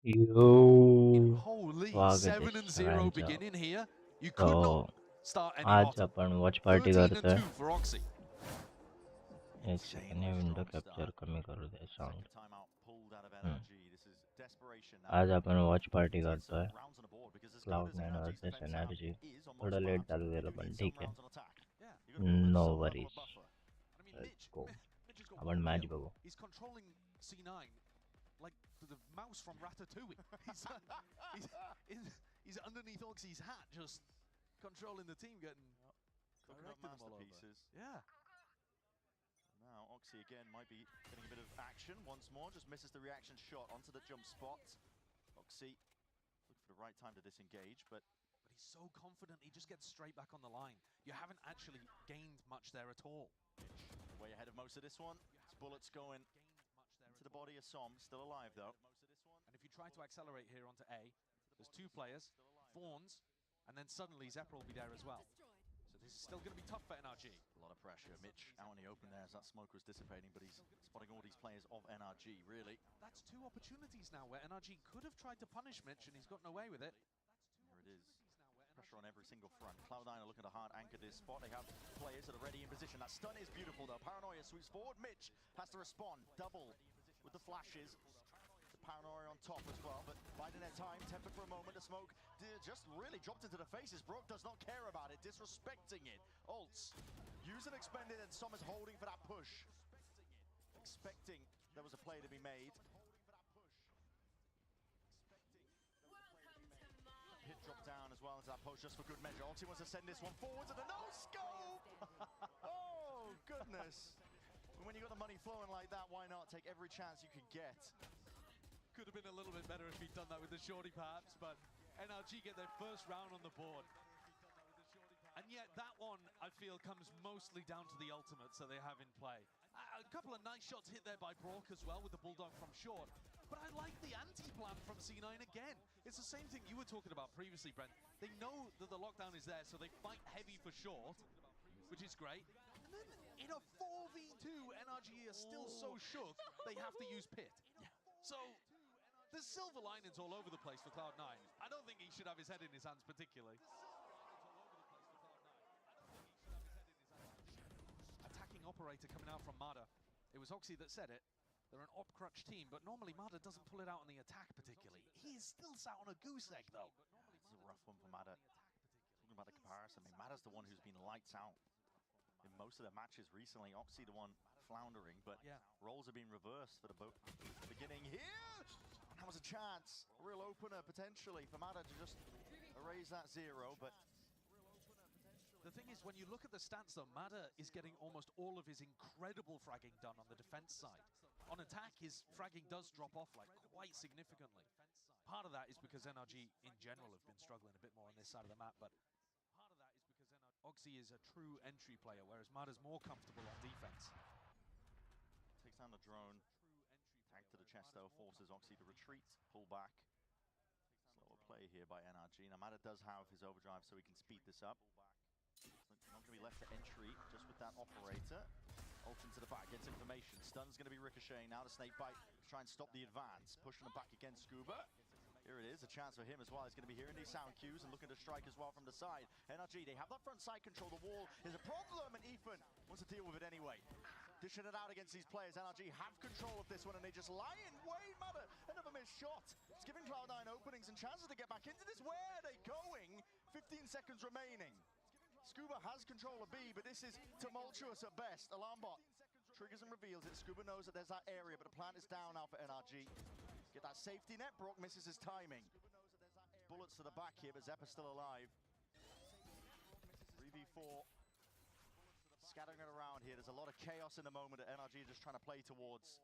Yo, Holy स्वागत आहे 7-0 सगळ्यांचं. beginning here. You So could not start any आज hotter. आपण वॉच पार्टी 13 and करतोय. 2 for Oxy. एक सेकंड हे विंडो कॅप्चर कमी करू दे साऊंड. आज आपण वॉच पार्टी करतोय. Cloud9 versus NRG. थोडं लेट झालं गेलं पण ठीक आहे. No worries. Let's go. Mitch has got आपण one मॅच kill. बघू. He's controlling C9 like the mouse from Ratatouille. he's underneath Oxy's hat, just controlling the team, getting directing them all over. Yeah. Now Oxy again might be getting a bit of action once more, just misses the reaction shot onto the jump spot. Oxy looking for the right time to disengage, but he's so confident, he just gets straight back on the line. You haven't actually gained much there at all. Way ahead of most of this one. His bullets going into the body of Som, still alive though. And if you try to accelerate here onto A, there's two players, Fawns, and then suddenly Zephyr will be there as well. So this is still going to be tough for NRG. A lot of pressure. Mitch out in the open there as that smoke was dissipating, but he's spotting all these players of NRG, really. That's two opportunities now where NRG could have tried to punish Mitch and he's gotten away with it. Here it is. Pressure on every single front. Cloud9 are looking to hard anchor this spot. They have players that are ready in position. That stun is beautiful though. Paranoia sweeps forward. Mitch has to respond. Double with the flashes. The Paranoia on top as well, but biding their time, tempered for a moment. The smoke just really dropped into the faces. Brook does not care about it, disrespecting it. Ults, use and expend it, and Som is holding for that push. Expecting there was a play to be made. Hit drop down as well into that post just for good measure. Oxy wants to send this one forward to the no-scope! Oh, goodness. When you got the money flowing like that, why not take every chance you can get? Could have been a little bit better if he'd done that with the shorty perhaps, but NRG get their first round on the board. And yet that one, I feel, comes mostly down to the ultimates that they have in play. A couple of nice shots hit there by Brock as well with the Bulldog from short. But I like the anti-plan from C9 again. It's the same thing you were talking about previously, Brent. They know that the lockdown is there, so they fight heavy for short, which is great. And then in a 4v2, NRG are still so shook, they have to use Pit. So there's silver linings all over the place for Cloud9. I don't think he should have his head in his hands particularly. Attacking operator coming out from Mada. It was Oxy that said it. They're an op crutch team, but normally Mada doesn't pull it out on the attack particularly. He is still sat on a goose egg though. This is a rough one for Mada. Talking about the comparison, I mean, Mada's the one who's been lights out in most of their matches recently. Oxy the one floundering, but yeah, roles are being reversed for the beginning here. That was a chance, a real opener potentially for Mada to just erase that zero, but the thing is, when you look at the stats though, Mada is getting almost all of his incredible fragging done on the defense side. On attack, his fragging does drop off like quite significantly. Part of that is because NRG in general have been struggling a bit more on this side of the map, but part of that is because Oxy is a true entry player, whereas Mada's more comfortable on defense. Takes down the drone. Tank to the chest though, forces Oxy to retreat, pull back. Slower play here by NRG. Now Mada does have his overdrive so he can speed this up. So not going to be left to entry just with that operator. Ult into the back, gets information. Stun's going to be ricocheting now to Snake Bite to try and stop the advance. Pushing him back against Scuba. Here it is, a chance for him as well. He's going to be hearing these sound cues and looking to strike as well from the side. NRG, they have that front side control. The wall is a problem, and Ethan wants to deal with it anyway. Dishing it out against these players. NRG have control of this one, and they just lie in wait. Mother, another missed shot. It's giving Cloud9 openings and chances to get back into this. Where are they going? 15 seconds remaining. Scuba has control of B, but this is tumultuous at best. Alarm bot triggers and reveals it. Scuba knows that there's that area, but the plant is down now for NRG. Get that safety net. Brock misses his timing. Bullets to the back here, but Zep's still alive. 3v4. Scattering it around here. There's a lot of chaos in the moment that NRG is just trying to play towards.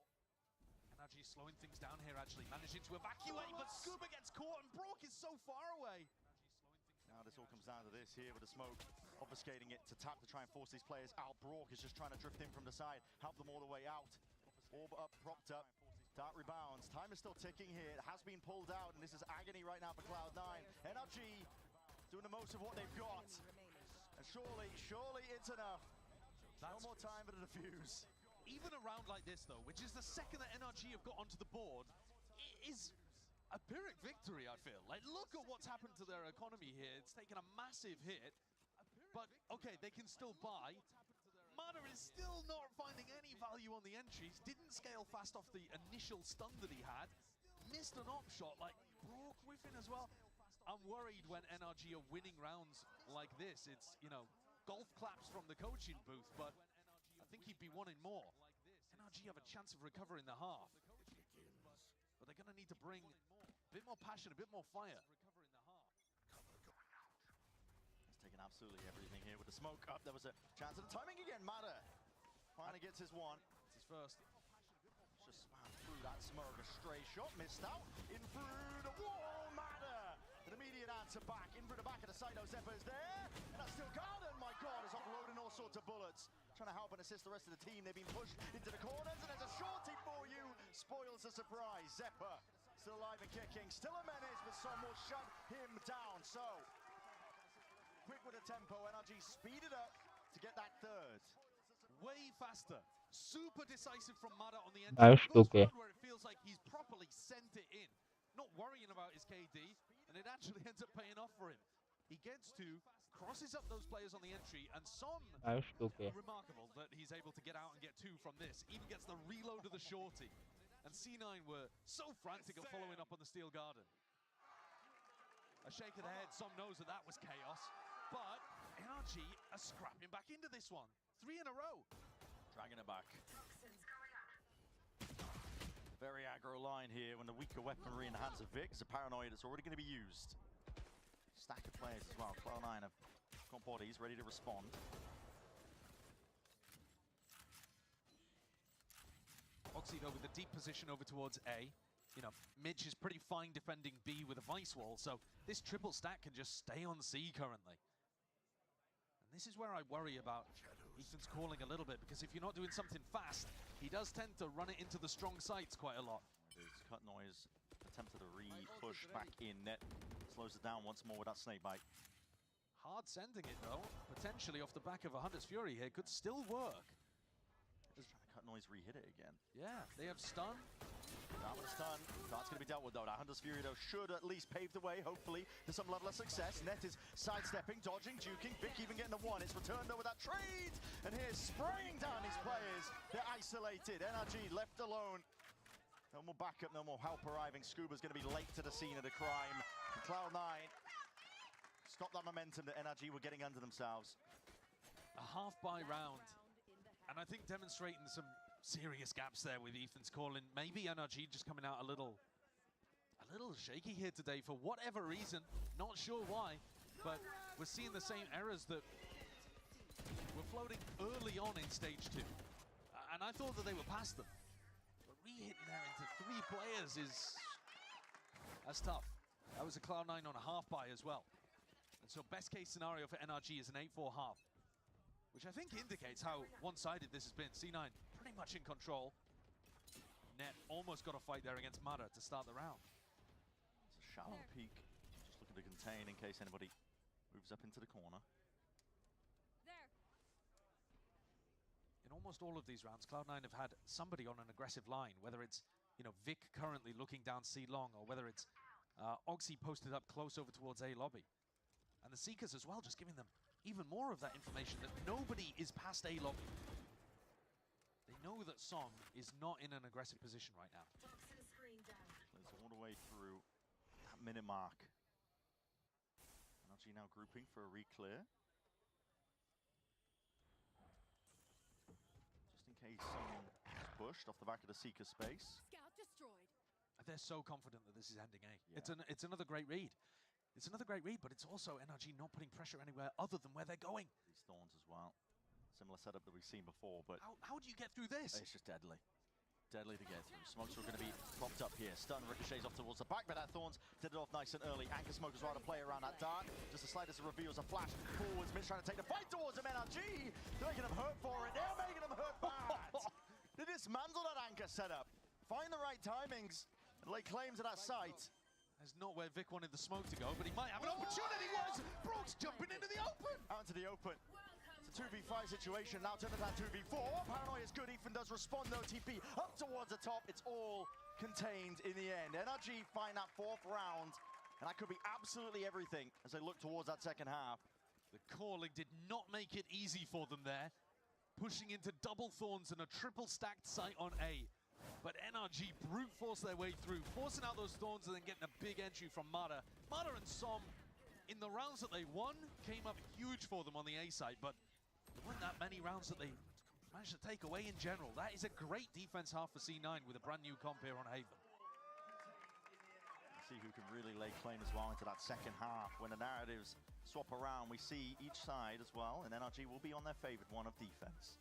NRG slowing things down here, actually managing to evacuate, but Scuba gets caught and Brock is so far away. Now this all comes down to this here with the smoke, obfuscating it to tap to try and force these players out. Brock is just trying to drift in from the side, help them all the way out. Orb up, propped up, dart rebounds. Time is still ticking here. It has been pulled out, and this is agony right now for Cloud9. NRG doing the most of what they've got. And surely it's enough. No more time for the defuse. Even a round like this though, which is the second that NRG have got onto the board, is a Pyrrhic victory, I feel. Like, look at what's happened to their economy here. It's taken a massive hit. But, okay, they can still buy. Mada is still not finding any value on the entries. Didn't scale fast off the initial stun that he had. Missed an op shot, like, broke whiffing as well. I'm worried when NRG are winning rounds like this. It's, you know, golf claps from the coaching booth, but I think he'd be wanting more. NRG have a chance of recovering the half. But they're going to need to bring a bit more passion, a bit more fire. He's taken absolutely everything here with the smoke up. There was a chance of the timing again. Mada finally gets his one. It's his first. Just through that smoke, a stray shot, missed out. In through the wall, Mada. An immediate answer back. In through the back of the side, Zeppa is there. And that's still Garden, my God, is offloading all sorts of bullets. Trying to help and assist the rest of the team. They've been pushed into the corners, and there's a shorty for you. Spoils the surprise. Zeppa still alive and kicking. Still a menace, but Som will shut him down. So, quick with the tempo. NRG speeded up to get that third. Way faster. Super decisive from Mada on the end. Okay. Where it feels like he's properly sent it in. Not worrying about his KD, and it actually ends up paying off for him. He gets to, crosses up those players on the entry, and Son, Okay. remarkable that he's able to get out and get two from this. Even gets the reload of the shorty. And C9 were so frantic of following up on the Steel Garden. A shake of the head, Som knows that that was chaos. But NRG are scrapping back into this one. 3 in a row. Dragging it back. Very aggro line here when the weaker weaponry in the hands of Vic is a paranoid that's already going to be used. Stack of players as well. Cloud9 have got bodies ready to respond. Oxy though with the deep position over towards A. You know, Midge is pretty fine defending B with a Vice Wall, so this triple stack can just stay on C currently. And this is where I worry about Ethan's calling a little bit, because if you're not doing something fast, he does tend to run it into the strong sites quite a lot. Cut Noise attempted to re-push back in. Net slows it down once more with that snake bite. Hard sending it though, potentially off the back of a Hunter's Fury here, could still work. Just trying to Cut Noise re-hit it again. Yeah, they have stun. Down with a stun. That's going to be dealt with though. That Hunter's Fury though should at least pave the way, hopefully, to some level of success. Net is sidestepping, dodging, juking. Vic even getting the one. It's returned though with that trade. And here's spraying down his players. They're isolated. NRG left alone. No more backup, no more help arriving. Scuba's going to be late to the scene of the crime. And Cloud9 stop that momentum that NRG were getting under themselves. A half-buy round. And I think demonstrating some serious gaps there with Ethan's calling. Maybe NRG just coming out a little shaky here today for whatever reason. Not sure why, but we're seeing the same errors that were floating early on in stage 2. And I thought that they were past them. But re-hitting there into 3 players that's tough. That was a Cloud9 on a half-buy as well. And so best case scenario for NRG is an 8-4 half, which I think indicates how one-sided this has been. C9 pretty much in control. Net almost got a fight there against Mada to start the round. It's a shallow peek, just looking to contain in case anybody moves up into the corner. In almost all of these rounds, Cloud9 have had somebody on an aggressive line, whether it's, you know, Vic currently looking down C long, or whether it's Oxy posted up close over towards A lobby. And the Seekers as well, just giving them even more of that information that nobody is past A lobby. They know that Som is not in an aggressive position right now. It's all the way through that minute mark. NRG now grouping for a re-clear. Just in case someone is pushed off the back of the Seeker space. Scout destroyed. They're so confident that this is ending A. Yeah. It's another great read. It's another great read, but it's also NRG not putting pressure anywhere other than where they're going. These Thorns as well. Similar setup that we've seen before, but How do you get through this? it's just deadly. Deadly to get through. Smokes are going to be propped up here. Stun ricochets off towards the back, but that Thorns did it off nice and early. Anchor Smoke as well to play around that dart. Just as slight as it reveals a flash forwards. Mitch trying to take the fight towards him. NRG, they're making them hurt for it. They're making them hurt bad. They dismantle that anchor setup. Find the right timings and lay claim to that site. That's not where Vic wanted the smoke to go, but he might have an opportunity. Brooks jumping into the open. Out into the open. It's a 2v5 situation, now turning that 2v4. Paranoia is good, Ethan does respond though, TP up towards the top. It's all contained in the end. NRG find that 4th round, and that could be absolutely everything as they look towards that second half. The calling did not make it easy for them there, pushing into double thorns and a triple stacked sight on A. But NRG brute force their way through, forcing out those thorns and then getting a big entry from Mada. Mada and Som, in the rounds that they won, came up huge for them on the A side, but there weren't that many rounds that they managed to take away in general. That is a great defense half for C9 with a brand new comp here on Haven. See who can really lay claim as well into that second half. When the narratives swap around, we see each side as well, and NRG will be on their favored one of defense.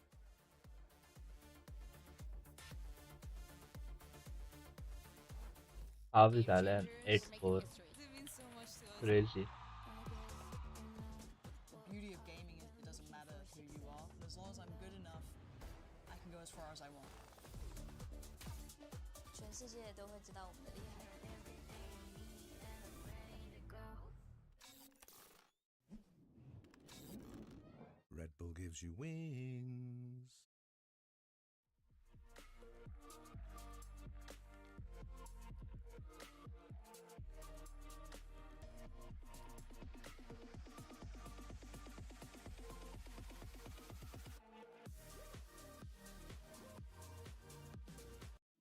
Abi Talent 8-4. Crazy. The beauty of gaming is it doesn't matter who you are, but as long as I'm good enough, I can go as far as I want. 全世界都会知道我们的厉害。 Red Bull gives you wings.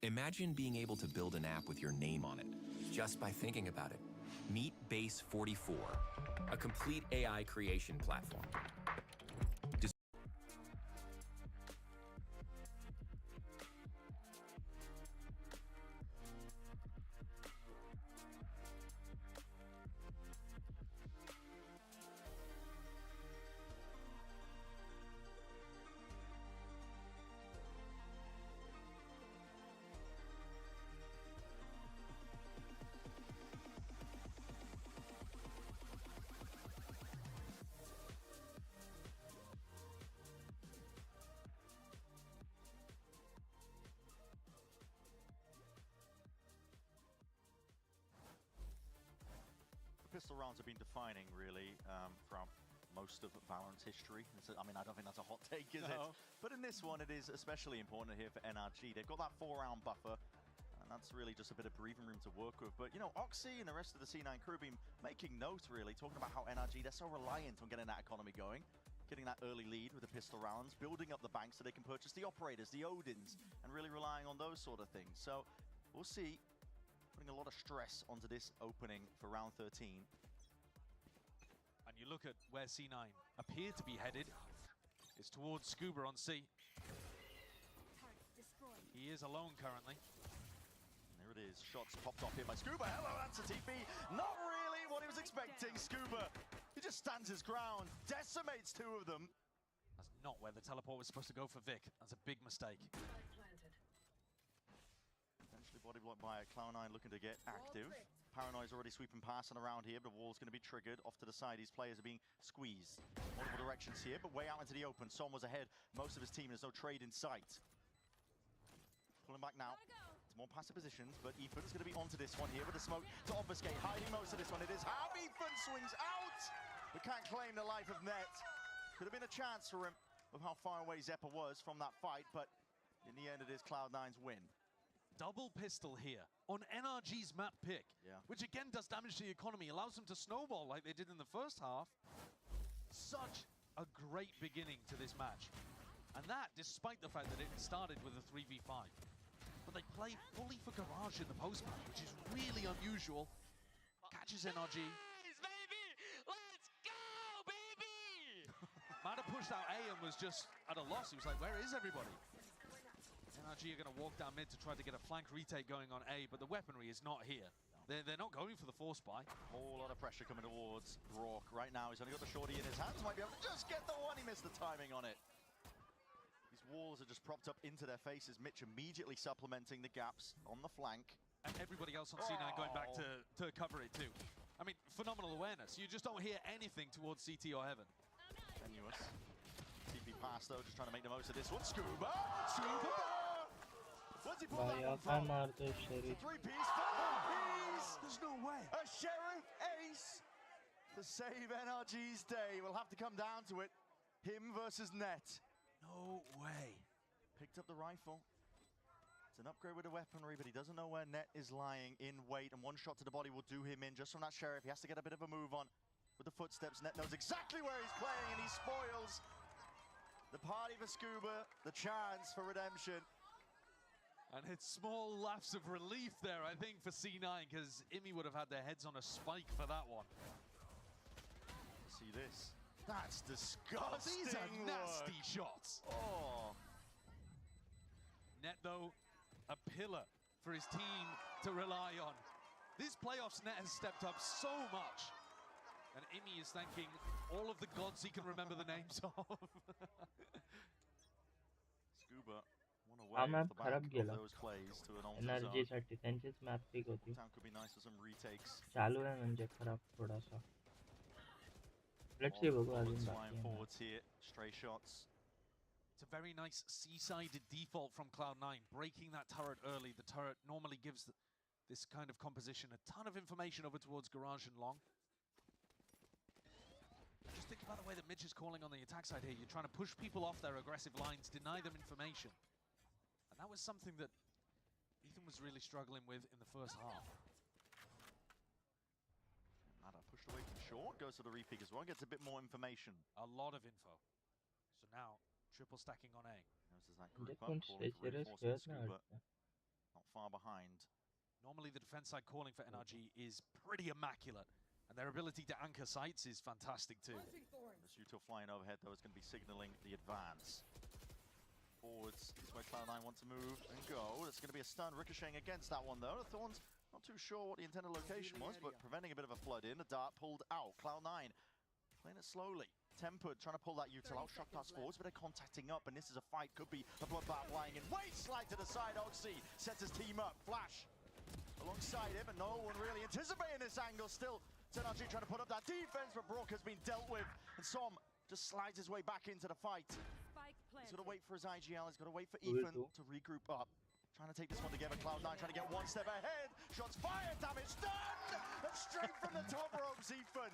Imagine being able to build an app with your name on it, just by thinking about it. Meet Base 44, a complete AI creation platform. Pistol rounds have been defining, really, throughout most of Valorant's history. I mean, I don't think that's a hot take, is it? But in this one, it is especially important here for NRG. They've got that 4-round buffer, and that's really just a bit of breathing room to work with. But, you know, Oxy and the rest of the C9 crew have been making notes, really, talking about how NRG, they're so reliant on getting that economy going, getting that early lead with the pistol rounds, building up the bank so they can purchase the operators, the Odins, and really relying on those sort of things. So, we'll see. Putting a lot of stress onto this opening for round 13. And you look at where C9 appear to be headed, it's towards Scuba on C. He is alone currently. And there it is, shots popped off here by Scuba. Hello, that's a TP. Not really what he was expecting, Scuba. He just stands his ground, decimates 2 of them. That's not where the teleport was supposed to go for Vic. That's a big mistake. Body blocked by Cloud9 looking to get active. Paranoid's already sweeping past and around here, but the wall's going to be triggered. Off to the side, these players are being squeezed. Multiple directions here, but way out into the open. Som was ahead. Most of his team, there's no trade in sight. Pulling back now. It's more passive positions, but Ethan's going to be onto this one here with the smoke to obfuscate. Hiding most of this one. It is how Ethan swings out, but can't claim the life of Net. Could have been a chance for him with how far away Zeppa was from that fight, but in the end, it is Cloud9's win. Double pistol here on NRG's map pick, which again does damage to the economy, allows them to snowball like they did in the first half. Such a great beginning to this match. And that despite the fact that it started with a 3v5. But they play fully for Garage in the post-match, which is really unusual. Catches NRG. Baby! Let's go, baby! Mada pushed out A and was just at a loss. He was like, where is everybody? NRG are going to walk down mid to try to get a flank retake going on A, but the weaponry is not here. They're not going for the force buy. Whole lot of pressure coming towards Rourke right now. He's only got the shorty in his hands. Might be able to just get the one. He missed the timing on it. These walls are just propped up into their faces. Mitch immediately supplementing the gaps on the flank. And everybody else on C9 going back to cover it too. I mean, phenomenal awareness. You just don't hear anything towards CT or Heaven. Tenuous. TP pass though, just trying to make the most of this one. Scuba! Scuba! What's he pull that one from? It's a 3-piece, 4-piece! There's no way. A Sheriff ace to save NRG's day. We'll have to come down to it. Him versus Net. No way. Picked up the rifle. It's an upgrade with the weaponry, but he doesn't know where Net is lying in wait, and one shot to the body will do him in just from that Sheriff. He has to get a bit of a move on with the footsteps. Net knows exactly where he's playing, and he spoils the party for Scuba, the chance for redemption. And it's small laughs of relief there, I think, for C9, because Imi would have had their heads on a spike for that one. See this? That's disgusting. Oh, these are nasty shots. Oh. Net, though, a pillar for his team to rely on. This playoffs, Net has stepped up so much. And Imi is thanking all of the gods he can remember the names of. Scuba won away map off the back खराब of गेला. those plays to an ultimate NRG zone. साठी त्यांचीच map pick होती. Town could be nice for some retakes. चालू आहे म्हणजे खराब थोडासा. Let's see बघू अजून Bullets बाकी flying आहे. forwards here, stray shots. It's a very nice seaside default from Cloud9, breaking that turret early. The turret normally gives this kind of composition a ton of information over towards Garage and Long. Just think about the way that Mitch is calling on the attack side here. You're trying to push people off their aggressive lines, deny them information. And that was something that Ethan was really struggling with in the first half. Mada pushed away from short, goes to the repeat as well, gets a bit more information. A lot of info. So now, triple stacking on A. Notices that म्हणजे group up, कोण calling for serious reinforcements. खेळत नाही Scuba वाटतं. not far behind. Normally the defense side calling for NRG is pretty immaculate. And their ability to anchor sites is fantastic too. The shooter flying overhead though is going to be signaling the advance. Forwards is where Cloud9 want to move and go. It's going to be a stun ricocheting against that one though. The Thorns not too sure what the intended location was, but preventing a bit of a flood in. The dart pulled out. Cloud9 playing it slowly. Tempered, trying to pull that util out. Shock pass forwards, but they're contacting up, and this is a fight. Could be a bloodbath lying in wait. Slide to the side. Oxy sets his team up. Flash alongside him, and no one really anticipating this angle. Still, it's NRG trying to put up that defense, but Brook has been dealt with, and Som just slides his way back into the fight. He's got to wait for his IGL. He's got to wait for Ethan to regroup up. Trying to take this one together. Cloud9 trying to get one step ahead. Shots fired. Damage done. And straight from the top ropes, Ethan.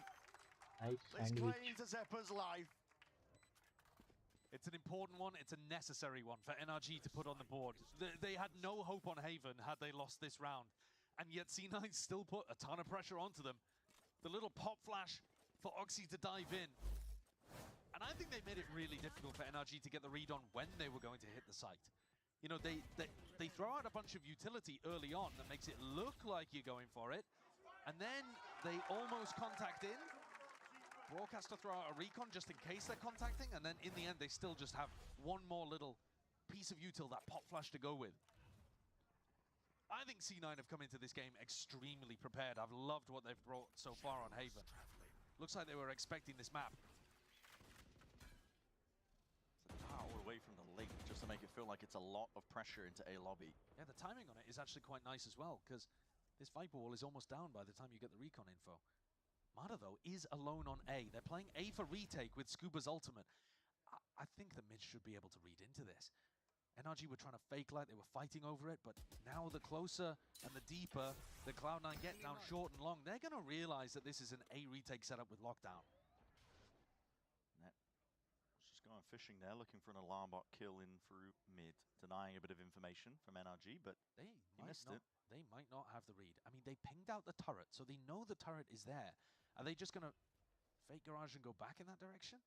Nice This sandwich. claim to Zeppa's life. It's an important one, it's a necessary one for NRG to put on the board. They had no hope on Haven had they lost this round. And yet C9 still put a ton of pressure onto them. The little pop flash for Oxy to dive in. And I think they made it really difficult for NRG to get the read on when they were going to hit the site. You know, they throw out a bunch of utility early on that makes it look like you're going for it. And then they almost contact in. Broadcaster throw out a recon just in case they're contacting, and then in the end they still just have one more little piece of util, that pop flash to go with. I think C9 have come into this game extremely prepared. I've loved what they've brought so far on Haven. Looks like they were expecting this map. All away from the link just to make it feel like it's a lot of pressure into A lobby. Yeah, the timing on it is actually quite nice as well, because this Viper wall is almost down by the time you get the recon info. Mada, though, is alone on A. They're playing A for retake with Scuba's ultimate. I think the mid should be able to read into this. NRG were trying to fake like they were fighting over it, but now the closer and the deeper the Cloud9 get down short and long, they're going to realize that this is an A retake setup with lockdown. Net just going fishing there, looking for an alarm bot kill in through mid, denying a bit of information from NRG, but They he missed it. They might not have the read. I mean, they pinged out the turret, so they know the turret is there. Are they just going to fake garage and go back in that direction?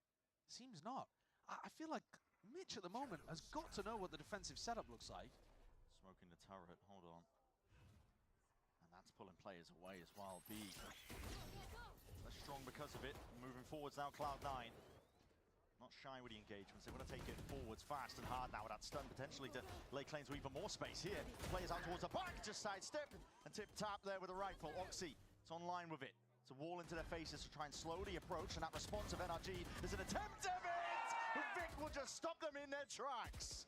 Seems not. I feel like Mitch at the moment has got to know what the defensive setup looks like. Smoking the turret, hold on. And that's pulling players away as well. B less strong because of it. Moving forwards now, Cloud9. Not shy with the engagements. They want to take it forwards fast and hard now with that stun, potentially to lay claim to even more space here. Players out towards the back, just sidestep and tip-tap there with a rifle. Oxy, it's online with it. It's a wall into their faces to try and slowly approach, and that response of NRG is an attempt of it! Vic will just stop them in their tracks.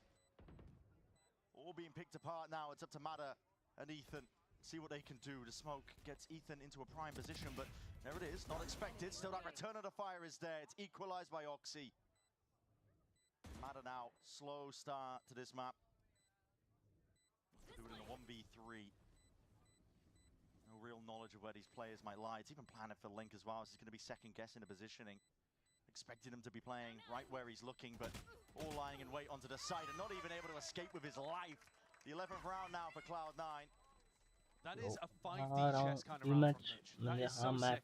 All being picked apart now. It's up to Mada and Ethan. See what they can do. The smoke gets Ethan into a prime position, but there it is, not expected. Still that return of the fire is there. It's equalized by Oxy. Mada now, slow start to this map. Do it in a 1v3. No real knowledge of where these players might lie. It's even planning for Link as well. This is going to be second guessing the positioning. Expecting him to be playing right where he's looking, but all lying in wait onto the side and not even able to escape with his life. The 11th round now for Cloud9. That is a 5D हा chess round kind of he round match from Mitch. That म्हणजे is हा so map sick.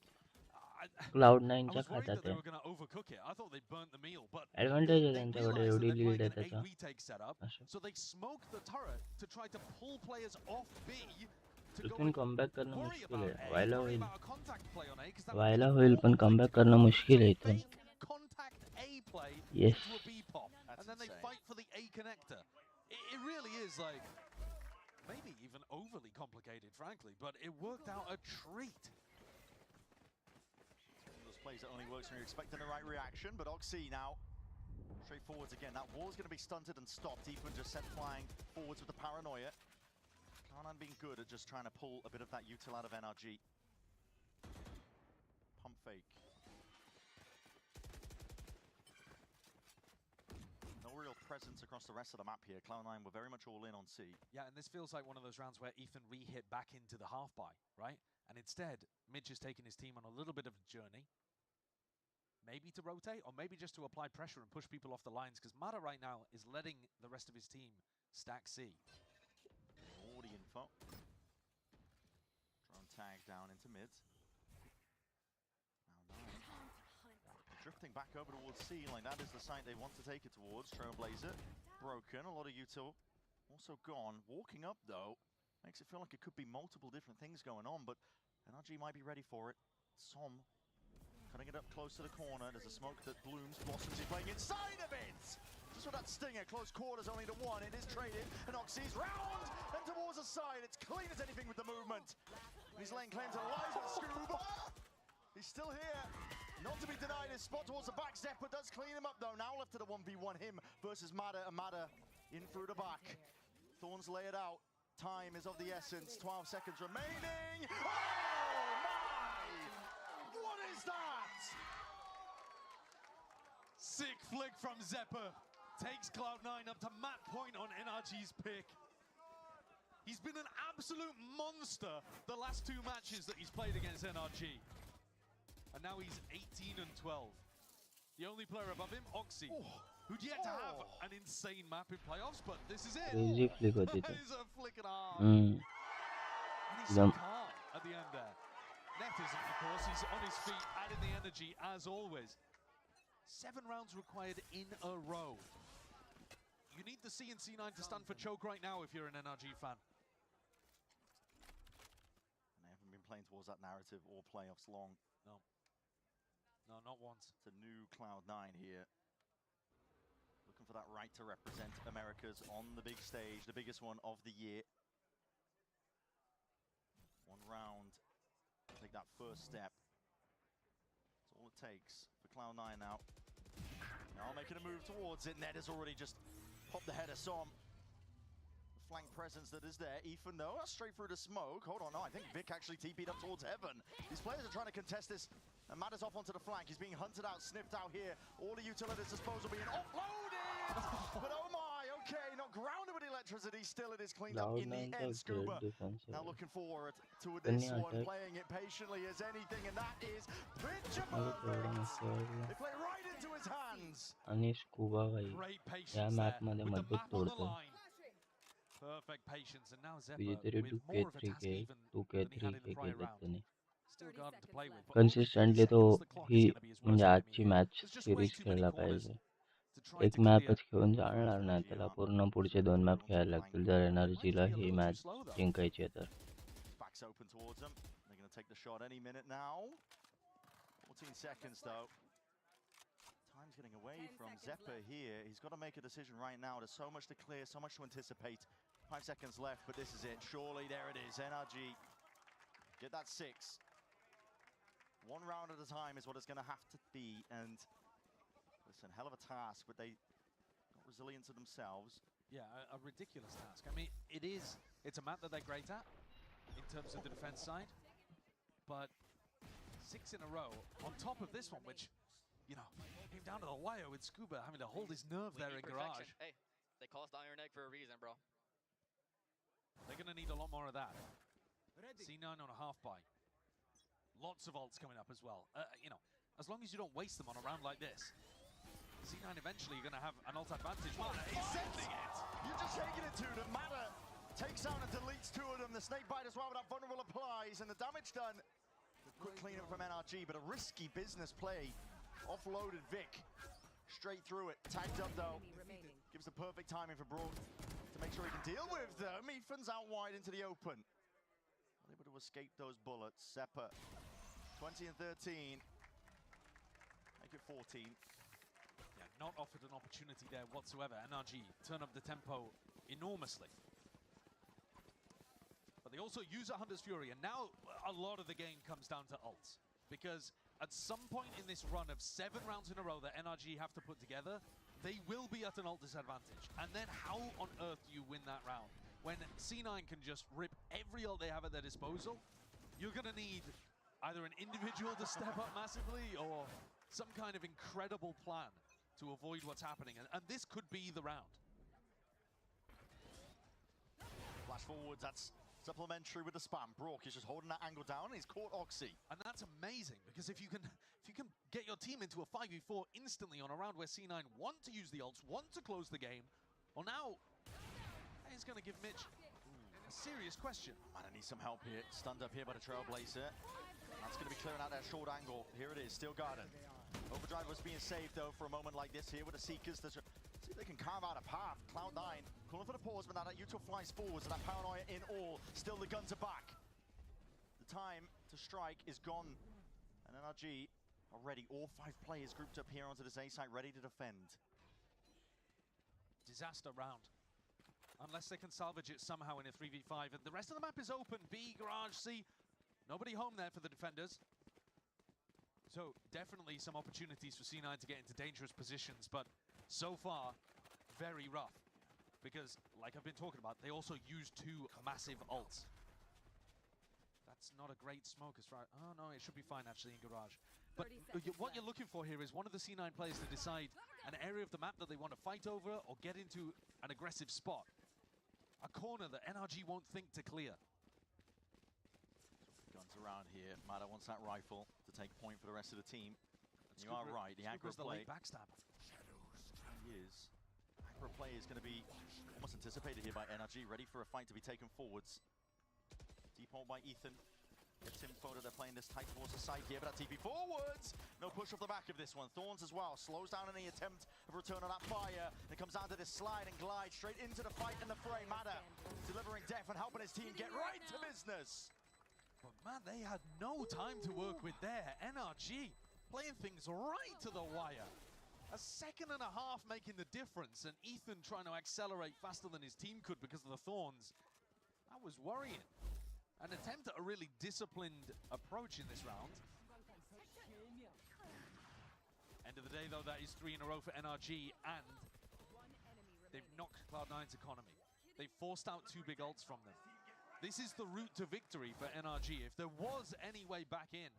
I Cloud9च्या was worried खात्यात that they आहे. were going to overcook it. I thought they burnt the meal, but advantage आहे they त्यांच्याकडे realized that एवढी they're lead playing आहे an A त्याचा retake setup, असं. so they smoked the turret to try to pull players off B to go इथून and comeback करणं worry मुश्किल about आहे. A, व्हायला worry होईल, about a contact play on A, because that would व्हायला be होईल even पण more comeback predictable. करणं So मुश्किल आहे इथून. fake contact A play Yes. into a B pop, That's and then they insane. fight for the A connector. It really is like maybe even overly complicated, frankly, but it worked out a treat. Those plays that only works when you're expecting the right reaction, but Oxy now straight forwards again. That wall's going to be stunted and stopped. Ethan just sent flying forwards with the paranoia. Cloud9 being good at just trying to pull a bit of that util out of NRG. Pump fake. No real presence across the rest of the map here. Cloud9 were very much all in on C. Yeah, and this feels like one of those rounds where Ethan re-hit back into the half buy, right? And instead, Midge has taken his team on a little bit of a journey. Maybe to rotate, or maybe just to apply pressure and push people off the lines, because Mata right now is letting the rest of his team stack C. All the info. Drone tag down into mid. Cloud9 drifting back over towards C, like that is the site they want to take it towards. Trailblazer broken, a lot of util also gone. Walking up though makes it feel like it could be multiple different things going on, but NRG might be ready for it. Som cutting it up close to the corner. There's a smoke that blooms, blossoms. He's playing inside of it. Just with that stinger, close quarters only to one. It is traded, and Oxy's round and towards the side. It's clean as anything with the movement. He's laying claim to life with Scoob. He's still here. Not to be denied his spot towards the back. Zephyr does clean him up though. Now left to the 1v1. Him versus Mada, and Mada in through the back. Thorns lay it out. Time is of the essence. 12 seconds remaining. Oh my! What is that? Sick flick from Zephyr. Takes Cloud9 up to map point on NRG's pick. He's been an absolute monster the last two matches that he's played against NRG. And now he's 18 and 12. The only player above him, Oxy, who'd yet to have an insane map in playoffs, but this is it. Crazy flick होती That थी. is a flick and a half. Hmm. And he's so calm at the end there. Net isn't, of course. He's on his feet, adding the energy as always. 7 rounds required in a row. You need the C and C9 to stand for choke right now if you're an NRG fan. And they haven't been playing towards that narrative all playoffs long. No. No, not once. It's a new Cloud9 here. Looking for that right to represent Americas on the big stage, the biggest one of the year. One round, take that first step. That's all it takes for Cloud9 now. Now making a move towards it. Ned has already just popped the header. Som. The flank presence that is there. Ethan though, that's straight through the smoke. Hold on, no, I think Vic actually TP'd up towards Heaven. These players are trying to contest this. And Mada's off onto the flank. He's being hunted out, sniffed out here. All the util at his disposal being offloaded! But oh my, okay, not grounded with electricity. Still it is cleaned up in the end, Scuba. Now looking forward to this one, playing it patiently as anything, and that is picture perfect. They play right into his hands. आणि scuba भाई Great या patience map there मध्ये with the मजबूत map on the तोडतो. line. Perfect patience, and now Zephyr विजेते with more of a task 2K3K even than he had 2K3K in the prior केलेत round. त्यांनी. Still garden to play with, but consistently तो only 30 seconds, the clock he is going to be his म्हणजे worst enemy आजची here. Match There's just way series too many खेळला corners पाहिजे. to try एक to clear. मॅपच घेऊन चालणार नाही त्याला, पूर्ण पुढचे 2 मॅप खेळायला लागतील जर एनर्जीला ही मॅच जिंकायची आहे तर. Backs open towards them. They're going to take the shot any minute now. 14 seconds though. Time's getting away from Zephyr here. He's got to make a decision right now. There's so much to clear, so much to anticipate. 5 seconds left, but this is it. Surely there it is. NRG get that 6. One round at a time is what it's going to have to be. And listen, hell of a task, but they got resilient to themselves. Yeah, a ridiculous task. I mean, it's a map that they're great at in terms of the defense side, but 6 in a row on top of this one, which, you know, came down to the wire with Scuba having to hold his nerve there in garage. Hey, they call us Iron Egg for a reason, bro. They're going to need a lot more of that. C9 on a half buy. Lots of ults coming up as well. You know, as long as you don't waste them on a round like this, C9 eventually you're going to have an ult advantage. Mada is sending it. You're just taking it to them. Mada Takes out and deletes two of them. The snake bite as well, but that vulnerable applies, and the damage done. The quick cleanup from NRG, but a risky business play. Offloaded Vic. Straight through it. Tagged up though. Gives the perfect timing for Brook to make sure he can deal with them. Ethan's out wide into the open. Able to escape those bullets. Seppa, 20 and 13. Make it 14. Yeah, not offered an opportunity there whatsoever. NRG turn up the tempo enormously. But they also use a Hunter's Fury, and now a lot of the game comes down to ults. Because at some point in this run of 7 rounds in a row that NRG have to put together, they will be at an ult disadvantage. And then how on earth do you win that round? When C9 can just rip every ult they have at their disposal, you're going to need either an individual to step up massively or some kind of incredible plan to avoid what's happening. And this could be the round. Flash forwards, that's supplementary with the spam. Brook is just holding that angle down, and he's caught Oxy. And that's amazing, because if you can get your team into a 5v4 instantly on a round where C9 want to use the ults, want to close the game, well now, he's going to give Mitch a serious question. Man, I need some help here. Stunned up here by the Trailblazer. That's going to be clearing out that short angle. Here it is, Steel Garden. Overdrive was being saved though for a moment like this here with the Seekers. See if they can carve out a path. Cloud9 calling for the pause, but now that Utah flies forwards and that Paranoia in all. Still the guns are back. The time to strike is gone. And NRG are ready. All 5 players grouped up here onto this A site, ready to defend. Disaster round. Unless they can salvage it somehow in a 3v5. And the rest of the map is open. B, Garage, C. Nobody home there for the defenders. So definitely some opportunities for C9 to get into dangerous positions, but so far, very rough. Because, like I've been talking about, they also use 2 massive ults. That's not a great smoke as far... Oh no, it should be fine actually in Garage. But what you're looking for here is one of the C9 players to decide an area of the map that they want to fight over or get into an aggressive spot. A corner that NRG won't think to clear. Guns around here. Mada wants that rifle to take point for the rest of the team. You are right, the aggro play. Backstab. He is. Aggro play is going to be almost anticipated here by NRG, ready for a fight to be taken forwards. Deep hold by Ethan. Gets info that they're playing this tight towards the side here, but that TP forwards! No push off the back of this one. Thorns as well. Slows down any attempt of return on that fire. It comes down to this slide and glide straight into the fight and the fray. Mada delivering death and helping his team get right to business. But man, they had no time to work with there. NRG playing things right to the wire. A second and a half making the difference, and Ethan trying to accelerate faster than his team could because of the Thorns. That was worrying. An attempt at a really disciplined approach in this round. End of the day, though, that is 3 in a row for NRG, and they've knocked Cloud9's economy. They've forced out 2 big ults from them. This is the route to victory for NRG. If there was any way back in,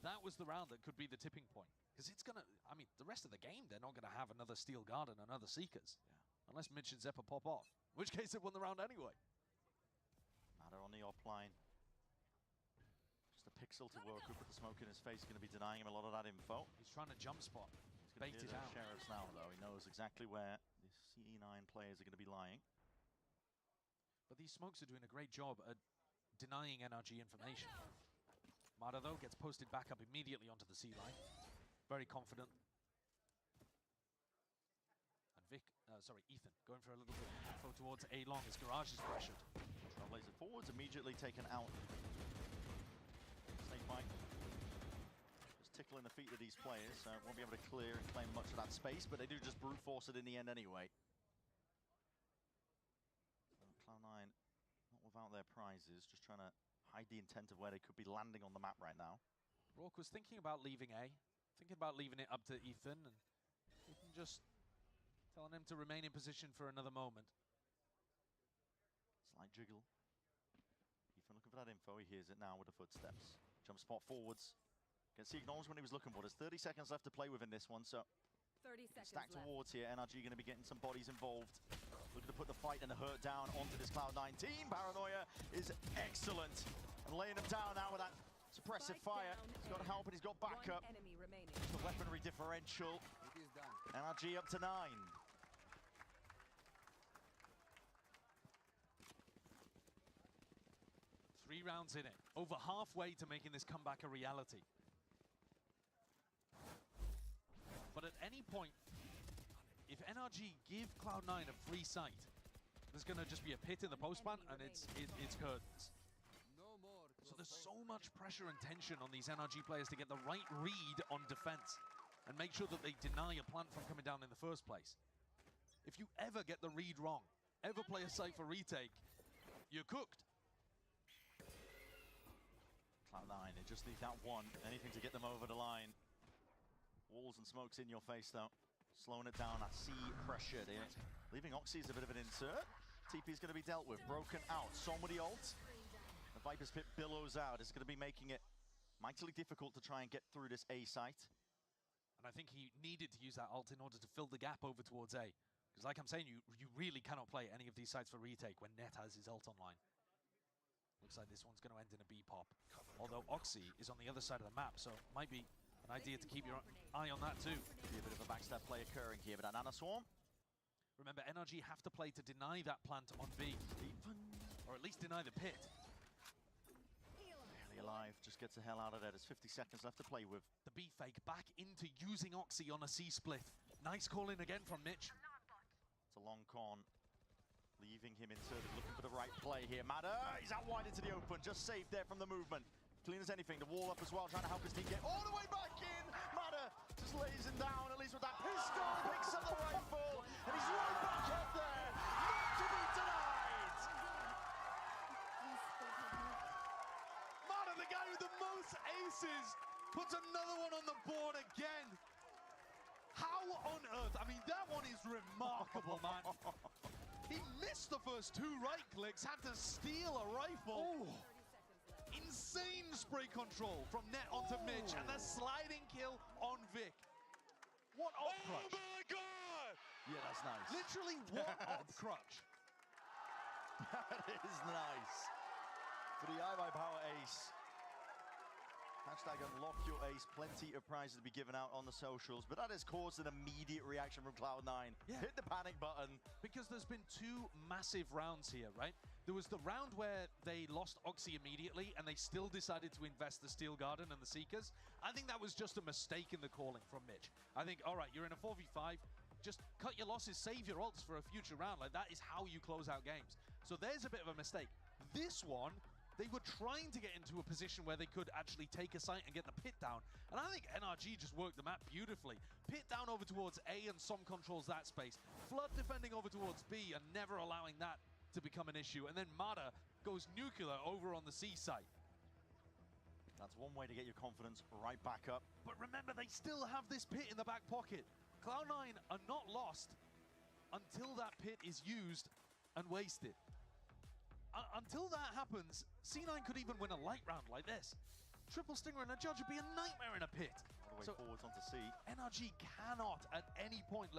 that was the round that could be the tipping point. Because it's going to, I mean, the rest of the game, they're not going to have another Steel Garden, another Seekers. Yeah. Unless Mitch and Zeppa pop off. In which case, they won the round anyway. Mada on the offline. Just a pixel to work with the smoke in his face. Going to be denying him a lot of that info. He's trying to jump spot. He's going to hear the sheriffs now, though. He knows exactly where the CE9 players are going to be lying. But these smokes are doing a great job at denying NRG information. Mada, though, gets posted back up immediately onto the C line. Very confident. And Ethan going for a little bit of info towards A long as Garage is pressured. Trailblazer forwards immediately taken out. Snake bite. Just tickling the feet of these players, so won't be able to clear and claim much of that space, but they do just brute force it in the end anyway. Cloud9 not without their prizes, just trying to hide the intent of where they could be landing on the map right now. Rourke was thinking about leaving A, thinking about leaving it up to Ethan, and Ethan just telling him to remain in position for another moment. Slight jiggle. Ethan looking for that info, he hears it now with the footsteps. Jump spot forwards. Gets the acknowledgement he was looking for. There's 30 seconds left to play within this one, so 30 seconds stack left. towards here. NRG going to be getting some bodies involved. Looking to put the fight and the hurt down onto this Cloud9 team. Paranoia is excellent. And laying them down now with that suppressive fire. He's got help and he's got backup. The weaponry differential. NRG up to 9. rounds in it, over halfway to making this comeback a reality. But at any point, if NRG give Cloud9 a free sight, there's going to just be a pit in the postman, and it's curtains. So there's so much pressure and tension on these NRG players to get the right read on defense and make sure that they deny a plant from coming down in the first place. If you ever get the read wrong, ever play a site for retake, you're cooked. Cloud9, they just need that one, anything to get them over the line. Walls and smokes in your face though, slowing it down. That C pressure there, leaving Oxy as a bit of an insert. TP is going to be dealt with, broken out. So many ults. The Viper's Pit billows out. It's going to be making it mightily difficult to try and get through this A site. And I think he needed to use that ult in order to fill the gap over towards A. Because like I'm saying, you really cannot play any of these sites for retake when Net has his ult online. Looks like this one's going to end in a B pop. Although Oxy is on the other side of the map, so it might be an idea to keep your eye on that too. Be a bit of a backstab play occurring here, but that Nana Swarm. Remember, NRG have to play to deny that plant on B. Or at least deny the pit. Barely alive, just gets the hell out of there. There's 50 seconds left to play with. The B fake back into using Oxy on a C split. Nice call in again from Mitch. It's a long con. Leaving him inserted, looking for the right play here. Madder, he's out wide into the open, just saved there from the movement. Clean as anything, the wall up as well, trying to help his team get all the way back in. Madder just lays him down, at least with that pistol, picks up the rifle, and he's right back up there. Not to be denied. Madder, the guy with the most aces, puts another one on the board again. How on earth? I mean, that one is remarkable, man. He missed the first two right clicks, had to steal a rifle. Oh. Insane spray control from Net onto Mitch, and the sliding kill on Vic. What off crutch? Oh my god! Yeah, that's nice. Literally, what off crutch? That is nice. For the iBuyPower ace. Hashtag unlock your ace. Plenty of prizes to be given out on the socials, but that has caused an immediate reaction from Cloud9. Yeah. Hit the panic button. Because there's been two massive rounds here, right? There was the round where they lost Oxy immediately and they still decided to invest the Steel Garden and the Seekers. I think that was just a mistake in the calling from Mitch. I think, all right, you're in a 4v5, just cut your losses, save your ults for a future round. Like, that is how you close out games. So there's a bit of a mistake. This one, they were trying to get into a position where they could actually take a site and get the pit down. And I think NRG just worked the map beautifully. Pit down over towards A and some controls that space. Flood defending over towards B and never allowing that to become an issue. And then Mada goes nuclear over on the C site. That's one way to get your confidence right back up. But remember, they still have this pit in the back pocket. Cloud9 are not lost until that pit is used and wasted. Until that happens, C9 could even win a light round like this. Triple Stinger and a Judge would be a nightmare in a pit. All the way forwards onto C. NRG cannot at any point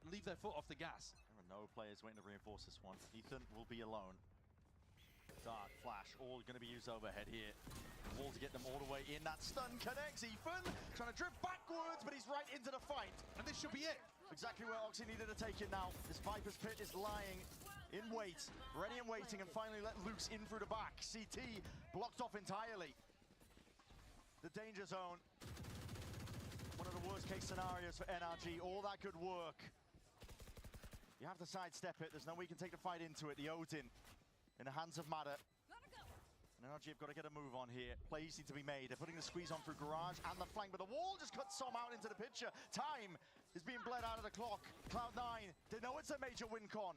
leave their foot off the gas. There are no players waiting to reinforce this one. Ethan will be alone. Dark Flash, all going to be used overhead here. The wall to get them all the way in. That stun connects. Ethan trying to drift backwards, but he's right into the fight. And this should be it. Exactly where Oxy needed to take it now. This Viper's Pit is lying in wait, ready and waiting, and finally let loose in through the back. CT blocked off entirely. The danger zone. One of the worst case scenarios for NRG. All that good work. You have to sidestep it. There's no way you can take the fight into it. The Odin in the hands of Madder. And NRG have got to get a move on here. Plays need to be made. They're putting the squeeze on through Garage and the flank, but the wall just cuts some out into the picture. Time is being bled out of the clock. Cloud9, they know it's a major win con.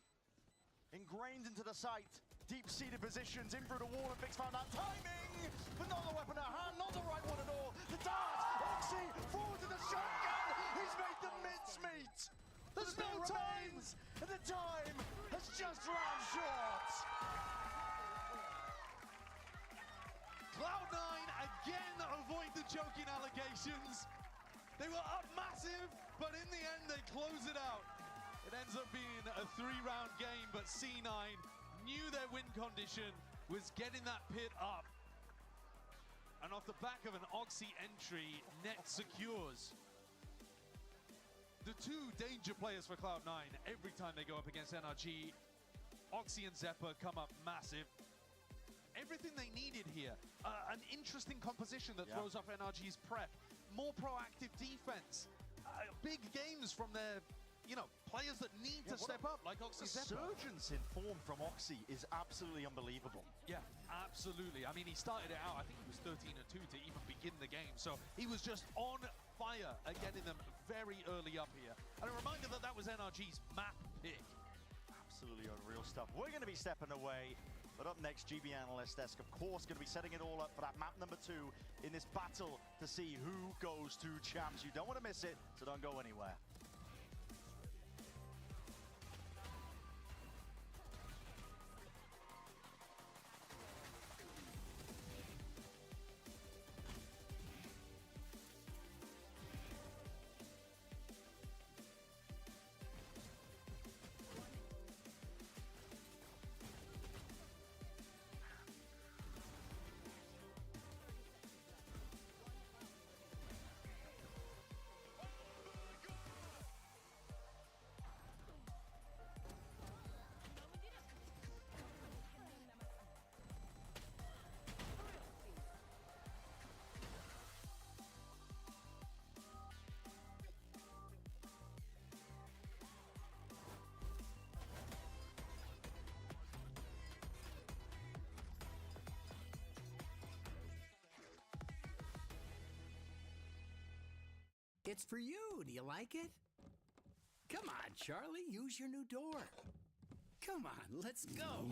Ingrained into the site, deep-seated positions, in through the wall, and Vix found that timing, but not the weapon at hand, not the right one at all. The dart, Oxy, forward to the shotgun, he's made the mincemeat. There's no time, and the time has just run short. Cloud9 again avoid the choking allegations. They were up massive, but in the end they close it out. It ends up being a 3-round game, but C9 knew their win condition was getting that pit up. And off the back of an Oxy entry, Net secures. The two danger players for Cloud9, every time they go up against NRG, Oxy and Zeppa come up massive. everything they needed here. An interesting composition that throws off NRG's prep. More proactive defense. Big games from their, players that need to step up, like Oxy. The surgence in form from Oxy is absolutely unbelievable. Yeah, absolutely. I mean, he started it out, I think he was 13-2 to even begin the game. So he was just on fire at getting them very early up here. And a reminder that that was NRG's map pick. Absolutely unreal stuff. We're going to be stepping away. But up next, GB Analyst Desk, of course, going to be setting it all up for that map number 2 in this battle to see who goes to champs. You don't want to miss it, so don't go anywhere. It's for you. Do you like it? Come on, Charlie. Use your new door. Come on, let's go.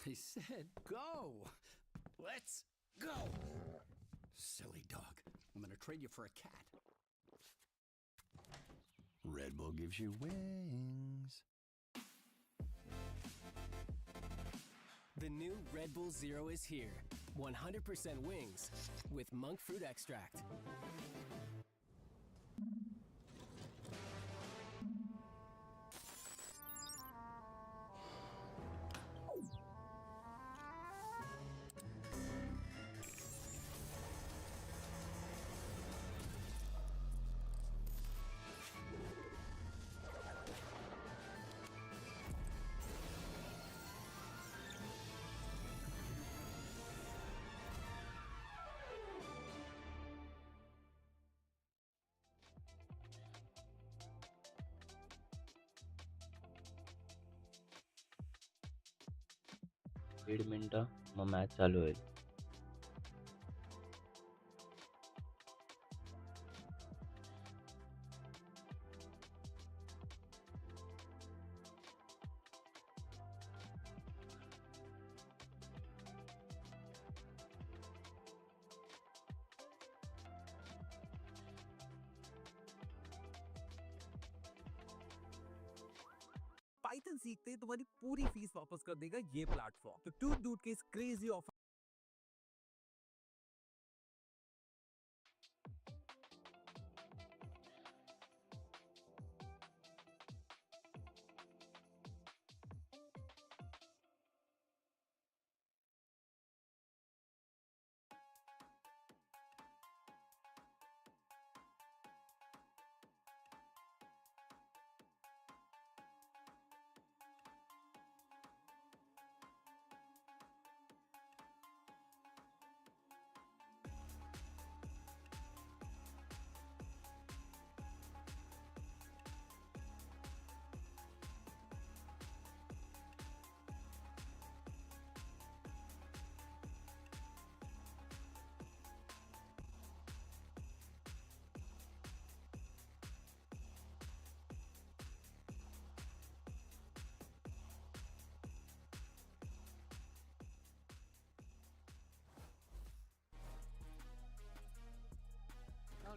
I said go. Let's go. Silly dog. I'm gonna trade you for a cat. Red Bull gives you wings. The new Red Bull Zero is here. 100% wings with monk fruit extract. दीड मिनटं मग match चालू होईल. Python सीखते ही तुम्हारी पूरी fees वापस कर देगा ये प्लेटफॉर्म। तो टू डूड के इस crazy offer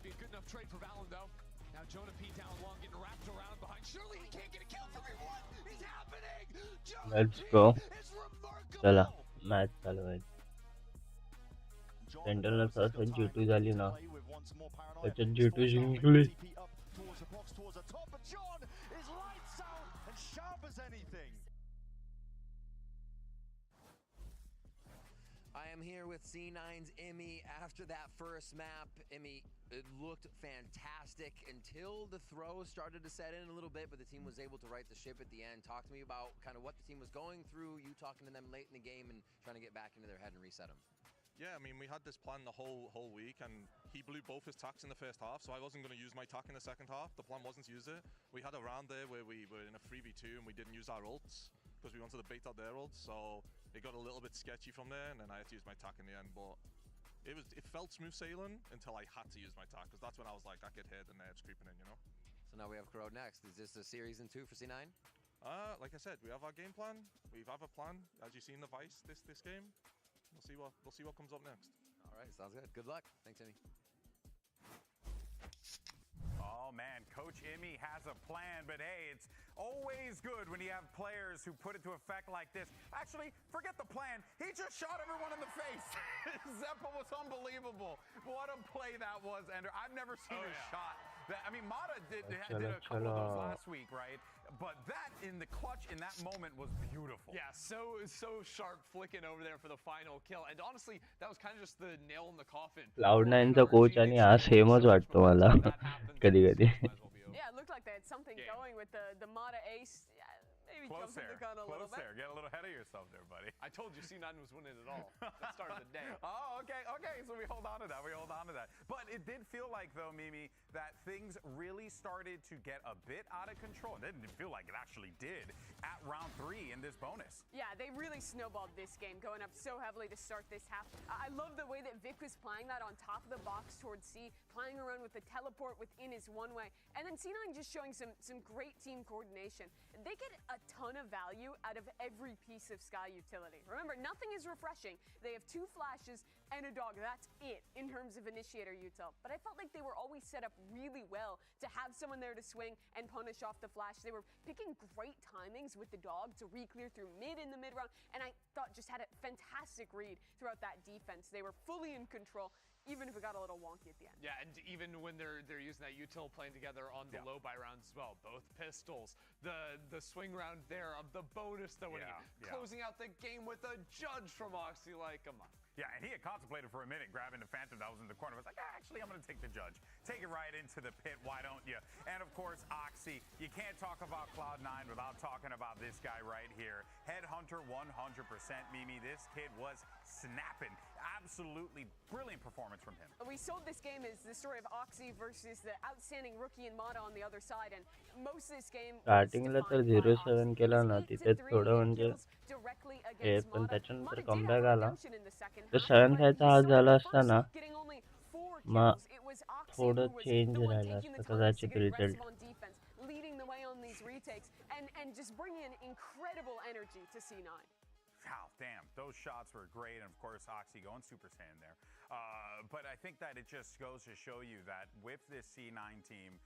Be a good enough trade for Valen though. Now Jonah P down long, getting wrapped around behind. Surely he can't get a kill. 3-1 is happening. Let's go. चला match चालू आहे. सेंटरला सहसा G2 झाली ना त्याच्यात G2 जिंकली. I am here with C9's Emmy after that first map. Emmy, it looked fantastic until the throws started to set in a little bit, but the team was able to right the ship at the end. Talk to me about kind of what the team was going through, you talking to them late in the game and trying to get back into their head and reset them. Yeah, I mean, we had this plan the whole week, and he blew both his tacks in the first half, so I wasn't going to use my tack in the second half. The plan wasn't to use it. We had a round there where we were in a 3v2 and we didn't use our ults because we wanted to bait out their ults, so it got a little bit sketchy from there, and then I had to use my tack in the end, but it felt smooth sailing until I had to use my tack, because that's when I was like, I get hit and nerves creeping in, you know? So now we have Corrode next. Is this a series in 2 for C9? Like I said, we have our game plan. We have a plan, as you see in the Vice this game. We'll see what comes up next. All right, sounds good. Good luck. Thanks, Emmy. Oh man, Coach Emmy has a plan, but hey, it's always good when you have players who put it to effect like this. Actually, forget the plan. He just shot everyone in the face. Zeppa was unbelievable. What a play that was, Ender. I've never seen a shot. I mean, Mata did a couple of those last week, right? But that in the clutch in that moment was beautiful. Yeah, so sharp flicking over there for the final kill. And honestly, that was kind of just the nail in the coffin. Cloud9चा coach आणि हा सेमच वाटतो मला कधी कधी. Yeah, it looked like they had something going with the Mata ace. Maybe close there, the gun a little bit. Get a little ahead of yourself there, buddy. I told you C9 was winning it all. That started the day. Oh, okay, so we hold on to that. But it did feel like, though, Mimi, that things really started to get a bit out of control. It didn't feel like it actually did at round 3 in this bonus. Yeah, they really snowballed this game, going up so heavily to start this half. I love the way that Vic was playing that on top of the box towards C, playing around with the teleport within his one-way, and then C9 just showing some great team coordination. They get a ton of value out of every piece of Sky utility. Remember, nothing is refreshing. They have 2 flashes and a dog. That's it in terms of initiator util. But I felt like they were always set up really well to have someone there to swing and punish off the flash. They were picking great timings with the dog to re-clear through mid in the mid round, and I thought just had a fantastic read throughout that defense. They were fully in control, even if it got a little wonky at the end. Yeah, and even when they're using that util playing together on the low buy rounds as well, both pistols, the swing round there of the bonus though, closing out the game with a judge from Oxy, like, come on. Yeah, and he had contemplated for a minute grabbing the Phantom that was in the corner. I was like, actually, I'm going to take the judge. Take it right into the pit, why don't you? And, of course, Oxy. You can't talk about Cloud9 without talking about this guy right here. Headhunter 100%, Mimi. This kid was snapping. Absolutely brilliant performance from him. We sold this game as the story of Oxy versus the outstanding rookie and Mata on the other side, and most of this game स्टार्टिंगला तर 0-7 केला ना तिथे थोडं म्हणजे हे पण त्याच्यानंतर comeback आला तर 7 खायचा हात झाला असता ना मग थोडं चेंज राहिलं असतं कदाचित result. leading the way on these retakes and just bringing in incredible energy to C9. Wow, damn, those shots were great, and of course Oxy going Super Saiyan there. But I think that it just goes to show you that with this C9 team,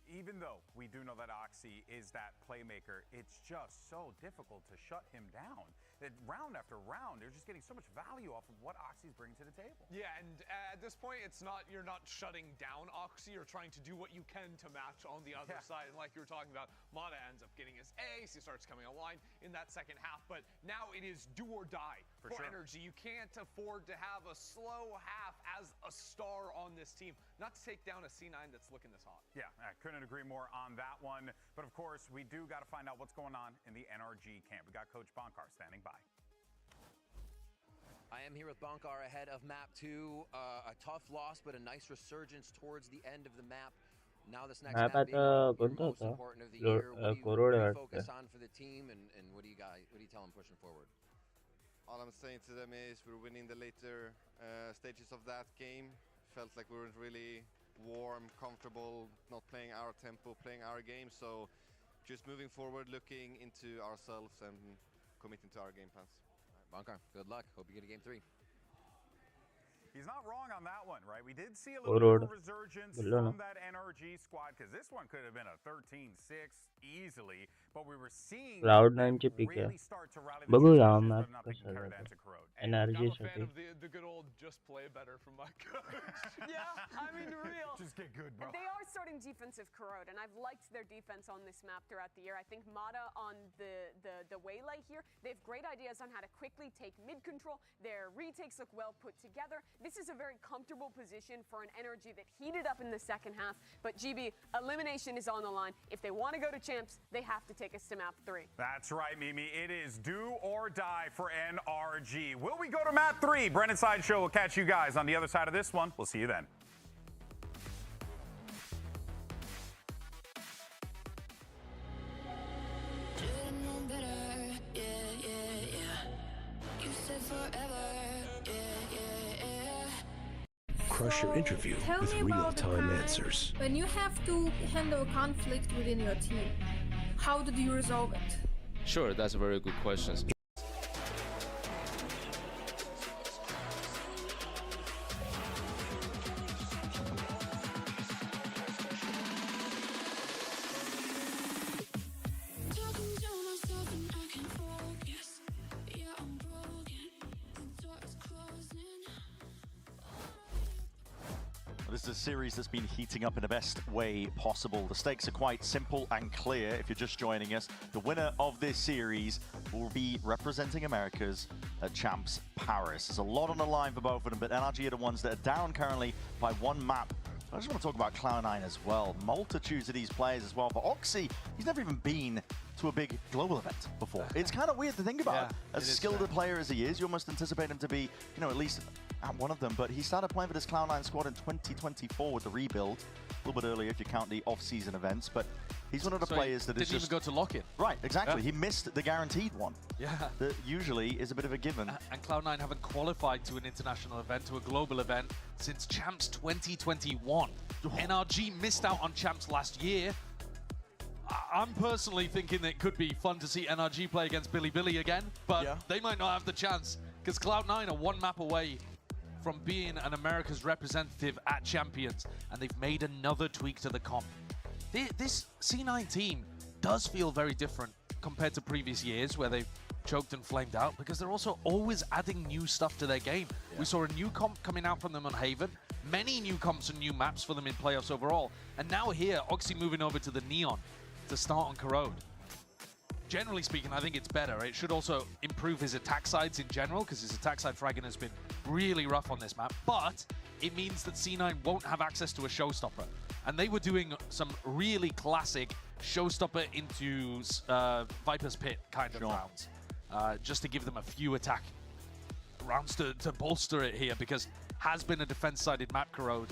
even though we do know that Oxy is that playmaker, it's just so difficult to shut him down. That round after round, they're just getting so much value off of what Oxy's bringing to the table. Yeah, and at this point, you're not shutting down Oxy, you're trying to do what you can to match on the other side. And like you were talking about, Mata ends up getting his ace, he starts coming online in that second half, but now it is do or die for NRG. You can't afford to have a slow half as a star on this team, not to take down a C9 that's looking this hot. Yeah, I couldn't agree more on that one. But of course, we do got to find out what's going on in the NRG camp. We got Coach Bonkar standing by. I am here with Bonkar ahead of map 2. A tough loss, but a nice resurgence towards the end of the map. Now this next map being the most important of the year. What do you focus on for the team, and what do you tell them pushing forward? All I'm saying to them is we're winning the later stages of that game. Felt like we weren't really warm, comfortable, not playing our tempo, playing our game. So just moving forward, looking into ourselves and committing to our game plans. All right, Bonkar, good luck. Hope you get a game 3. He's not wrong on that one, right? We did see a little Corrode. bit of a resurgence बोलो ना. from that NRG squad, because this one could have been a 13-6 easily, but we were seeing Cloud9 ची pick आहे. really start to rally the बघूया troops, map but nothing कसा compared जातो. to Corrode. NRG I'm a fan साठी. of the good old just play better from my coach. Yeah, I mean, real. Just get good, bro. They are starting defensive Corrode, and I've liked their defense on this map throughout the year. I think Mata on the waylay here, they have great ideas on how to quickly take mid control. Their retakes look well put together. This is a very comfortable position for an NRG that heated up in the second half. But GB, elimination is on the line. If they want to go to champs, they have to take us to map 3. That's right, Mimi. It is do or die for NRG. Will we go to map 3? Brennan Sideshow will catch you guys on the other side of this one. We'll see you then. Crush your interview with real-time answers. When you have to handle conflict within your team, how did you resolve it? Sure, that's a very good question. This is a series that's been heating up in the best way possible. The stakes are quite simple and clear if you're just joining us. The winner of this series will be representing Americas at Champs Paris. There's a lot on the line for both of them, but NRG are the ones that are down currently by 1 map. I just want to talk about Cloud9 as well. Multitudes of these players as well. For Oxy, he's never even been to a big global event before. It's kind of weird to think about. As skilled a player as he is, you almost anticipate him to be, you know, at least at one of them. But he started playing for this Cloud9 squad in 2024 with the rebuild. A little bit earlier if you count the off-season events. But he's one of the players that is just... didn't even go to lock-in. Right, exactly. He missed the guaranteed one. Yeah. That usually is a bit of a given. And Cloud9 haven't qualified to an international event, to a global event, since Champs 2021. NRG missed out on Champs last year. I'm personally thinking it could be fun to see NRG play against Billy again, but they might not have the chance, because Cloud9 are 1 map away from being an America's representative at Champions, and they've made another tweak to the comp. This C9 team does feel very different compared to previous years where they've choked and flamed out, because they're also always adding new stuff to their game. We saw a new comp coming out from them on Haven, many new comps and new maps for them in playoffs overall, and now here, Oxy moving over to the Neon to start on Corrode. Generally speaking, I think it's better. It should also improve his attack sides in general, because his attack side fragging has been really rough on this map, but it means that C9 won't have access to a showstopper. And they were doing some really classic showstopper into Viper's Pit kind of rounds, just to give them a few attack rounds to bolster it here, because has been a defense-sided map, Corrode,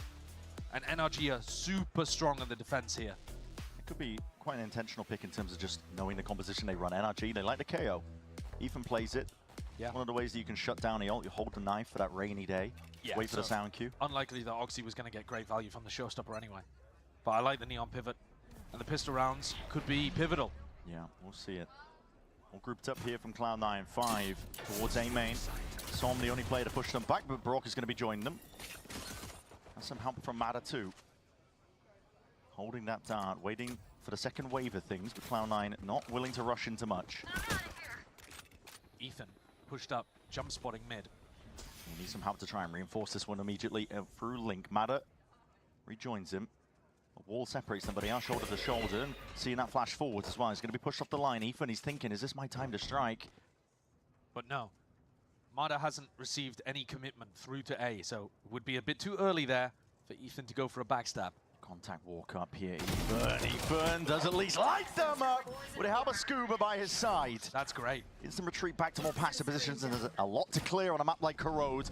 and NRG are super strong on the defense here. It could be quite an intentional pick in terms of just knowing the composition they run. NRG, they like the KO. Ethan plays it. Yeah. One of the ways that you can shut down the ult, you hold the knife for that rainy day, wait for the sound cue. Unlikely that Oxy was going to get great value from the showstopper anyway. But I like the Neon pivot, and the pistol rounds could be pivotal. Yeah, we'll see it. All grouped up here from Cloud9, 5 towards A main. Som, the only player to push them back, but Brock is going to be joining them. And some help from Mata too. Holding that dart, waiting for the second wave of things, but Cloud9 not willing to rush into much. Ethan pushed up, jump spotting mid. He needs some help to try and reinforce this one immediately through Link. Mata rejoins him. A wall separates them, but he are shoulder to shoulder, and seeing that flash forwards as well. He's going to be pushed off the line. Ethan, he's thinking, is this my time to strike? But no. Mata hasn't received any commitment through to A, so it would be a bit too early there for Ethan to go for a backstab. Contact walk up here, Ethan does at least light them up with a help of Scuba by his side. That's great. Instant retreat back to more passive positions, and there's a lot to clear on a map like Corrode.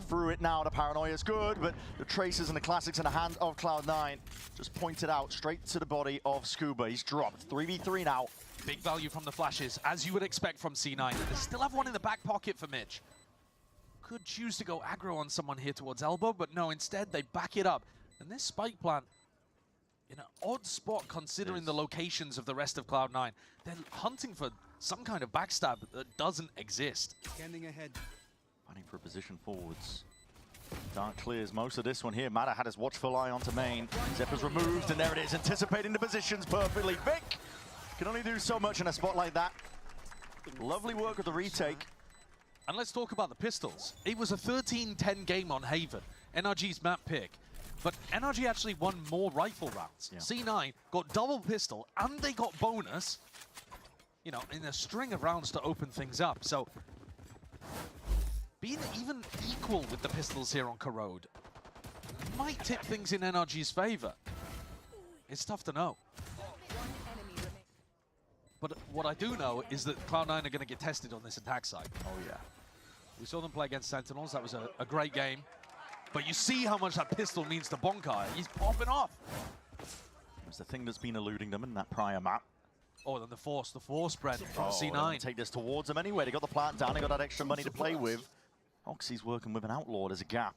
Through it now, the paranoia is good, but the traces and the classics in the hand of Cloud9 just pointed out straight to the body of Scuba. He's dropped 3v3 now. Big value from the flashes, as you would expect from C9. They still have one in the back pocket for Mitch. Could choose to go aggro on someone here towards elbow, but no, instead they back it up. And this spike plant, in an odd spot considering the locations of the rest of Cloud9. They're hunting for some kind of backstab that doesn't exist. Scanning ahead. Fighting for a position forwards. Dark clears most of this one here. Mata had his watchful eye onto main. Zeppa's removed, and there it is, anticipating the positions perfectly. Vic can only do so much in a spot like that. Lovely work with the retake. And let's talk about the pistols. It was a 13-10 game on Haven, NRG's map pick. But NRG actually won more rifle rounds. Yeah. C9 got double pistol, and they got bonus, you know, in a string of rounds to open things up. So being even equal with the pistols here on Corrode might tip things in NRG's favor. It's tough to know. But what I do know is that Cloud9 are going to get tested on this attack side. Oh, yeah. We saw them play against Sentinels. That was a great game. But you see how much that pistol means to Bonkai. He's popping off. It's the thing that's been eluding them in that prior map. Oh, then the force spread from They're C9. gonna take this towards them anyway. They got the plant down. They got that extra money to play with. Oxy's working with an Outlaw. There's a gap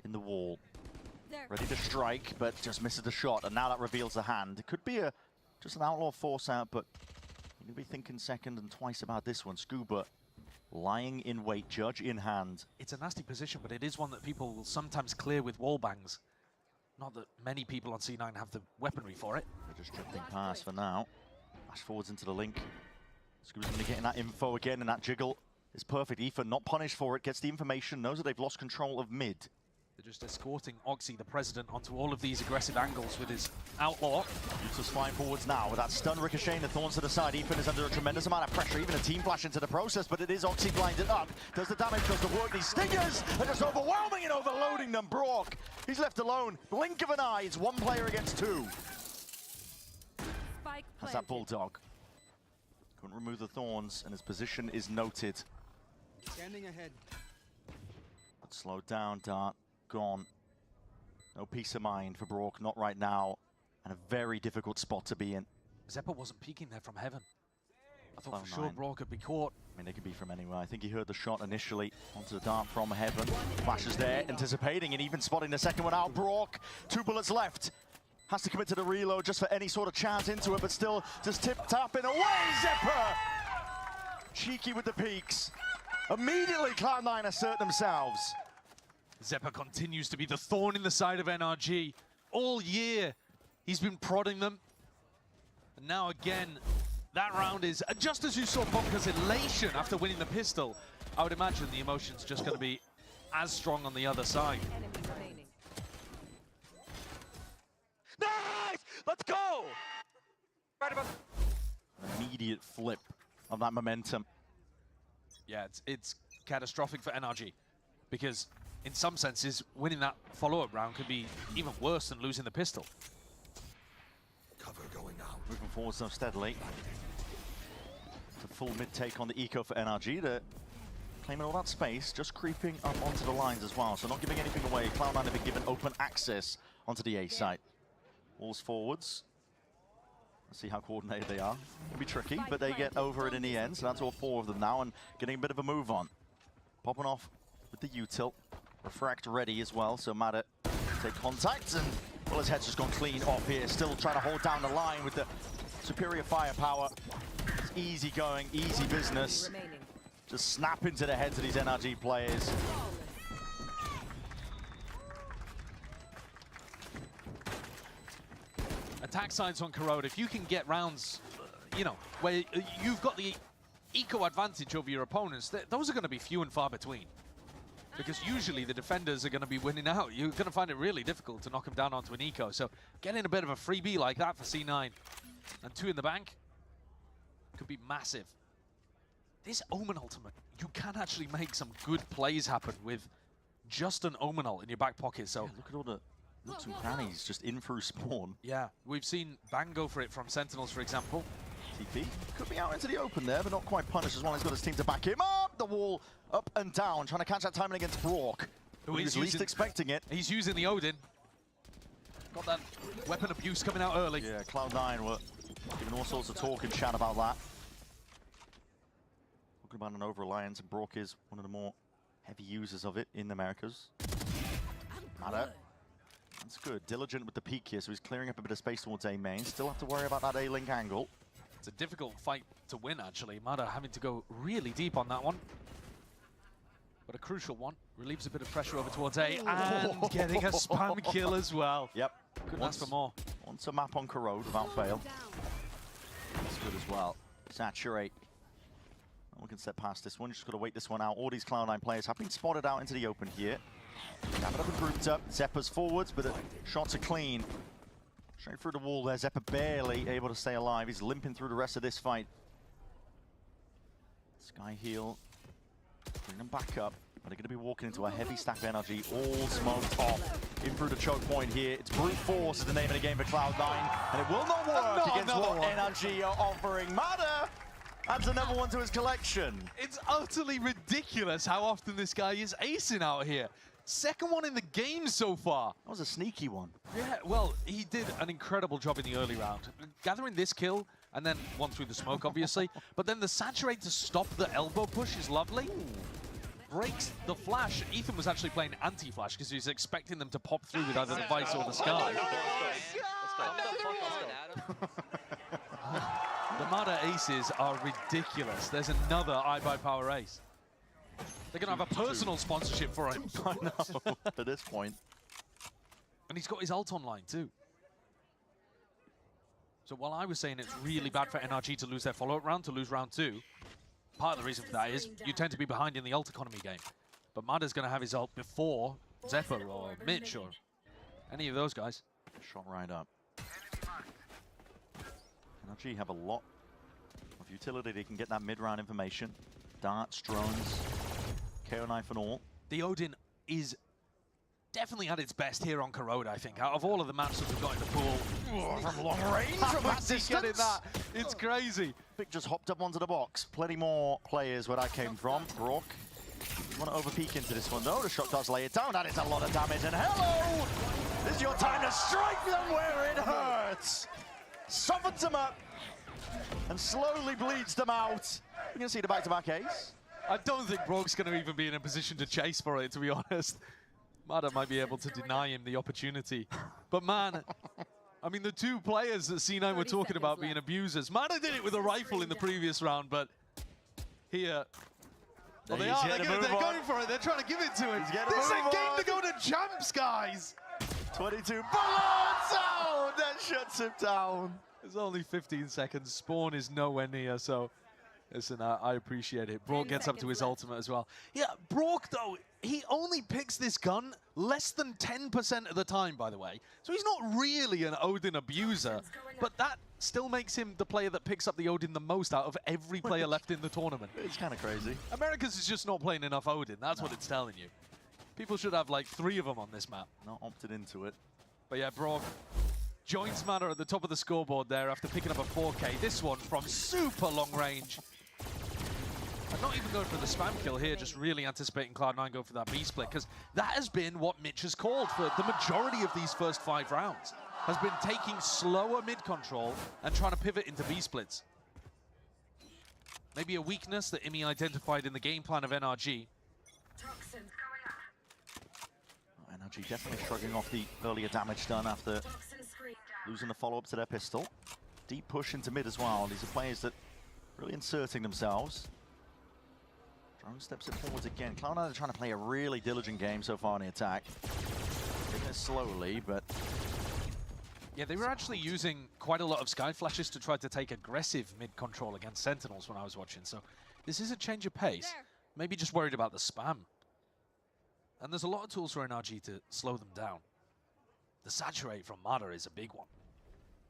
in the wall. Ready to strike, but just misses the shot. And now that reveals the hand. It could be just an Outlaw force out, but you're going to be thinking second and twice about this one. Scuba lying in wait, Judge in hand. It's a nasty position, but it is one that people will sometimes clear with wall bangs. Not that many people on C9 have the weaponry for it. They're just drifting past for now. Flash forwards into the link. Scuba's going to get in that info again, and that jiggle is perfect. Ethan not punished for it, gets the information, knows that they've lost control of mid. They're just escorting Oxy, the president, onto all of these aggressive angles with his Outlaw. Useless flying forwards now with that stun ricocheting the thorns to the side. Ethan is under a tremendous amount of pressure, even a team flash into the process, but it is Oxy blinded up. Does the damage, does the work. These stingers are just overwhelming and overloading them. Brock, he's left alone. Blink of an eye, it's one player against two. Has that Bulldog. Couldn't remove the thorns, and his position is noted. Standing ahead. But slowed down, Dart. Gone. No peace of mind for Brock, not right now. And a very difficult spot to be in. Zeppa wasn't peeking there from heaven. I thought for Cloud9. sure Brock could be caught. I mean, they could be from anywhere. I think he heard the shot initially onto the dart from heaven. Flashes there, anticipating and even spotting the second one out. Brock, 2 bullets left. Has to commit to the reload just for any sort of chance into it, but still just tip-tapping away. Zeppa! Cheeky with the peaks. Immediately Cloud9 assert themselves. Zeppa continues to be the thorn in the side of NRG. All year, he's been prodding them. And now again, that round is, just as you saw Bonka's elation after winning the pistol, I would imagine the emotion's just going to be as strong on the other side. Nice! Let's go! Right about an immediate flip of that momentum. Yeah, it's catastrophic for NRG, because in some senses, winning that follow-up round could be even worse than losing the pistol. Cover going out. Moving forward so steadily. It's a full mid-take on the eco for NRG. They're claiming all that space, just creeping up onto the lines as well, so not giving anything away. Cloud9 have been given open access onto the A site. Walls forwards. Let's see how coordinated they are. Can be tricky, but they get over it in the end, so that's all 4 of them now, and getting a bit of a move on. Popping off with the U-tilt. Refract ready as well, so Mata take contact, and well, his head's just gone clean off here. Still trying to hold down the line with the superior firepower. It's easy going, easy business. Just snap into the heads of these NRG players. Attack sides on Corrode, if you can get rounds, you know, where you've got the eco advantage over your opponents, those are going to be few and far between. Because usually the defenders are going to be winning out. You're going to find it really difficult to knock them down onto an eco. So getting a bit of a freebie like that for C9 and 2 in the bank could be massive. This Omen ultimate, you can actually make some good plays happen with just an Omen ult in your back pocket. So yeah, look at all the nooks and crannies just in through spawn. Yeah, we've seen Bang go for it from Sentinels, for example. TP could be out into the open there, but not quite punished as well. He's got his team to back him up. The wall up and down, trying to catch that timing against Brock. Who was least expecting it. He's using the Odin. Got that weapon abuse coming out early. Yeah, Cloud9 were giving all sorts of talk and chat about that. Talking about an over-reliance, and Brock is one of the more heavy users of it in the Americas. Mata. That's good. Diligent with the peak here, so he's clearing up a bit of space towards A main. Still have to worry about that A-link angle. It's a difficult fight to win, actually. Mata having to go really deep on that one. but a crucial one. Relieves a bit of pressure over towards A, and getting a spam kill as well. Yep. Couldn't ask for more. Wants a map on Corrode without fail. That's good as well. Saturate. No one can step past this one. Just got to wait this one out. All these Cloud9 players have been spotted out into the open here. Gap it up and grouped up. Zeppa's forwards, but the shots are clean. Straight through the wall there. Zeppa barely able to stay alive. He's limping through the rest of this fight. Sky heal. Bring them back up. But they're going to be walking into a heavy stack of energy. All smoked off. In through the choke point here. It's brute force is the name of the game for Cloud9. And it will not work against what NRG are offering. Mada adds another one to his collection. It's utterly ridiculous how often this guy is acing out here. Second one in the game so far. That was a sneaky one. Yeah, well, he did an incredible job in the early round. Gathering this kill, and then one through the smoke, obviously. But then the saturate to stop the elbow push is lovely. Breaks the flash. Ethan was actually playing anti-flash because he was expecting them to pop through with either the Vice or the Sky. The Mada aces are ridiculous. There's another iBuyPower ace. They're going to have a personal sponsorship for him. I know, at this point. And he's got his ult online too. So while I was saying it's really bad for NRG to lose their follow-up round, to lose round 2, part of the reason for that is you tend to be behind in the ult economy game. But Mada's going to have his ult before Zeppa or Mitch or any of those guys. Shot right up. NRG have a lot of utility. They can get that mid-round information. Darts, drones, KO knife and all. The Odin is definitely at its best here on Corrode, I think. Out of all of the maps that we've got in the pool, from long range, from that distance, that, it's crazy. Vic just hopped up onto the box. Plenty more players where that came from. Brock, you want to overpeak into this one though. The shot does lay it down. That is a lot of damage. And hello! This is your time to strike them where it hurts. Softens them up and slowly bleeds them out. You're going to see the back-to-back ace. I don't think Brock's going to even be in a position to chase for it, to be honest. Mada might be able to deny him the opportunity. But man, I mean, the two players that C9 were talking about being abusers. Mada did it with a rifle in the previous round, but here... Well, they are. They're going for it. They're trying to give it to him. This is a game to go to champs, guys. 22 bullets out. That shuts him down. There's only 15 seconds. Spawn is nowhere near, so listen, I appreciate it. Brock gets up to his ultimate as well. Yeah, Brock, though, he only picks this gun less than 10% of the time, by the way. So he's not really an Odin abuser, but that still makes him the player that picks up the Odin the most out of every player left in the tournament. It's kind of crazy. Americas is just not playing enough Odin. That's what it's telling you. People should have like 3 of them on this map. Not opted into it. But yeah, Brock joins Mana at the top of the scoreboard there after picking up a 4K. This one from super long range. And not even going for the spam kill here, just really anticipating Cloud9 go for that B split, because that has been what Mitch has called for the majority of these first 5 rounds. Has been taking slower mid control and trying to pivot into B splits. Maybe a weakness that Imi identified in the game plan of NRG. NRG definitely shrugging off the earlier damage done after losing the follow-up to their pistol. Deep push into mid as well. These are players that really inserting themselves. Drone steps it forwards again. Cloud9 are trying to play a really diligent game so far in the attack. Taking it slowly, but... Yeah, they were actually using quite a lot of Sky Flashes to try to take aggressive mid-control against Sentinels when I was watching, so this is a change of pace. Maybe just worried about the spam. And there's a lot of tools for NRG to slow them down. The saturate from Mada is a big one.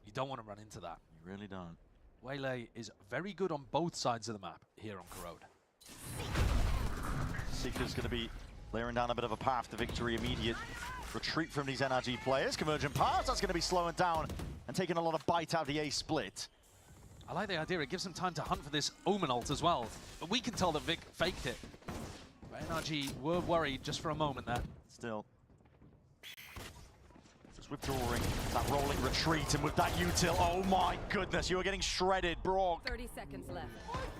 You don't want to run into that. You really don't. Waylay is very good on both sides of the map here on Corrode. Seeker's going to be layering down a bit of a path to victory. Immediate retreat from these NRG players. Convergent pass, that's going to be slowing down and taking a lot of bite out of the A split. I like the idea. It gives them time to hunt for this Omen ult as well. But we can tell that Vic faked it. But NRG were worried just for a moment there. Still. Just withdrawing. That rolling retreat, and with that util, oh my goodness, you are getting shredded, Brock. 30 seconds left.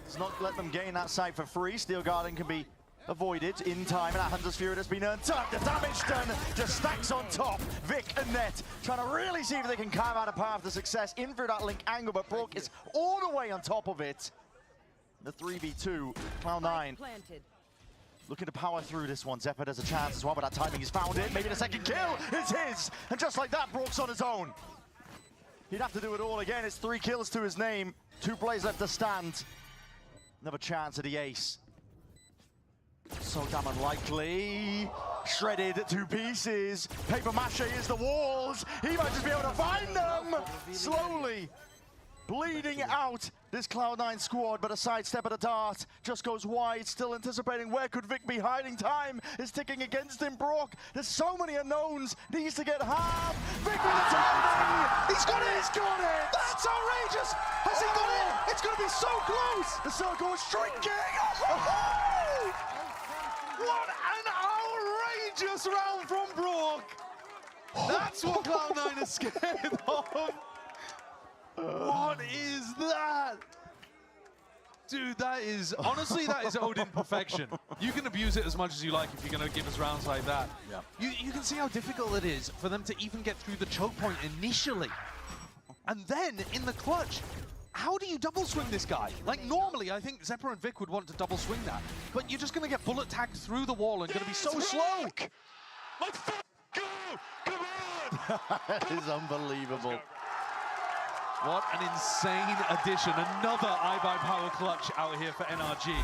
Does not let them gain that site for free. Steel Guarding can be avoided in time, and that Hunter's Fury has been earned. The damage done just stacks on top. Vic and Net trying to really see if they can carve out a path to success in through that link angle, but Brock is all the way on top of it. The 3v2, Cloud9. Looking to power through this one. Zephyr has a chance as well, but that timing, he's found it. Maybe the second kill is his. And just like that, Brook's on his own. He'd have to do it all again. It's 3 kills to his name. 2 plays left to stand. Another chance at the ace. So damn unlikely. Shredded to pieces. Paper mache is the walls. He might just be able to find them. Slowly bleeding out this Cloud9 squad, but a sidestep at a dart just goes wide, still anticipating where could Vic be hiding. Time is ticking against him. Brook, there's so many unknowns, needs to get half. Vic with the timing! He's got it! He's got it! That's outrageous! Has he got it? It's going to be so close! The circle is shrinking! Oh! What an outrageous round from Brook! That's what Cloud9 is scared of! What is that? Dude, that is, honestly, that is Odin perfection. You can abuse it as much as you like if you're going to give us rounds like that. Yeah. You can see how difficult it is for them to even get through the choke point initially. And then, in the clutch, how do you double swing this guy? Like, normally, I think Zephyr and Vic would want to double swing that. But you're just going to get bullet tagged through the wall and going to be so slow. Let's go! Come on! That is unbelievable. What an insane addition. Another iBuyPower clutch out here for NRG.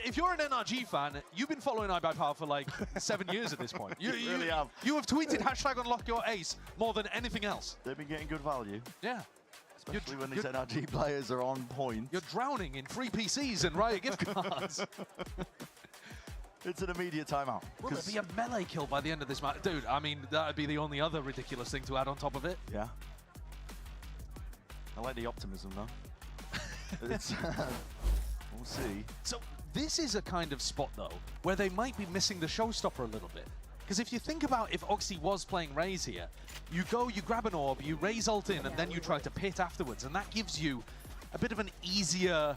If you're an NRG fan, you've been following iBuyPower for like 7 years at this point. You really have. You have tweeted #unlockyourace more than anything else. They've been getting good value. Yeah. Especially when these NRG players are on point. You're drowning in free PCs and Riot gift cards. It's an immediate timeout. Will there be a melee kill by the end of this match? Dude, I mean, that would be the only other ridiculous thing to add on top of it. Yeah. I like the optimism, though. It's, we'll see. So this is a kind of spot, though, where they might be missing the showstopper a little bit. Because if you think about if Oxy was playing Raze here, you go, you grab an orb, you Raze ult in, and then you try to pit afterwards, and that gives you a bit of an easier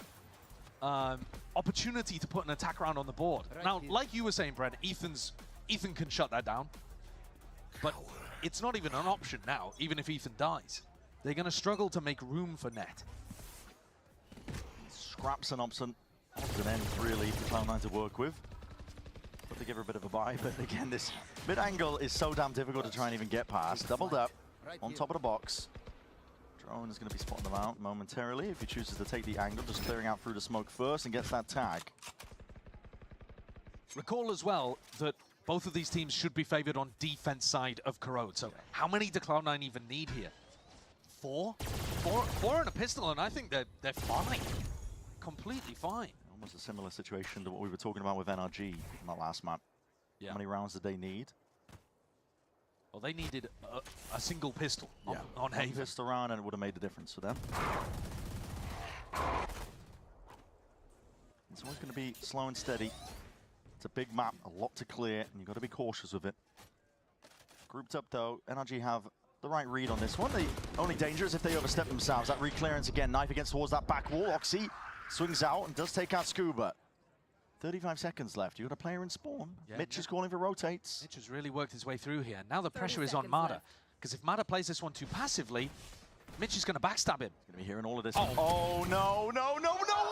opportunity to put an attack round on the board. Now, like you were saying, Brent, Ethan can shut that down, but it's not even an option now, even if Ethan dies. They're going to struggle to make room for net. Scraps an option end, really, for Cloud9 to work with. But they give her a bit of a buy, but again, this mid-angle is so damn difficult to try and even get past. Doubled up, on top of the box. Drone is going to be spotting them out momentarily if he chooses to take the angle, just clearing out through the smoke first and gets that tag. Recall as well that both of these teams should be favored on defense side of Corrode. So how many do Cloud9 even need here? 4? 4 and a pistol, and I think they're fine. Completely fine. Almost a similar situation to what we were talking about with NRG in that last map. Yeah. How many rounds did they need? Well, they needed a single pistol on Haven. Pistol round, and it would have made the difference for them. It's always going to be slow and steady. It's a big map, a lot to clear, and you've got to be cautious with it. Grouped up, though, NRG have the right read on this one. The only danger is if they overstep themselves. That re-clearance again, knife against towards that back wall. Oxy swings out and does take out Scuba. 35 seconds left. You got a player in spawn. Yeah, Mitch is calling for rotates. Mitch has really worked his way through here. Now the pressure is on Mada, because if Mada plays this one too passively, Mitch is going to backstab him. He's going to be hearing all of this. Oh no, no, no, no!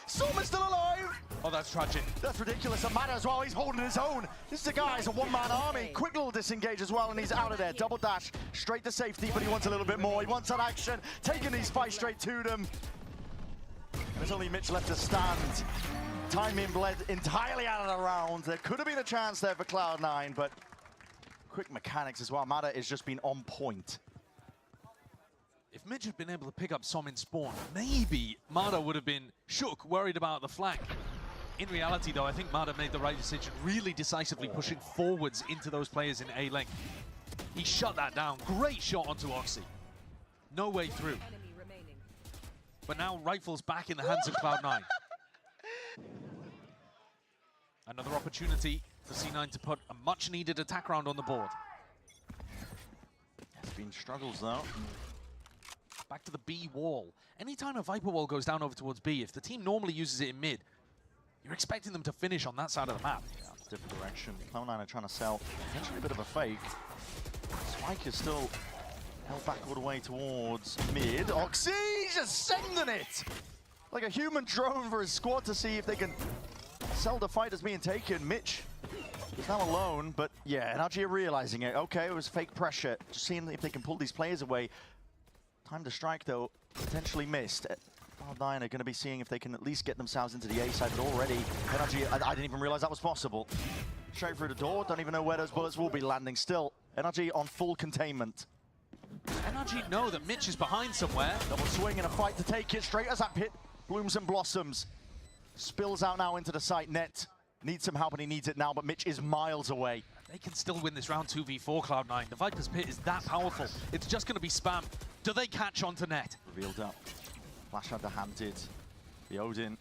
Storm is still alive! Oh, that's tragic. That's ridiculous. And Mada as well, he's holding his own. This is a guy, he's a one-man army. Quick little disengage as well, and he's out of there. Double dash, straight to safety, but he wants a little bit more. He wants that action, taking these fights straight to them. And there's only Mitch left to stand. Time being bled entirely out of the round. There could have been a chance there for Cloud9, but quick mechanics as well. Mada has just been on point. If Mitch had been able to pick up some in spawn, maybe Mada would have been shook, worried about the flank. In reality, though, I think Mada made the right decision, really decisively pushing forwards into those players in A lane. He shut that down. Great shot onto Oxy. No way through. But now Rifle's back in the hands of Cloud9. Another opportunity for C9 to put a much-needed attack round on the board. It's been struggles, though. Back to the B wall. Anytime a Viper wall goes down over towards B, if the team normally uses it in mid, you're expecting them to finish on that side of the map. Yeah, it's a different direction. Cloud9 are trying to sell potentially a bit of a fake. Spike is still held back all the way towards mid. Oxy just sending it! like a human drone for his squad to see if they can sell the fight as being taken. Mitch is now alone, but yeah, NRG are realizing it. Okay, it was fake pressure. Just seeing if they can pull these players away. Time to strike, though, potentially missed. Cloud9 are going to be seeing if they can at least get themselves into the A side, but already NRG, I didn't even realize that was possible. Straight through the door, don't even know where those bullets will be landing still. NRG on full containment. NRG know that Mitch is behind somewhere. Double swing and a fight to take it straight as that pit blooms and blossoms. Spills out now into the site. Net needs some help and he needs it now, but Mitch is miles away. They can still win this round 2v4, Cloud9. The Viper's Pit is that powerful. It's just going to be spam. Do they catch on to Net? Revealed up. Flash underhanded. The Odin,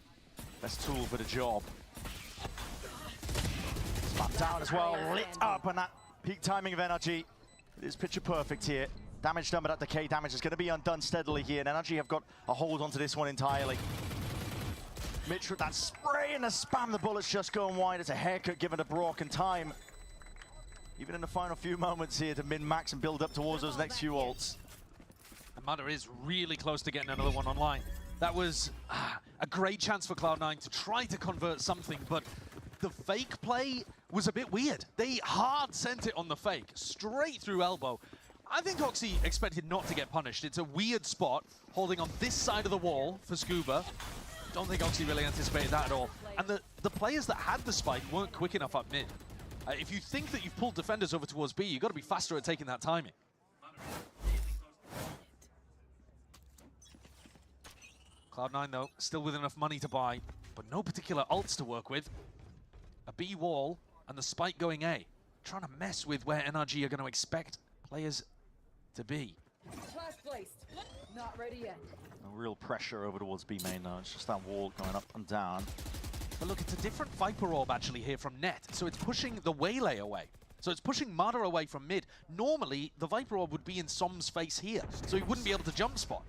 best tool for the job. Spam down as well, lit up, and that peak timing of NRG. It is picture perfect here. Damage done, but that decay damage is going to be undone steadily here, and NRG have got a hold onto this one entirely. Mitch with that spray and the spam, the bullet's just going wide. It's a haircut given to Brock, and time, even in the final few moments here, to min-max and build up towards those next few ults. And Mada is really close to getting another one online. That was a great chance for Cloud9 to try to convert something, but the fake play was a bit weird. They hard sent it on the fake, straight through elbow. I think Oxy expected not to get punished. It's a weird spot, holding on this side of the wall for Scuba. Don't think Oxy really anticipated that at all. And the players that had the spike weren't quick enough up mid. If you think that you've pulled defenders over towards B, you've got to be faster at taking that timing. Cloud9, though, still with enough money to buy, but no particular ults to work with. A B wall and the spike going A. Trying to mess with where NRG are going to expect players to be. Flash placed. Not ready yet. No real pressure over towards B main now. It's just that wall going up and down. But look, it's a different Viper Orb actually here from Net. So it's pushing the Waylay away. So it's pushing Mada away from mid. Normally, the Viper Orb would be in Som's face here, so he wouldn't be able to jump spot.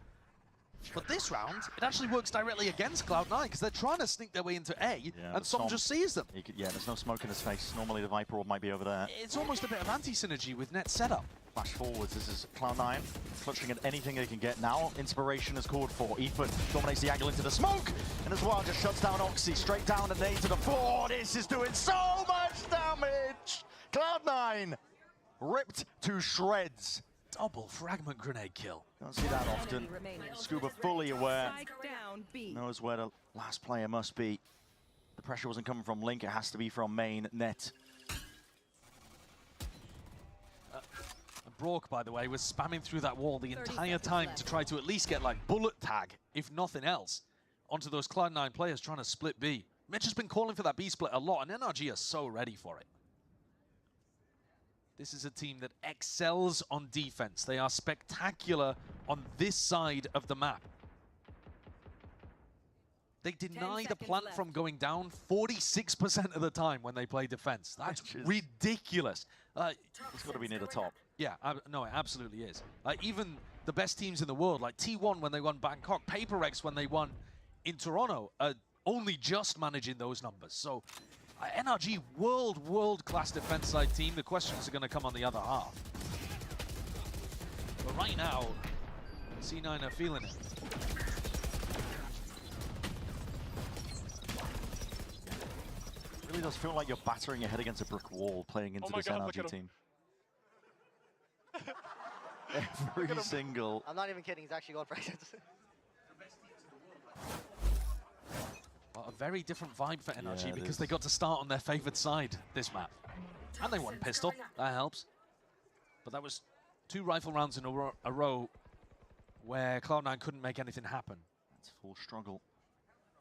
But this round, it actually works directly against Cloud9 because they're trying to sneak their way into A, and Som just sees them. Yeah, there's no smoke in his face. Normally the Viper Orb might be over there. It's almost a bit of anti-synergy with Net's setup. Flash forwards, this is Cloud9 clutching at anything they can get now. Inspiration is called for. Ethan dominates the angle into the smoke, and as well just shuts down Oxy. Straight down and nade to the floor. This is doing so much damage! Cloud9 ripped to shreds. Double fragment grenade kill. Don't see that often. Scuba fully aware, knows where the last player must be. The pressure wasn't coming from Link, it has to be from main Net. Brock, by the way, was spamming through that wall the entire time to try to at least get like bullet tag, if nothing else, onto those Cloud9 players trying to split B. Mitch has been calling for that B split a lot, and NRG are so ready for it. This is a team that excels on defense. They are spectacular on this side of the map. They deny the plant from going down 46% of the time when they play defense. That's ridiculous. It's got to be near the top. Yeah, no, it absolutely is. Even the best teams in the world, like T1 when they won Bangkok, PaperX when they won in Toronto, are only just managing those numbers. So NRG, world-class defense side team. The questions are going to come on the other half. But right now, C9 are feeling it. It really does feel like you're battering your head against a brick wall playing into this NRG team. Every single... I'm not even kidding, he's actually going for it. Well, a very different vibe for NRG because they got to start on their favored side this map. And they won pistol, that helps. But that was 2 rifle rounds in a row where Cloud9 couldn't make anything happen. That's full struggle.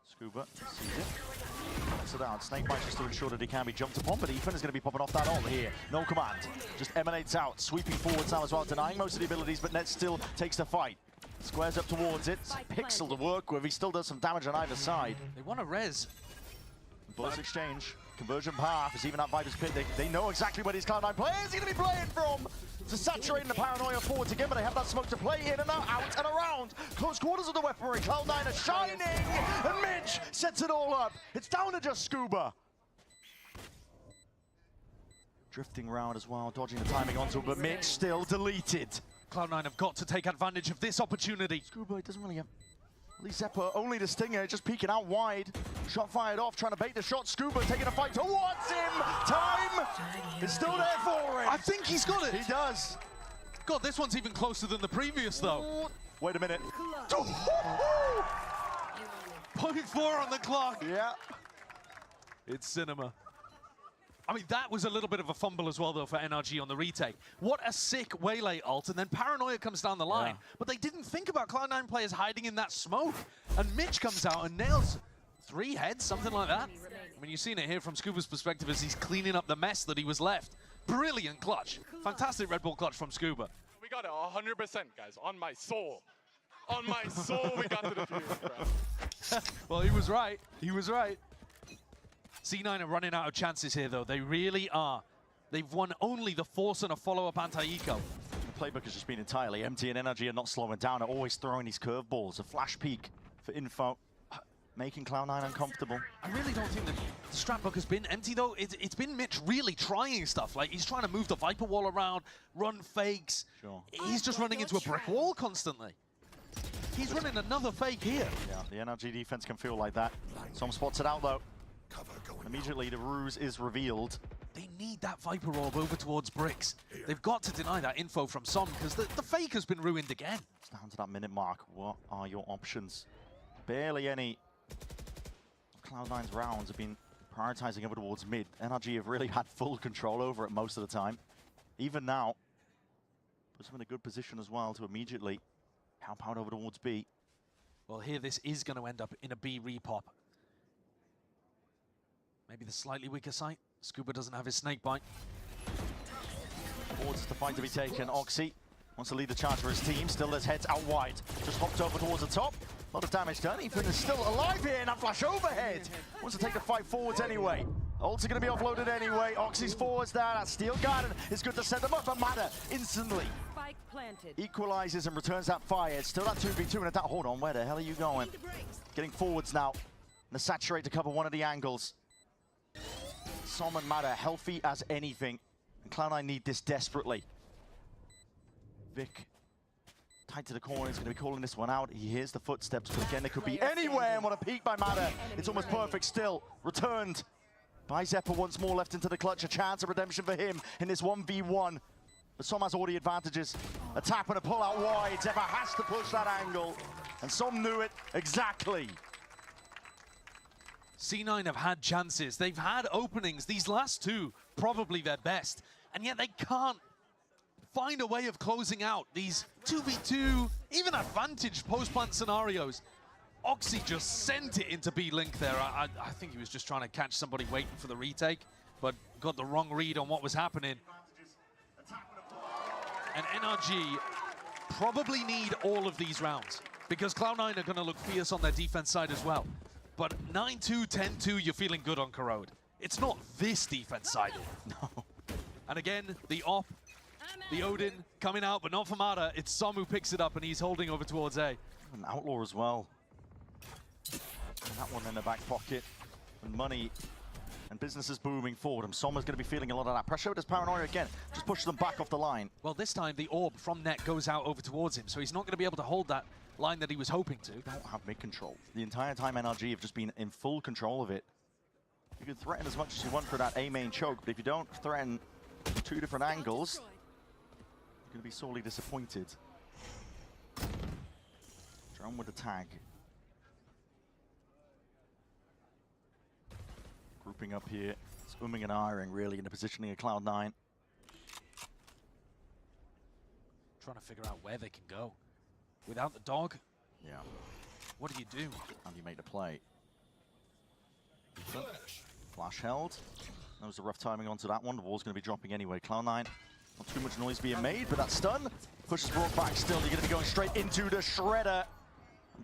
Scuba sees it. Knocks it out. Snakebite just to ensure that he can be jumped upon, but Ethan is going to be popping off that ult here. No command. Just emanates out. Sweeping forwards now as well, denying most of the abilities, but Net still takes the fight. Squares up towards it. Pixel to work with. He still does some damage on either side. They want to res. Bullets exchange. Conversion path is even at Viper's Pit. They know exactly where these Cloud9 players are going to be playing from. To saturate the paranoia forwards again, but they have that smoke to play in and out and around. Close quarters of the weaponry. Cloud9 are shining, and Mitch sets it all up. It's down to just Scuba. Drifting round as well, dodging the timing onto it, but Mitch still deleted. Cloud9 have got to take advantage of this opportunity. Scuba doesn't really have Lee Zepper only the stinger, just peeking out wide. Shot fired off, trying to bait the shot. Scuba taking a fight towards him. Time is still there for him. I think he's got it. He does. God, this one's even closer than the previous, though. Wait a minute. 0.4 on the clock. Yeah. It's cinema. I mean, that was a little bit of a fumble as well, though, for NRG on the retake. What a sick Waylay ult, and then Paranoia comes down the line. Yeah. But they didn't think about Cloud9 players hiding in that smoke. And Mitch comes out and nails 3 heads, something like that. I mean, you've seen it here from Scuba's perspective as he's cleaning up the mess that he was left. Brilliant clutch. Fantastic Red Bull clutch from Scuba. We got it 100%, guys, on my soul. On my soul, we got to the fuse, bro. Well, he was right. He was right. C9 are running out of chances here, though. They really are. They've won only the Force and a follow-up anti-eco. The playbook has just been entirely empty, and NRG are not slowing down. They're always throwing these curveballs. A flash peek for info, making Cloud9 uncomfortable. I really don't think the strat book has been empty, though. It's been Mitch really trying stuff. Like, he's trying to move the Viper wall around, run fakes. Sure. He's just running into a brick wall constantly. He's running another fake here. Yeah, the NRG defense can feel like that. Some spots it out, though. Immediately, the ruse is revealed. They need that Viper orb over towards bricks. They've got to deny that info from Som, because the fake has been ruined again. It's down to that minute mark. What are your options? Barely any of Cloud9's rounds have been prioritizing over towards mid. NRG have really had full control over it most of the time. Even now, puts them in a good position as well to immediately help out over towards B. Well, here this is going to end up in a B repop. Maybe the slightly weaker site. Scuba doesn't have his snake bite. Towards the fight to be taken. Oxy wants to lead the charge for his team. Still there's heads out wide. Just hopped over towards the top. A lot of damage done. Ethan is still alive here in that flash overhead. Wants to take the fight forwards anyway. Ults are going to be offloaded anyway. Oxy's forwards there. That Steel Garden is good to set them up. But Mada instantly equalizes and returns that fire. It's still that 2v2 and that. Hold on, where the hell are you going? Getting forwards now. And the saturate to cover one of the angles. Som and Mada healthy as anything. And Cloud9 need this desperately. Vic tight to the corner, he's going to be calling this one out. He hears the footsteps, but again, they could be anywhere. And what a peek by Mada. It's almost perfect still. Returned by Zepper once more, left into the clutch. A chance of redemption for him in this 1v1. But Som has all the advantages. A tap and a pull out wide. Zepper has to push that angle. And Som knew it exactly. C9 have had chances. They've had openings. These last two, probably their best. And yet they can't find a way of closing out these 2v2, even advantage post-plant scenarios. Oxy just sent it into B-Link there. I think he was just trying to catch somebody waiting for the retake, but got the wrong read on what was happening. And NRG probably need all of these rounds, because Cloud9 are going to look fierce on their defense side as well. But 9-2, 10-2, you're feeling good on Corrode. It's not this defense side. No. And again, the op, the Odin coming out, but not for Mada. It's Som who picks it up, and he's holding over towards A. An Outlaw as well. And that one in the back pocket. And money and business is booming forward. And Som is going to be feeling a lot of that pressure. Does Paranoia again. Just push them back off the line. Well, this time the orb from net goes out over towards him, so he's not going to be able to hold that line that he was hoping to. Don't have mid control. The entire time NRG have just been in full control of it. You can threaten as much as you want for that A main choke, but if you don't threaten from 2 different angles, you're going to be sorely disappointed. Drone with the tag. Grouping up here. It's umming and ahhing really in the positioning of Cloud9. Trying to figure out where they can go. Without the dog? Yeah. What do you do? How do you make the play? Flash held. That was the rough timing onto that one. The wall's going to be dropping anyway. Cloud9, not too much noise being made, but that stun pushes Brock back still. You're going to be going straight into the shredder.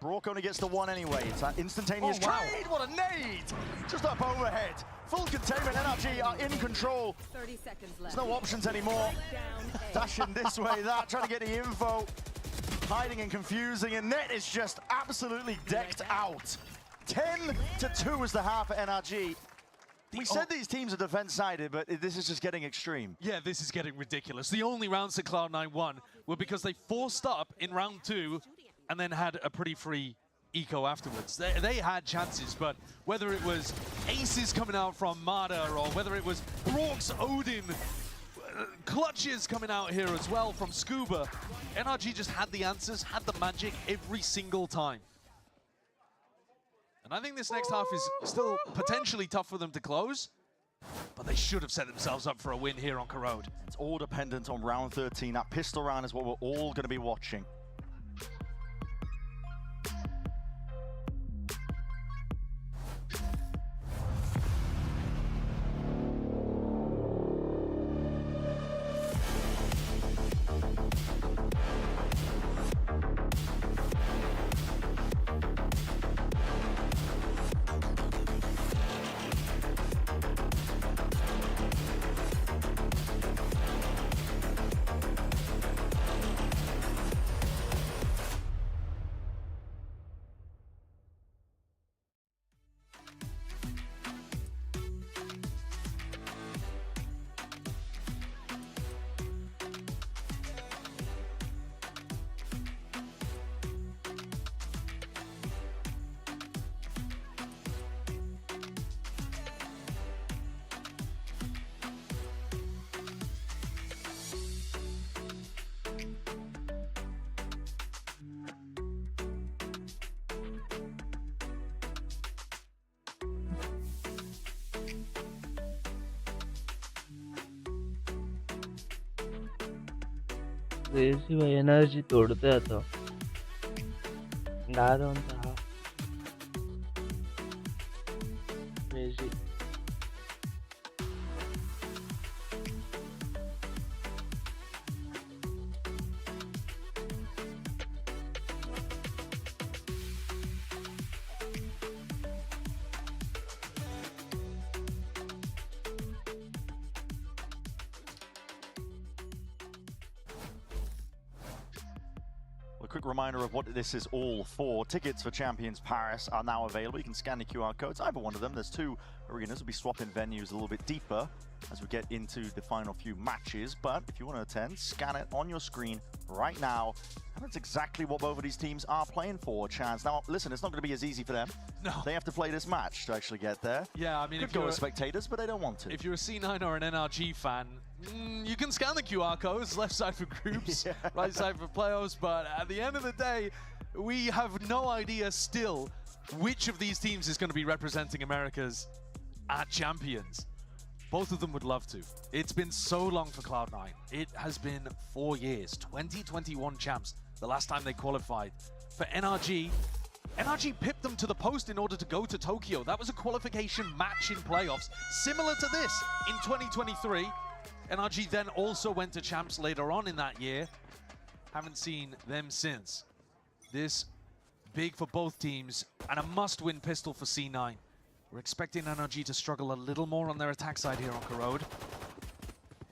Brock only gets the one anyway. It's that instantaneous trade. What a nade! Just up overhead. Full containment. NRG are in control. 30 seconds left. There's no options anymore. Dashing this way, that, trying to get the info. Hiding and confusing, and net is just absolutely decked out. 10-2 is the half at NRG. We said these teams are defense-sided, but this is just getting extreme. Yeah, this is getting ridiculous. The only rounds that Cloud9 won were because they forced up in round 2 and then had a pretty free eco afterwards. They had chances, but whether it was aces coming out from Mada or whether it was Brock's Odin, clutches coming out here as well from Scuba, NRG just had the answers, had the magic every single time. And I think this next half is still potentially tough for them to close, but they should have set themselves up for a win here on Corrode. It's all dependent on round 13. That pistol round is what we're all going to be watching. Crazy भाई energy तोड़ते आता डाल उनका crazy A quick reminder of what this is all for. Tickets for Champions Paris are now available. You can scan the QR codes, either one of them. There's two arenas. We'll be swapping venues a little bit deeper as we get into the final few matches. But if you want to attend, scan it on your screen right now. And that's exactly what both of these teams are playing for, Chance. Now, listen, it's not going to be as easy for them. No. They have to play this match to actually get there. Yeah, I mean, Could if go you're as spectators, but they don't want to. If you're a C9 or an NRG fan, you can scan the QR codes, left side for groups, right side for playoffs, but at the end of the day, we have no idea still which of these teams is going to be representing Americas at Champions. Both of them would love to. It's been so long for Cloud9. It has been 4 years, 2021 champs, the last time they qualified. For NRG, NRG pipped them to the post in order to go to Tokyo. That was a qualification match in playoffs, similar to this in 2023. NRG then also went to champs later on in that year. Haven't seen them since. This big for both teams and a must-win pistol for C9. We're expecting NRG to struggle a little more on their attack side here on Corrode.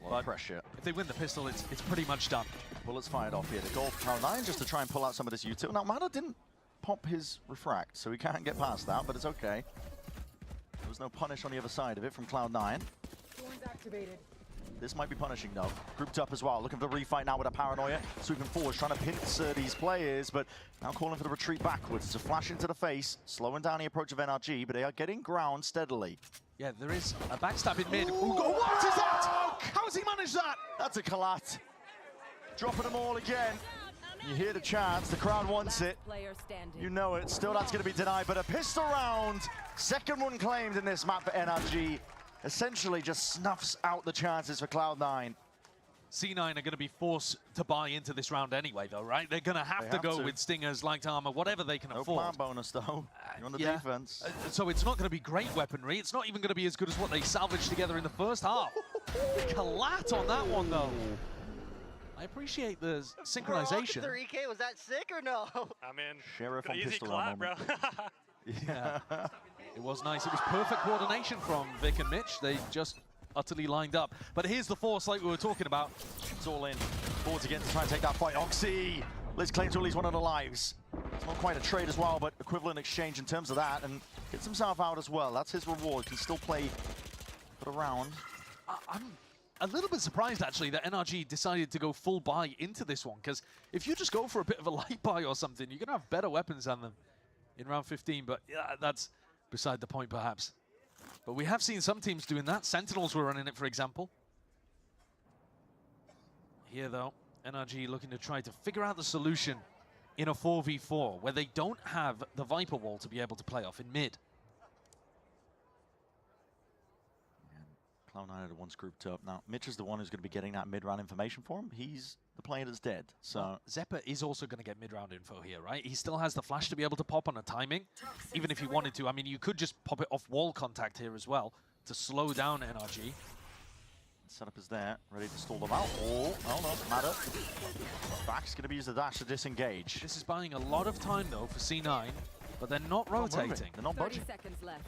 A lot of pressure. If they win the pistol, it's pretty much done. Bullets fired off here. The goal for Cloud9 just to try and pull out some of this util. Now, Mada didn't pop his refract, so he can't get past that, but it's okay. There was no punish on the other side of it from Cloud9. Activated. This might be punishing though. Grouped up as well, looking for the refight now with a paranoia. Sweeping forward, trying to pincer these players, but now calling for the retreat backwards. It's a flash into the face, slowing down the approach of NRG, but they are getting ground steadily. Yeah, there is a backstab in mid. Ooh, what is that? How has he managed that? That's a collat. Dropping them all again. You hear the chants, the crowd wants it. You know it, still that's going to be denied, but a pistol round. Second one claimed in this map for NRG. Essentially just snuffs out the chances for Cloud9. C9 are going to be forced to buy into this round anyway, though, right? They're going to have to go with stingers, light armor, whatever they can afford. No plan bonus, though. You're on the defense. So it's not going to be great weaponry. It's not even going to be as good as what they salvaged together in the first half. Collat on that one, though. I appreciate the synchronization. 3K, was that sick or no? I'm in. Sheriff on easy pistol clap, bro. Yeah, it was nice. It was perfect coordination from Vic and Mitch. They just utterly lined up. But here's the force like we were talking about. It's all in. Forwards again to try and take that fight. Oxy! Liz claims to at least one of the lives. It's not quite a trade as well, but equivalent exchange in terms of that. And gets himself out as well. That's his reward. Can still play for the round. I'm a little bit surprised, actually, that NRG decided to go full buy into this one. Because if you just go for a bit of a light buy or something, you're going to have better weapons than them. in round 15, but yeah, that's beside the point perhaps. But we have seen some teams doing that. Sentinels were running it, for example. Here, though, NRG looking to try to figure out the solution in a 4v4, where they don't have the Viper wall to be able to play off in mid. Cloud9 are the ones grouped up. Now, Mitch is the one who's going to be getting that mid-round information for him. He's the player that's dead. So well, Zeppa is also going to get mid-round info here, right? He still has the flash to be able to pop on a timing, even if he wanted to. I mean, you could just pop it off wall contact here as well to slow down NRG. Setup is there, ready to stall them out. Oh, no, matter. Back's going to be used the dash to disengage. This is buying a lot of time, though, for C9, but they're not rotating. They're not budging. 30 seconds left.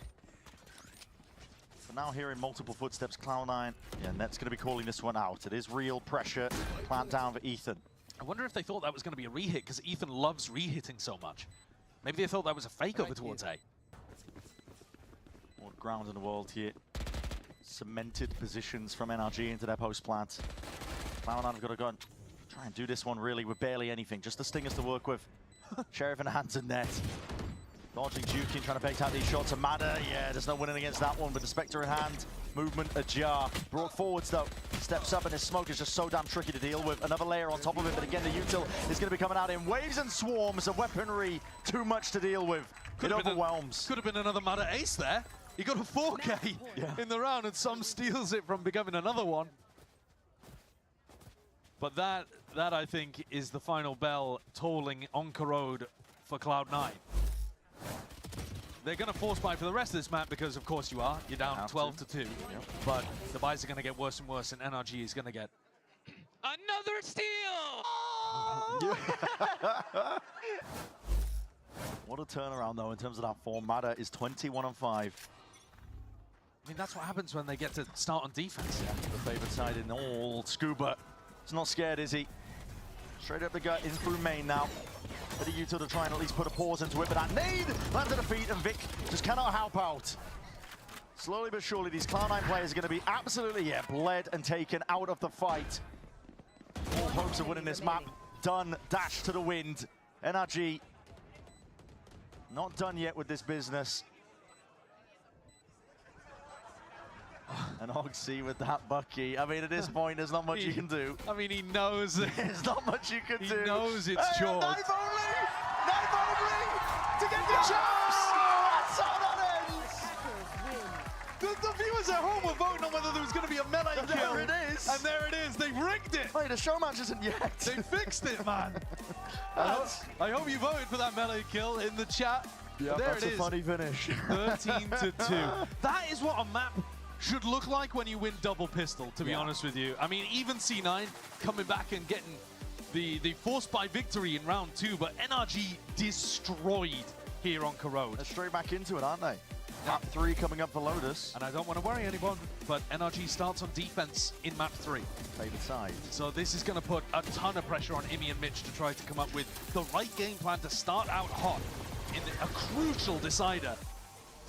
So now hearing multiple footsteps, Cloud9, yeah, Net's going to be calling this one out. It is real pressure clamped down for Ethan. I wonder if they thought that was going to be a re-hit, because Ethan loves re-hitting so much. Maybe they thought that was a fake over towards A. More ground in the world here. Cemented positions from NRG into their post plant. Cloud9 have got to go and try and do this one really with barely anything. Just the stingers to work with. Sheriff in the hands of Net. Dodging Jukin, trying to bait out these shots. Amada, yeah, there's no winning against that one, but the Spectre in hand. Movement ajar. Brought forwards though. Steps up and his smoke is just so damn tricky to deal with. Another layer on top of it, but again the util is going to be coming out in waves and swarms of weaponry. Too much to deal with. It overwhelms. Could have been another Mada ace there. He got a 4K in the round and some steals it from becoming another one. But that I think is the final bell tolling on Corrode for Cloud9. They're going to force buy for the rest of this map because of course you are. You're down 12-2. Yep. But the buys are going to get worse and worse and NRG is going to get another steal! Oh! What a turnaround though in terms of that form. Mada is 21-5. I mean, that's what happens when they get to start on defense. Yeah, the favored side in all. Scuba. He's not scared, is he? Straight up the gut, in through main now. For the util to try and at least put a pause into it, but that nade lands at the feet and Vic just cannot help out. Slowly but surely, these Cloud9 players are going to be absolutely, bled and taken out of the fight. All hopes of winning this map done. Dash to the wind. NRG not done yet with this business. And Oxy with that Bucky. I mean, at this point, there's not much you can do. I mean, he knows. There's not much you can do. He knows it's George. Knife only! Knife only! To get the champs! That's how that ends! The viewers at home were voting on whether there was going to be a melee kill. There it is. And there it is. They rigged it. Wait, the show match isn't yet. They fixed it, man. I hope you voted for that melee kill in the chat. Yeah, there that's it is. a funny finish. 13-2. That is what a map should look like when you win double pistol, to be honest with you. I mean, even C9 coming back and getting the force buy victory in round 2, but NRG destroyed here on Corrode. They're straight back into it, aren't they? Map 3 coming up for Lotus. And I don't want to worry anyone, but NRG starts on defense in map 3. Favored side. So this is going to put a ton of pressure on Imi and Mitch to try to come up with the right game plan to start out hot in a crucial decider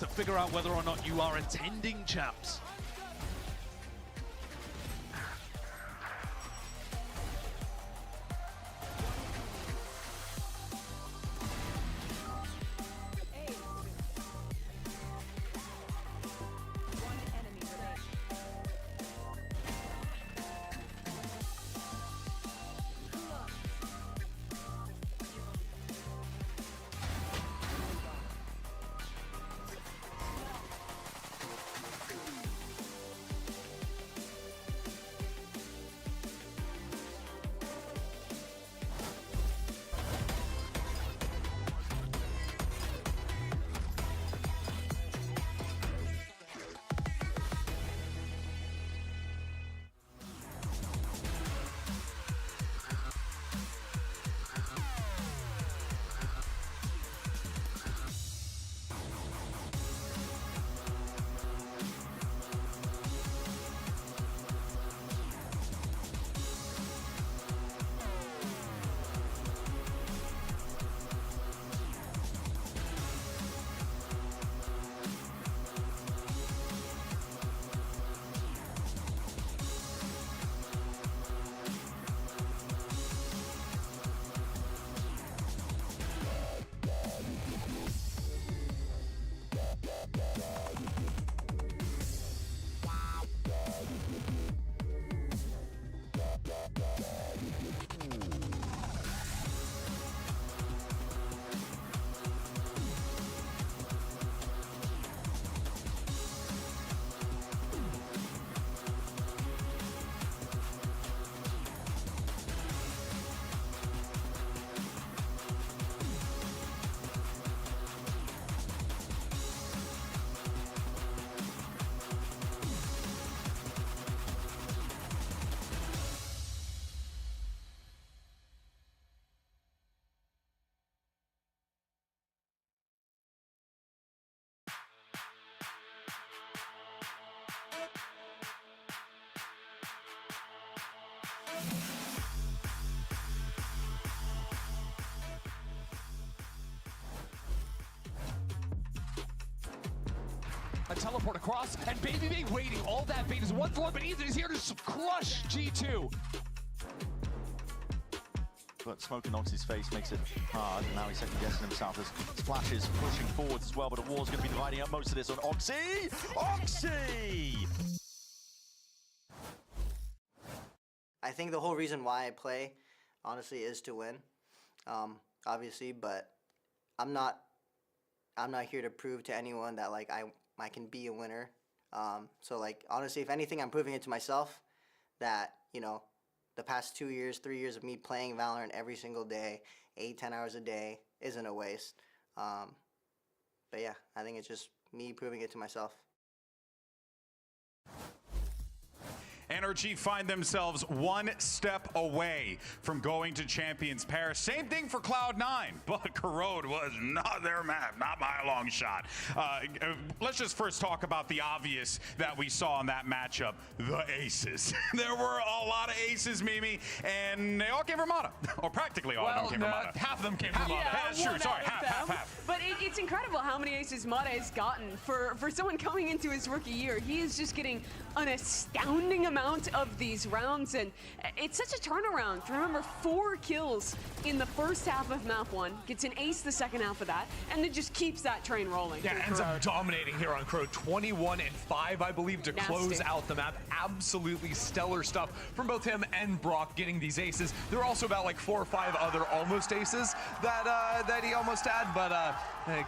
to figure out whether or not you are attending champs. teleport across, and Baby Bay waiting. All that bait is 1-4, but Ethan is here to crush G2. But smoke in Oxy's face makes it hard, and now he's second-guessing himself as Splashes pushing forwards as well, but a war's going to be dividing up most of this on Oxy! Oxy! I think the whole reason why I play, honestly, is to win, obviously, but I'm not here to prove to anyone that, like, I can be a winner. So, like, honestly, if anything, I'm proving it to myself that, you know, the past 2 years, 3 years of me playing Valorant every single day, 8-10 hours a day, isn't a waste. But yeah, I think it's just me proving it to myself. NRG find themselves one step away from going to Champions Paris. Same thing for Cloud9, but Corrode was not their map, not by a long shot. Let's just first talk about the obvious that we saw in that matchup, the aces. There were a lot of aces, Mimi, and they all came from Mata, or practically all of them came from Mata. Half of them came from Mata. Yeah, That's true, sorry, half. But it's incredible how many aces Mata has gotten. For someone coming into his rookie year, he is just getting an astounding amount of these rounds, and it's such a turnaround. Remember, 4 kills in the first half of map 1, gets an ace the second half of that, and then just keeps that train rolling. Yeah, ends up dominating here on Corrode, 21-5, I believe, to close out the map. Absolutely stellar stuff from both him and Brock getting these aces. There are also about like 4 or 5 other almost aces that he almost had, but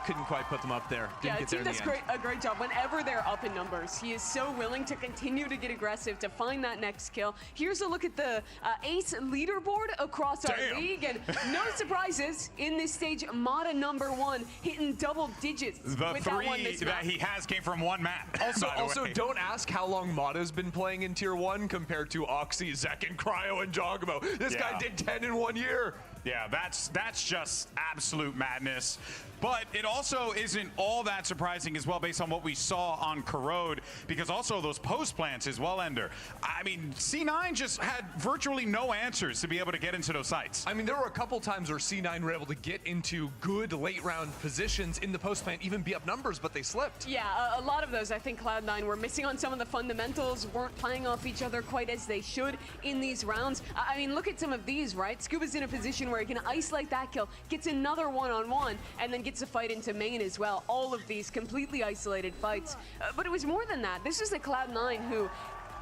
couldn't quite put them up there. Didn't get there in the end. A great job. Whenever they're up in numbers, he is so willing to continue to get aggressive to find that next kill. Here's a look at the ace leaderboard across our league, and no surprises in this stage. Mata #1 hitting double digits. The with 3 that he has came from one map. Also, don't ask how long Mata's been playing in Tier 1 compared to Oxy, Zek, and Cryo, and Jogamo. This guy did 10 in 1 year. Yeah, that's just absolute madness. But it also isn't all that surprising as well based on what we saw on Corrode, because also those post plants as well, Ender. I mean, C9 just had virtually no answers to be able to get into those sites. I mean, there were a couple times where C9 were able to get into good late round positions in the post plant, even be up numbers, but they slipped. Yeah, a lot of those, I think Cloud9 were missing on some of the fundamentals, weren't playing off each other quite as they should in these rounds. I mean, look at some of these, right? Scuba's in a position where he can isolate that kill, gets another one-on-one, and then gets a fight into main as well. All of these completely isolated fights. But it was more than that. This is a Cloud9 who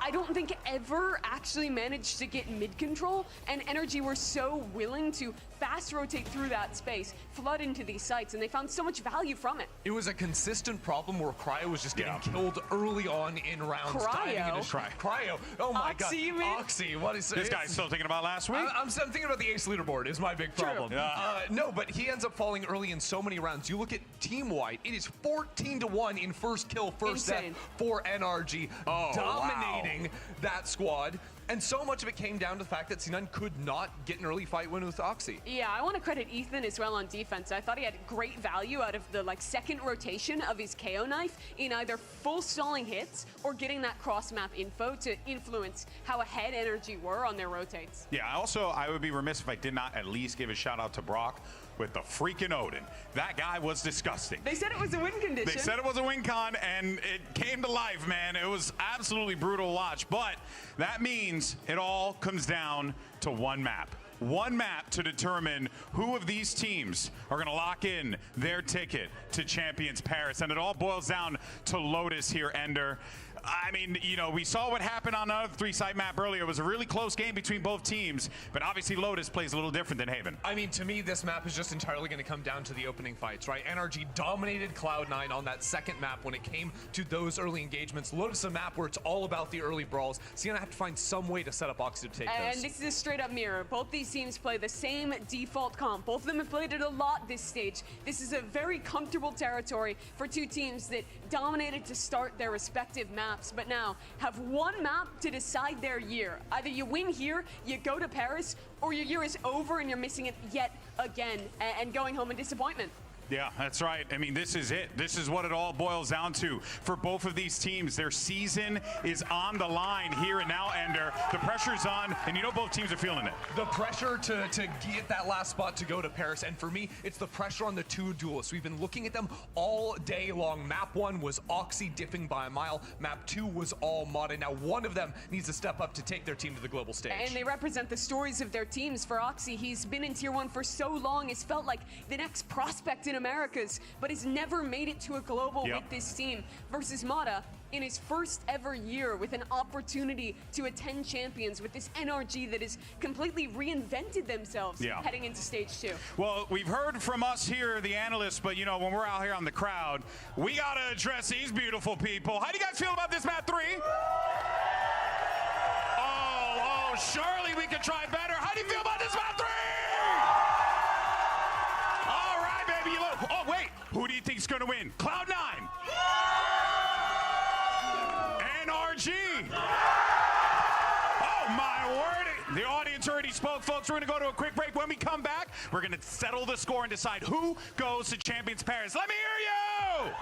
I don't think ever actually managed to get mid control, and NRG were so willing to fast rotate through that space, flood into these sites, and they found so much value from it. It was a consistent problem where Cryo was just getting killed early on in rounds. Cryo. Oh my Oxy, god. you mean? Oxy, what is this guy's still thinking about last week? I'm thinking about the ace leaderboard is my big problem. No, but he ends up falling early in so many rounds. You look at team white, it is 14-1 in first kill, first set for NRG, dominating that squad. And so much of it came down to the fact that C9 could not get an early fight win with Oxy. Yeah, I want to credit Ethan as well on defense. I thought he had great value out of the second rotation of his KO knife in either full stalling hits or getting that cross map info to influence how ahead NRG were on their rotates. Yeah, also I would be remiss if I did not at least give a shout out to Brock with the freaking Odin. That guy was disgusting. They said it was a win condition. They said it was a win con, and it came to life, man. It was absolutely brutal to watch, but that means it all comes down to one map. One map to determine who of these teams are going to lock in their ticket to Champions Paris, and it all boils down to Lotus here, Ender. I mean, you know, we saw what happened on another 3-site map earlier. It was a really close game between both teams, but obviously Lotus plays a little different than Haven. I mean, to me, this map is just entirely going to come down to the opening fights, right? NRG dominated Cloud9 on that second map when it came to those early engagements. Lotus, a map where it's all about the early brawls, so you're going to have to find some way to set up Oxy to take those. And this is a straight-up mirror. Both these teams play the same default comp. Both of them have played it a lot this stage. This is a very comfortable territory for two teams that dominated to start their respective maps, but now have one map to decide their year. Either you win here, you go to Paris, or your year is over and you're missing it yet again and going home in disappointment. Yeah, that's right. I mean, this is it. This is what it all boils down to for both of these teams. Their season is on the line here and now, Ender. The pressure's on, and you know both teams are feeling it. The pressure to get that last spot to go to Paris, and for me, it's the pressure on the two duelists. We've been looking at them all day long. Map 1 was Oxy dipping by a mile. Map 2 was all modded. Now one of them needs to step up to take their team to the global stage. And they represent the stories of their teams. For Oxy, he's been in Tier 1 for so long, it's felt like the next prospect in Americas, but has never made it to a global with this team. Versus Mata, in his first ever year with an opportunity to attend champions with this NRG that has completely reinvented themselves heading into stage 2. Well, we've heard from us here, the analysts, but you know, when we're out here on the crowd, we gotta address these beautiful people. How do you guys feel about this map 3? Oh, surely we could try better. How do you feel about this map 3? All right, baby. Oh, wait. Who do you think's gonna win? Cloud9. NRG. Oh, my word. The audience already spoke, folks. We're gonna go to a quick break. When we come back, we're gonna settle the score and decide who goes to Champions Paris. Let me hear you!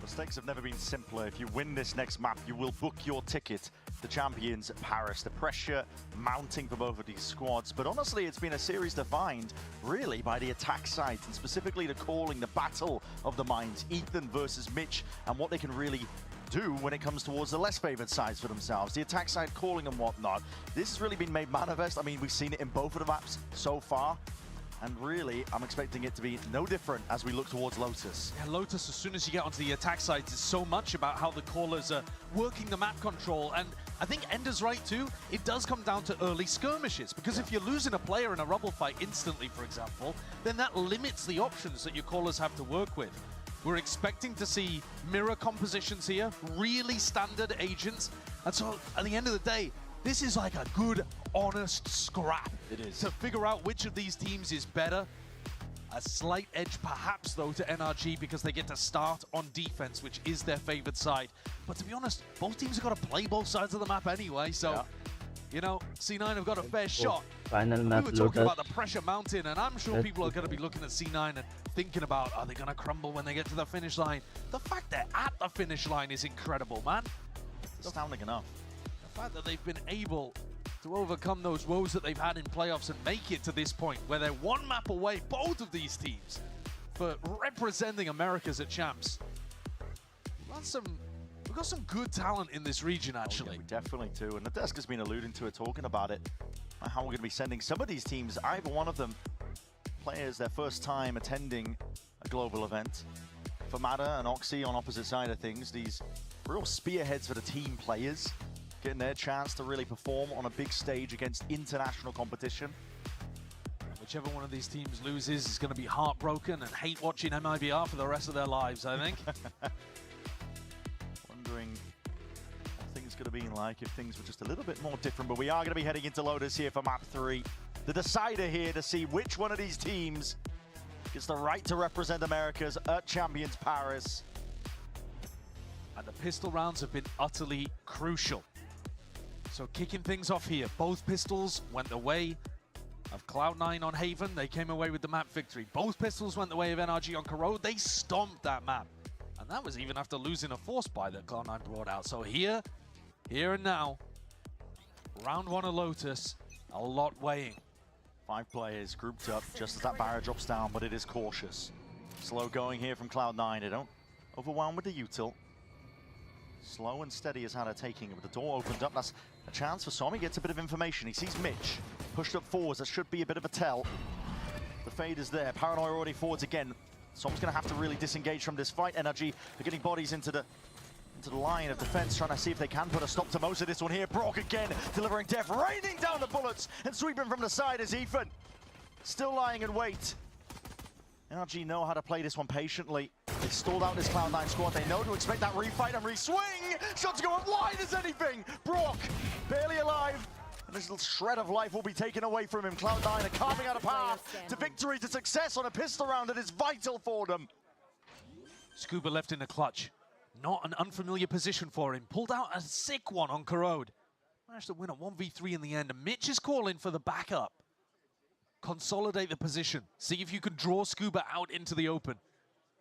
The stakes have never been simpler. If you win this next map, you will book your ticket to Champions Paris. The pressure mounting for both of these squads, but honestly, it's been a series defined really by the attack side, and specifically the calling, the battle of the minds, Ethan versus Mitch, and what they can really do when it comes towards the less favored sides for themselves. The attack side calling and whatnot. This has really been made manifest. I mean, we've seen it in both of the maps so far. And really, I'm expecting it to be no different as we look towards Lotus. Yeah, Lotus, as soon as you get onto the attack side, it's so much about how the callers are working the map control. And I think Ender's right too. It does come down to early skirmishes, because if you're losing a player in a rubble fight instantly, for example, then that limits the options that your callers have to work with. We're expecting to see mirror compositions here, really standard agents. And so at the end of the day, this is like a good, honest scrap. It is. To figure out which of these teams is better. A slight edge perhaps though to NRG because they get to start on defense, which is their favored side. But to be honest, both teams have got to play both sides of the map anyway, so you know, C9 have got a fair shot. Final map We were talking Lotus. about the pressure mountain, and I'm sure people are going to be looking at C9 and thinking about, are they going to crumble when they get to the finish line? The fact they're at the finish line is incredible, man. Astounding enough. The fact that they've been able to overcome those woes that they've had in playoffs and make it to this point where they're one map away, both of these teams, for representing Americas at Champs. We've got some good talent in this region, actually. Oh, yeah, we definitely do. And the desk has been alluding to it, talking about it, how we're going to be sending some of these teams, either one of them, players their first time attending a global event. For Mata and Oxy on opposite side of things, these real spearheads for the team players, getting their chance to really perform on a big stage against international competition. Whichever one of these teams loses is going to be heartbroken and hate watching MIBR for the rest of their lives, I think. Wondering what things could have been like if things were just a little bit more different, but we are going to be heading into Lotus here for map 3. The decider here to see which one of these teams gets the right to represent Americas at Champions Paris. And the pistol rounds have been utterly crucial. So kicking things off here, both pistols went the way of Cloud9 on Haven. They came away with the map victory. Both pistols went the way of NRG on Corrode. They stomped that map. And that was even after losing a force buy that Cloud9 brought out. So here and now, round 1 of Lotus, a lot weighing. 5 players grouped up just as that barrier drops down, but it is cautious. Slow going here from Cloud9. They don't overwhelm with the util. Slow and steady is how they're taking it. With the door opened up, that's a chance for Somi. Gets a bit of information. He sees Mitch pushed up forwards. That should be a bit of a tell. The fade is there. Paranoia already forwards again. Som's going to have to really disengage from this fight. NRG are getting bodies into the line of defense, trying to see if they can put a stop to most of this one here. Brock again, delivering death, raining down the bullets, and sweeping from the side is Ethan. Still lying in wait. NRG know how to play this one patiently. They stalled out this Cloud9 squad. They know to expect that refight and re-swing. Shots going wide as anything. Brock, barely alive. And this little shred of life will be taken away from him. Cloud9 are carving out a path to victory, to success on a pistol round that is vital for them. Scuba left in the clutch. Not an unfamiliar position for him. Pulled out a sick one on Corrode. Managed to win a 1v3 in the end. And Mitch is calling for the backup. Consolidate the position. See if you can draw Scuba out into the open.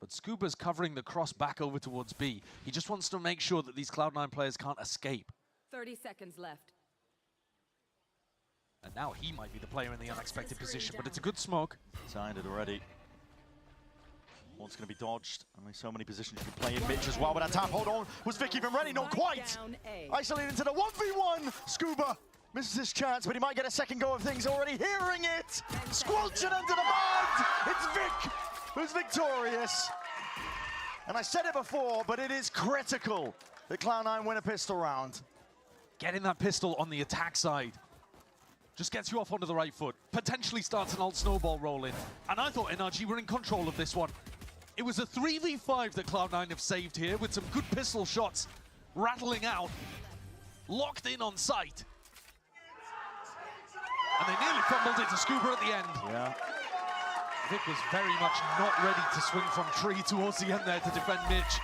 But Scuba's covering the cross back over towards B. He just wants to make sure that these Cloud9 players can't escape. 30 seconds left. And now he might be the player in the unexpected position, but it's a good smoke. Signed it already. One's going to be dodged. Only so many positions you can play in. Mitch as well, but that tap hold on. Was Vic even ready? Not quite. Isolated into the 1v1. Scuba misses his chance, but he might get a second go of things already. Hearing it. Squelching under the mud. It's Vic who's victorious. And I said it before, but it is critical that Cloud9 win a pistol round. Getting that pistol on the attack side just gets you off onto the right foot. Potentially starts an alt snowball rolling. And I thought NRG were in control of this one. It was a 3v5 that Cloud9 have saved here with some good pistol shots rattling out. Locked in on sight. And they nearly fumbled it to Scuba at the end. Yeah. Vic was very much not ready to swing from tree towards the end there to defend Mitch.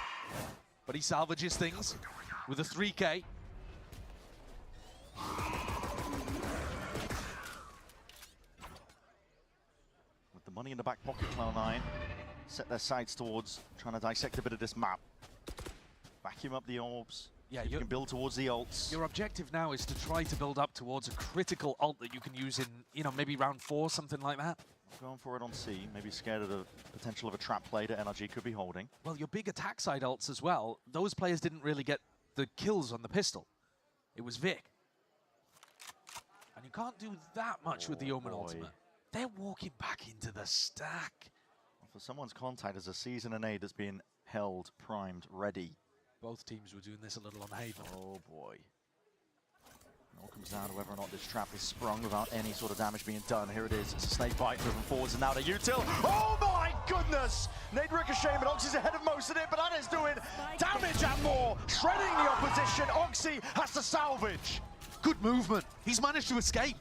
But he salvages things with a 3K. With the money in the back pocket, Cloud9 set their sights towards trying to dissect a bit of this map. Vacuum up the orbs. Yeah, you can build towards the ults. Your objective now is to try to build up towards a critical ult that you can use in, you know, maybe round 4, something like that. Going for it on C, maybe scared of the potential of a trap play that NRG could be holding. Well, your big attack side ults as well, those players didn't really get the kills on the pistol. It was Vic. And you can't do that much with the Omen ultimate. They're walking back into the stack. Well, for someone's contact, there's a season and aid that's been held, primed, ready. Both teams were doing this a little on Haven. Oh boy. It all comes down to whether or not this trap is sprung without any sort of damage being done. Here it is. It's a snake bite moving forwards and now to util. Oh my goodness! Nade ricochet, but Oxy's ahead of most of it, but that is doing damage and more. Shredding the opposition. Oxy has to salvage. Good movement. He's managed to escape.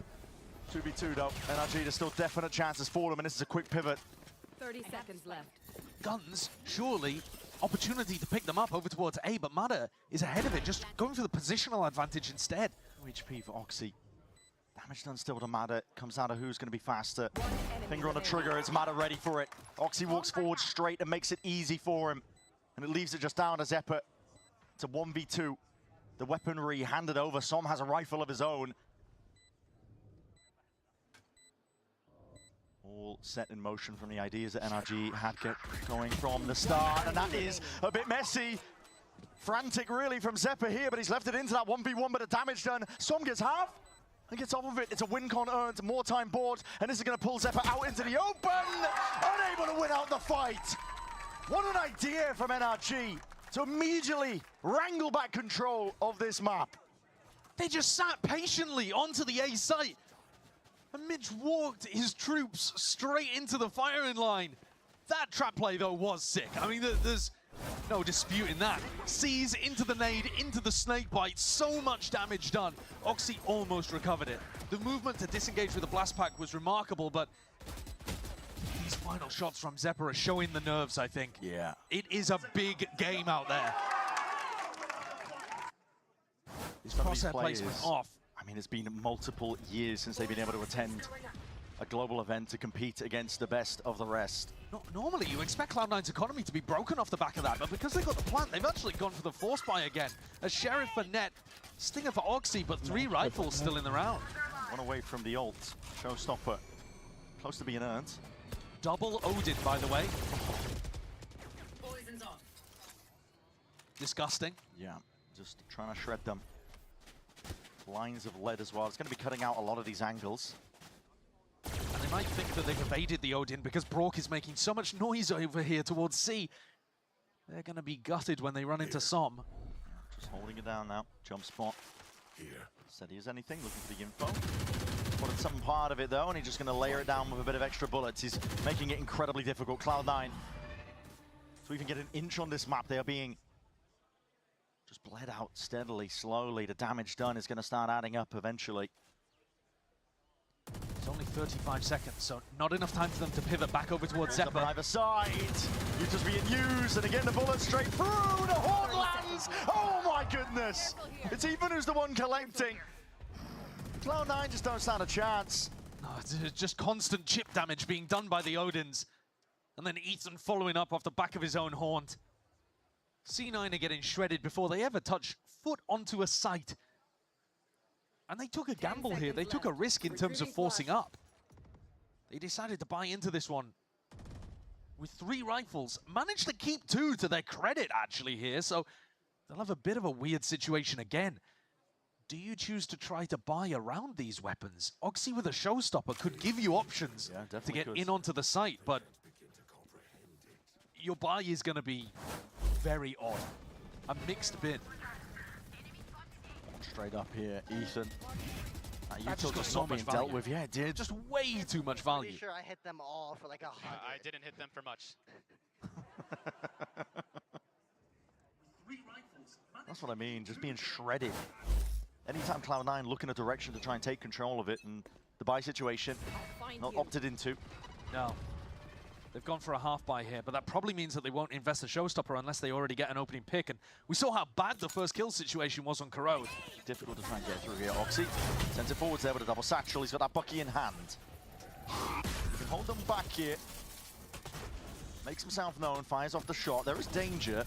2v2 though. NRG, there's still definite chances for them, and this is a quick pivot. 30 seconds left. Guns, surely, opportunity to pick them up over towards A, but Mada is ahead of it, just going for the positional advantage instead. 2 HP for Oxy. Damage done still to Mada. Comes down to who's going to be faster. Finger on the trigger, it's Mada ready for it. Oxy walks forward straight and makes it easy for him. And it leaves it just down to Zephyr. It's a 1v2. The weaponry handed over. Som has a rifle of his own. All set in motion from the ideas that NRG had get going from the start. And that is a bit messy. Frantic really from Zephyr here, but he's left it into that 1v1, but the damage done. Som gets half and gets off of it. It's a win con earned, more time board, and this is going to pull Zephyr out into the open. Unable to win out the fight. What an idea from NRG to immediately wrangle back control of this map. They just sat patiently onto the A site. And Mitch walked his troops straight into the firing line. That trap play, though, was sick. I mean, there's no disputing that. Sees into the nade, into the snake bite, so much damage done. Oxy almost recovered it. The movement to disengage with the blast pack was remarkable, but these final shots from Zephyr are showing the nerves, I think. Yeah. It is a big game out there. His crosshair placement off. I mean, it's been multiple years since they've been able to attend a global event to compete against the best of the rest. Normally, you expect Cloud9's economy to be broken off the back of that, but because they've got the plant, they've actually gone for the force buy again. A Sheriff for net, Stinger for Oxy, but 3 rifles still in the round. One away from the ult. Showstopper, close to being earned. Double Odin, by the way. Poison's off. Disgusting. Yeah, just trying to shred them. Lines of lead as well. It's going to be cutting out a lot of these angles. And They might think that they've evaded the Odin because Brock is making so much noise over here towards C. They're going to be gutted when they run into Som. Just holding it down now. Jump spot. Steady as anything, looking for the info. Wanted some part of it though, and he's just going to layer it down with a bit of extra bullets. He's making it incredibly difficult. Cloud9, to even get an inch on this map, they are being just bled out steadily, slowly. The damage done is going to start adding up eventually. It's only 35 seconds, so not enough time for them to pivot back over towards Up on Zephyr. either side. He's just being used, and again the bullet straight through. The Horde lands. Oh my goodness! It's Ethan who's the one collecting. Cloud9 just don't stand a chance. No, it's just constant chip damage being done by the Odins. And then Ethan following up off the back of his own haunt. C9 are getting shredded before they ever touch foot onto a site. And they took a gamble here. They took a risk in terms of forcing up. They decided to buy into this one with 3 rifles. Managed to keep 2 to their credit, actually, here. So they'll have a bit of a weird situation again. Do you choose to try to buy around these weapons? Oxy with a showstopper could give you options to get in onto the site, but your buy is going to be very odd. A mixed bin. Straight up here, Ethan. That just got so much dealt value. with. Yeah, it did. Just way too much value. Pretty sure I hit them all for like 100. I didn't hit them for much. That's what I mean, just being shredded. Anytime Cloud9 look in a direction to try and take control of it, and the buy situation not opted into. No. They've gone for a half buy here, but that probably means that they won't invest a showstopper unless they already get an opening pick. And we saw how bad the first kill situation was on Corrode. Difficult to try and get through here. Oxy sends it forwards there with a double satchel. He's got that Bucky in hand. He can hold them back here. Makes himself known, fires off the shot. There is danger.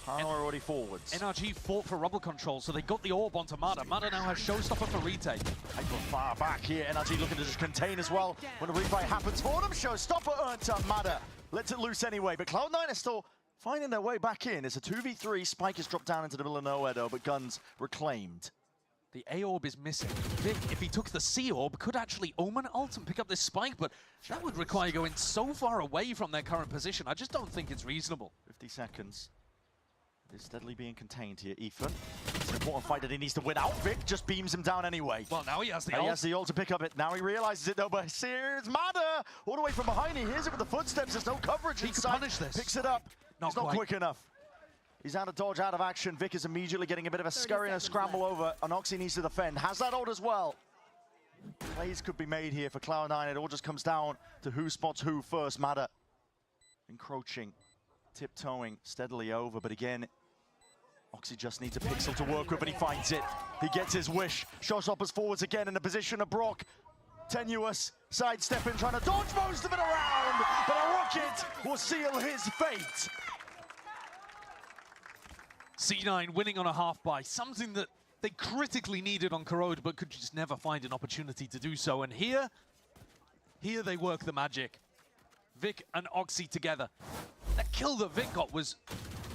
Power already forwards. NRG fought for rubble control, so they got the orb onto Mada. Mada now has showstopper for retake. Hyper far back here. NRG looking to just contain as well. When a refight happens for them, showstopper earned to Mada. Lets it loose anyway, but Cloud9 is still finding their way back in. It's a 2v3. Spike is dropped down into the middle of nowhere though, but guns reclaimed. The A orb is missing. Vic, if he took the C orb, could actually Omen ult and pick up this spike, but that would require going so far away from their current position. I just don't think it's reasonable. 50 seconds. Is steadily being contained here, Ethan. It's an important fight that he needs to win out. Vic just beams him down anyway. Well, now he has the ult. He has the ult to pick up it. Now he realizes it though, but here's Mada all the way from behind. He hears it with the footsteps. There's no coverage He inside. could punish this. Picks it up. He's not quite. quick enough. He's out of dodge, out of action. Vic is immediately getting a bit of a scurry and a scramble over. And Oxy needs to defend. Has that ult as well. Plays could be made here for Cloud9. It all just comes down to who spots who first. Mada encroaching, tiptoeing steadily over, but again, Oxy just needs a pixel to work with, and he finds it. He gets his wish. Showstoppers forwards again in the position of Brock. Tenuous, sidestepping, trying to dodge most of it around, but a rocket will seal his fate. C9 winning on a half buy, something that they critically needed on Corrode, but could just never find an opportunity to do so. And here they work the magic. Vic and Oxy together. That kill that Vic got was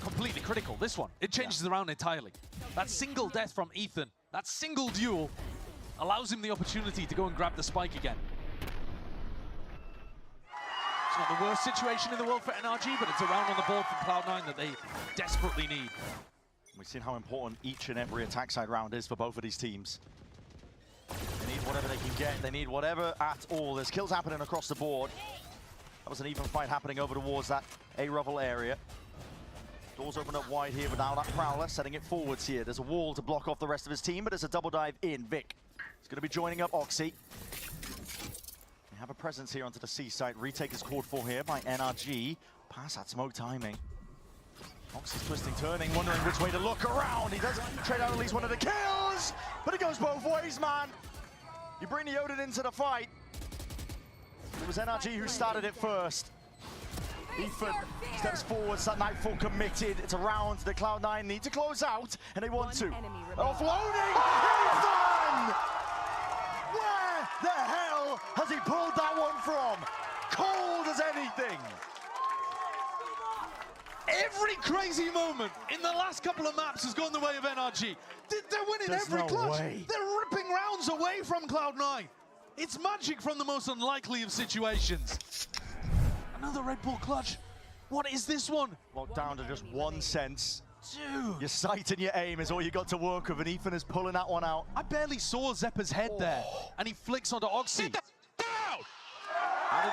completely critical. This one, it changes around entirely. That single death from Ethan, that single duel, allows him the opportunity to go and grab the spike again. It's not the worst situation in the world for NRG, but it's a round on the board from Cloud9 that they desperately need. We've seen how important each and every attack side round is for both of these teams. They need whatever they can get. They need whatever at all. There's kills happening across the board. That was an even fight happening over towards that A-Revel area. Doors open up wide here without that Prowler, setting it forwards here. There's a wall to block off the rest of his team, but there's a double dive in. Vic is going to be joining up Oxy. They have a presence here onto the C site. Retake is called for here by NRG. Pass that smoke timing. Oxy's twisting, turning, wondering which way to look around. He does trade out at least one of the kills, but it goes both ways, man. You bring the Odin into the fight. It was NRG who started it first. Ethan steps forwards, that Nightfall committed. It's a round that Cloud9 need to close out, and they want to. Offloading! Ethan! Where the hell has he pulled that one from? Cold as anything! Every crazy moment in the last couple of maps has gone the way of NRG. They're winning There's every no clutch. way. They're ripping rounds away from Cloud9. It's magic from the most unlikely of situations. Another Red Bull clutch. What is this one? Locked down to just one sense. Dude. Your sight and your aim is all you got to work with, and Ethan is pulling that one out. I barely saw Zeppa's head there, and he flicks onto Oxy. And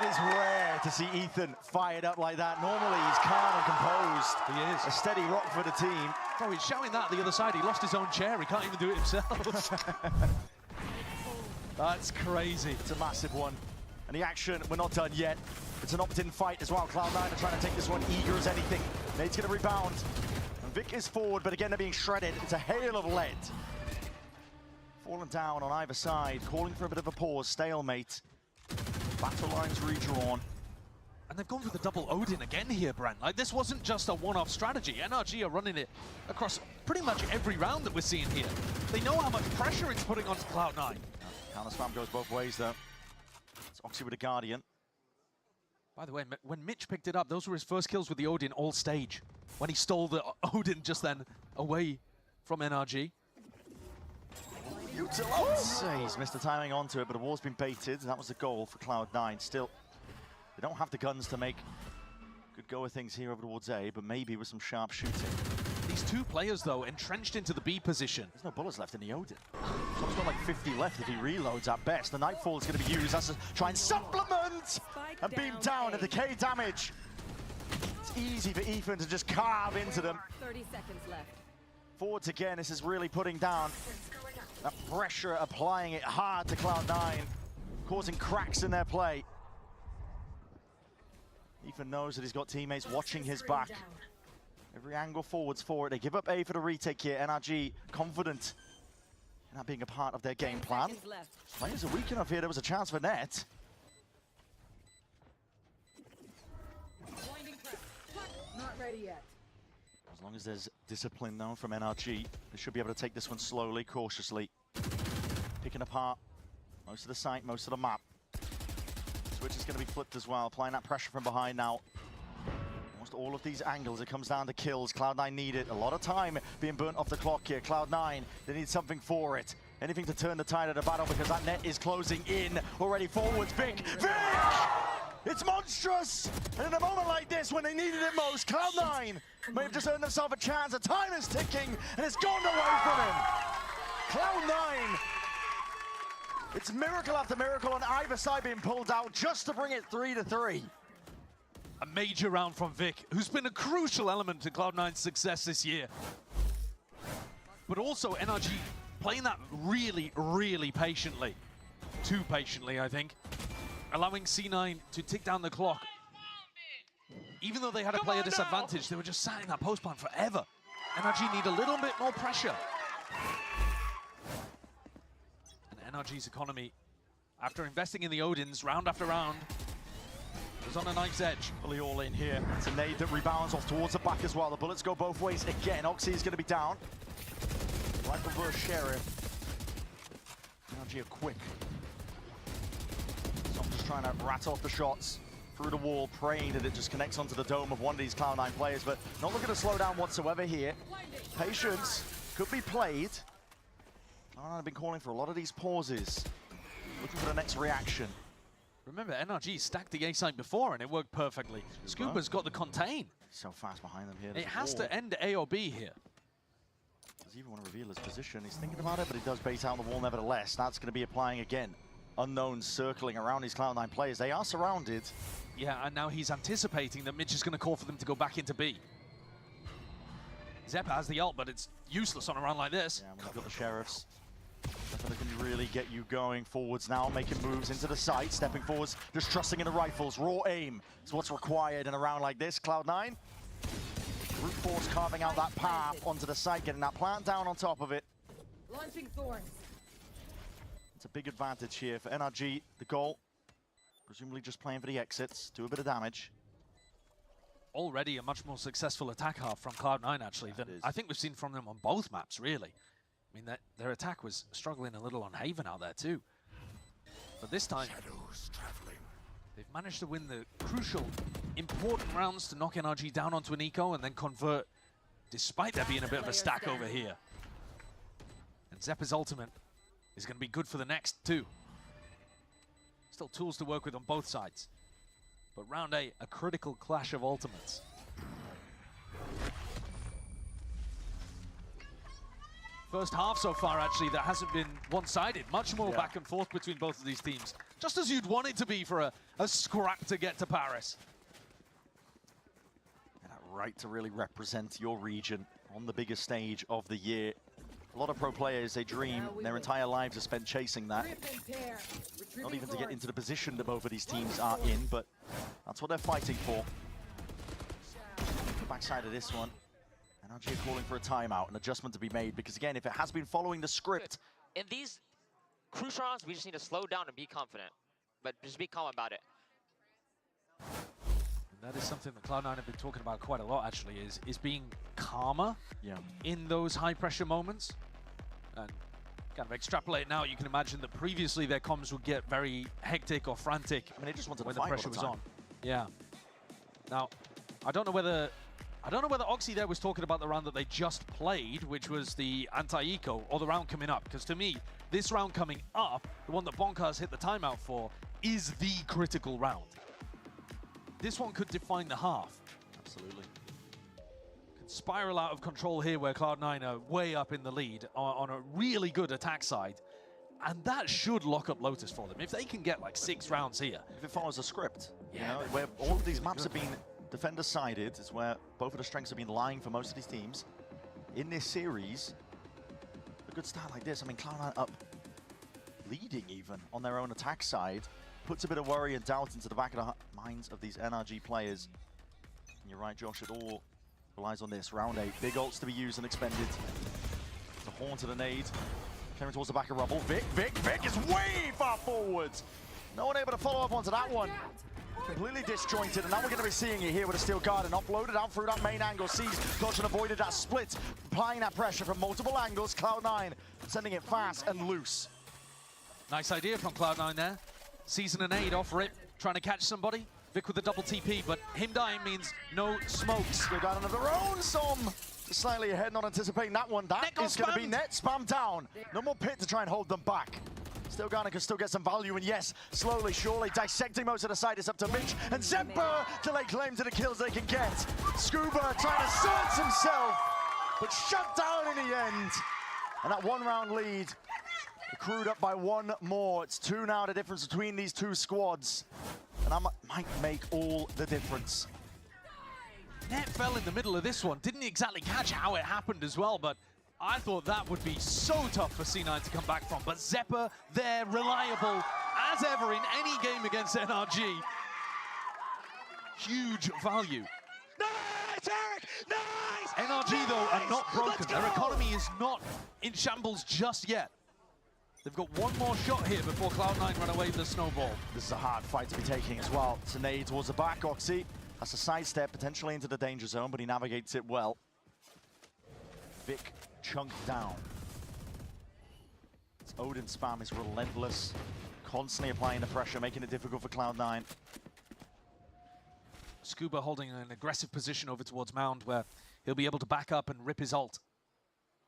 it is rare to see Ethan fired up like that. Normally he's calm and composed. He is. A steady rock for the team. Bro, he's shouting that the other side. He lost his own chair. He can't even do it himself. That's crazy. It's a massive one. And the action, we're not done yet. It's an opt-in fight as well. Cloud9 are trying to take this one eager as anything. Nate's going to rebound. And Vic is forward, but again, they're being shredded. It's a hail of lead. Falling down on either side, calling for a bit of a pause, stalemate. Battle lines redrawn. And they've gone for the double Odin again here, Brent. Like, this wasn't just a one-off strategy. NRG are running it across pretty much every round that we're seeing here. They know how much pressure it's putting onto Cloud9. Counter spam goes both ways, though. It's Oxy with a Guardian. By the way, when Mitch picked it up, those were his first kills with the Odin all stage. When he stole the Odin just then away from NRG. He's missed the timing onto it, but the wall's been baited. That was the goal for Cloud9. Still, they don't have the guns to make good go of things here over towards A, but maybe with some sharp shooting. These two players, though, entrenched into the B position. There's no bullets left in the Odin. Tom's got like 50 left if he reloads at best. The Nightfall is going to be used as to try and supplement and beam down and decay damage. It's easy for Ethan to just carve into them. 30 seconds left. Forwards again, this is really putting down that pressure, applying it hard to Cloud9, causing cracks in their play. Ethan knows that he's got teammates watching his back. Every angle forwards for it. They give up A for the retake here. NRG confident in that being a part of their game plan. Players are weak enough here. There was a chance for net. Not ready yet. As long as there's discipline though from NRG, they should be able to take this one slowly, cautiously. Picking apart most of the site, most of the map. Switch is going to be flipped as well, applying that pressure from behind now. Almost all of these angles, it comes down to kills. Cloud9 need it. A lot of time being burnt off the clock here. Cloud9, they need something for it. Anything to turn the tide of the battle because that net is closing in. Already forwards, Vic! Vic! It's monstrous! And in a moment like this, when they needed it most, Cloud9 may have just earned themselves a chance. The time is ticking, and it's gone away from him. Cloud9, it's miracle after miracle on either side being pulled out just to bring it 3-3. A major round from Vic, who's been a crucial element to Cloud9's success this year. But also NRG playing that really, really patiently. Too patiently, I think. Allowing C9 to tick down the clock. Even though they had a player disadvantage, they were just sat in that post plan forever. NRG need a little bit more pressure. And NRG's economy, after investing in the Odins round after round, was on a knife's edge. Fully all in here. It's a nade that rebounds off towards the back as well. The bullets go both ways again. Oxy is going to be down. Rifle versus Sheriff. NRG are quick. So I'm just trying to rat off the shots through the wall, praying that it just connects onto the dome of one of these Cloud9 players, but not looking to slow down whatsoever here. Patience could be played. Cloud9 have been calling for a lot of these pauses, looking for the next reaction. Remember, NRG stacked the A site before and it worked perfectly. Scuba's got the contain. So fast behind them here. It has to end A or B here. Does he even want to reveal his position? He's thinking about it, but he does bait out the wall nevertheless. That's going to be applying again. Unknowns circling around these Cloud9 players. They are surrounded. Yeah, and now he's anticipating that Mitch is going to call for them to go back into B. Zeppa has the ult, but it's useless on a round like this. Yeah, we've got the Sheriffs. Zeppa can really get you going forwards now, making moves into the site, stepping forwards, just trusting in the rifles. Raw aim is what's required in a round like this. Cloud9, brute force carving out that path onto the site, getting that plant down on top of it. Launching thorns. It's a big advantage here for NRG. The goal, presumably just playing for the exits, do a bit of damage. Already a much more successful attack half from Cloud9 actually than I think we've seen from them on both maps, really. I mean, their attack was struggling a little on Haven out there too. But this time, they've managed to win the crucial, important rounds to knock NRG down onto an eco and then convert, despite there being a bit of a stack over here. And Zeppa's ultimate is going to be good for the next two. Still tools to work with on both sides. But round 8, a critical clash of ultimates. First half so far, actually, that hasn't been one-sided. Much more back and forth between both of these teams. Just as you'd want it to be for a scrap to get to Paris. And that right to really represent your region on the biggest stage of the year. A lot of pro players, they dream, their entire lives are spent chasing that. Not even to get into the position that both of these teams are in, but that's what they're fighting for. The backside of this one. NRG are calling for a timeout, an adjustment to be made, because again, if it has been following the script... In these crucial rounds, we just need to slow down and be confident, but just be calm about it. And that is something that Cloud9 have been talking about quite a lot, actually, is being calmer in those high-pressure moments. And kind of extrapolate now, you can imagine that previously their comms would get very hectic or frantic. I mean, they just wanted when to the fight pressure all the was time. on. Yeah. Now, I don't know whether Oxy there was talking about the round that they just played, which was the anti-eco, or the round coming up. Because to me, this round coming up, the one that Bonkers hit the timeout for, is the critical round. This one could define the half. Absolutely. Could spiral out of control here where Cloud9 are way up in the lead on a really good attack side. And that should lock up Lotus for them. If they can get like 6 rounds here. If it follows a script, you know, where all of these maps have been defender-sided, is where both of the strengths have been lying for most of these teams. In this series, a good start like this, I mean, Cloud9 up leading even on their own attack side, puts a bit of worry and doubt into the back of the minds of these NRG players. And you're right, Josh, it all relies on this. Round 8, big ults to be used and expended. The horn to the nade, coming towards the back of Rumble. Vic is way far forwards. No one able to follow up onto that one. Completely disjointed, and now we're going to be seeing it here with a steel guard and offloaded out through that main angle. Sees Dodge and avoided that split, applying that pressure from multiple angles. Cloud9 sending it fast and loose. Nice idea from Cloud9 there. Season an aid off rip, trying to catch somebody. Vic with the double TP, but him dying means no smokes. Go down of their own, Som. Just slightly ahead, not anticipating that one. That is going to be net spam down. No more pit to try and hold them back. Still Ghana can still get some value, and yes, slowly, surely, dissecting most of the side is up to Mitch, and Zemper to lay claim to the kills they can get. Scuba trying to search himself, but shut down in the end. And that 1-round lead, accrued up by 1 more. It's 2 now, the difference between these 2 squads. And that might make all the difference. Net fell in the middle of this one. Didn't exactly catch how it happened as well, but I thought that would be so tough for C9 to come back from. But Zepper there, reliable as ever in any game against NRG. Huge value. Nice, Eric! Nice! NRG, though, are not broken. Their economy is not in shambles just yet. They've got 1 more shot here before Cloud9 run away with the snowball. This is a hard fight to be taking as well. Tanay towards the back, Oxy. That's a sidestep, potentially into the danger zone, but he navigates it well. Vic chunked down. This Odin spam is relentless, constantly applying the pressure, making it difficult for Cloud9. Scuba holding an aggressive position over towards Mound, where he'll be able to back up and rip his ult.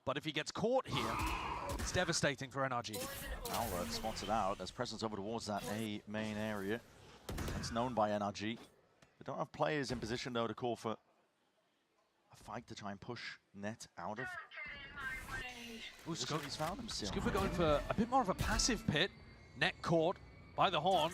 But if he gets caught here, it's devastating for NRG. Alert spots it out. There's presence over towards that A main area. That's known by NRG. They don't have players in position, though, to call for a fight to try and push Net out of. Ooh, He's found himself. Scuba going for a bit more of a passive pit. Net caught by the horn.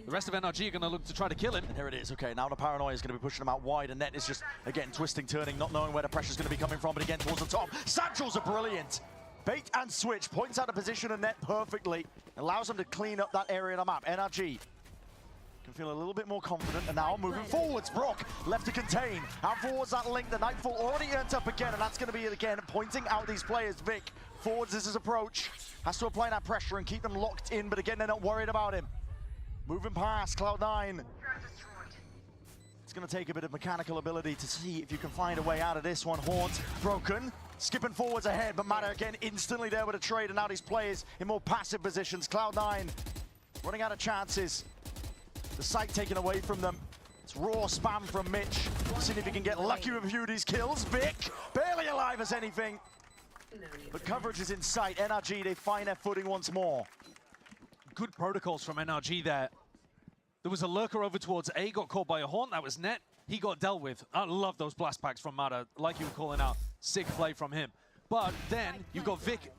The rest of NRG are going to look to try to kill him. And here it is. Okay, now the paranoia is going to be pushing him out wide, and Net is just, again, twisting, turning, not knowing where the pressure's going to be coming from, but again, towards the top. Satchels are brilliant. Bait and switch, points out the position of Net perfectly. Allows them to clean up that area of the map. NRG can feel a little bit more confident, and now moving forwards. Brock left to contain. Out forwards that link, the Nightfall already earned up again, and that's going to be, again, pointing out these players. Vic forwards is his approach. Has to apply that pressure and keep them locked in, but again, they're not worried about him. Moving past Cloud9. It's going to take a bit of mechanical ability to see if you can find a way out of this one. Haunt broken. Skipping forwards ahead, but Matter again instantly there with a trade, and now these players in more passive positions. Cloud9 running out of chances. The sight taken away from them. It's raw spam from Mitch. Seeing if he can get lucky with a few of these kills. Vic, barely alive as anything. But coverage is in sight. NRG, they find their footing once more. good protocols from NRG there. There was a lurker over towards A, got caught by a Horn. That was net. He got dealt with. I love those blast packs from Mata, like you were calling out. Sick play from him. But then you've got Vic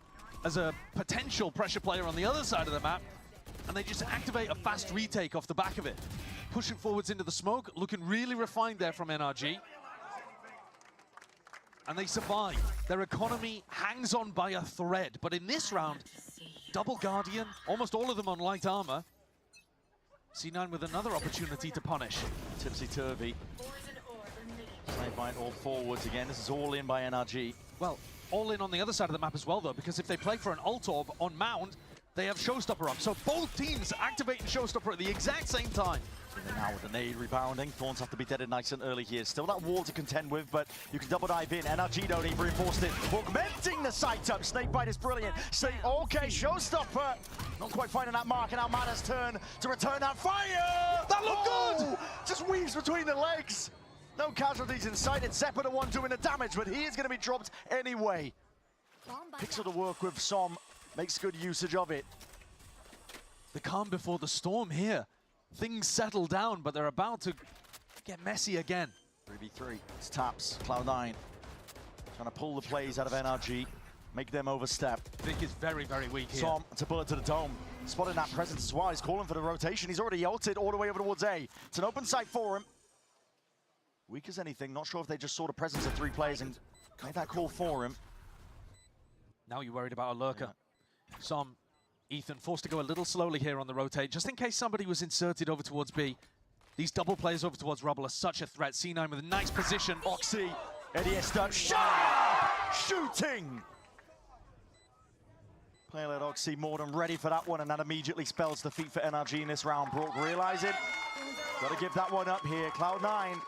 as a potential pressure player on the other side of the map, and they just activate a fast retake off the back of it. Pushing forwards into the smoke, looking really refined there from NRG. And they survive. Their economy hangs on by a thread. But in this round, double Guardian, almost all of them on light armor. C9 with another opportunity to punish. Tipsy-turvy. Sideline all forwards again. This is all in by NRG. Well, all in on the other side of the map as well, though, because if they play for an ult orb on Mound, they have Showstopper up. So both teams activating Showstopper at the exact same time. And now with the nade rebounding, Thorns have to be deaded nice and early here. Still that wall to contend with, but you can double dive in. NRG don't even reinforced it. Augmenting the sight up. Snakebite is brilliant. Snake, okay, Showstopper. Not quite finding that mark, and now Mana's turn to return that fire. That looked good! Just weaves between the legs. No casualties in sight. It's Zeppa the one doing the damage, but he is going to be dropped anyway. Pixel to work with Som. Makes good usage of it. The calm before the storm here. Things settle down, but they're about to get messy again. 3v3. It's Taps. Cloud9 trying to pull the plays out of NRG. Make them overstep. Vic is very, very weak here. Som to bullet to the dome. Spotting that presence as well. He's calling for the rotation. He's already ulted all the way over towards A. It's an open site for him. Weak as anything. Not sure if they just saw the presence of 3 players and made that call for him. Now you're worried about a lurker. Yeah. Som, Ethan forced to go a little slowly here on the rotate, just in case somebody was inserted over towards B. These double players over towards Rubble are such a threat. C9 with a nice position. Oxy, Eddie stuck. Sharp shooting! Player-led Oxy more than ready for that one, and that immediately spells defeat for NRG in this round. Brook realize it. Gotta give that one up here. Cloud9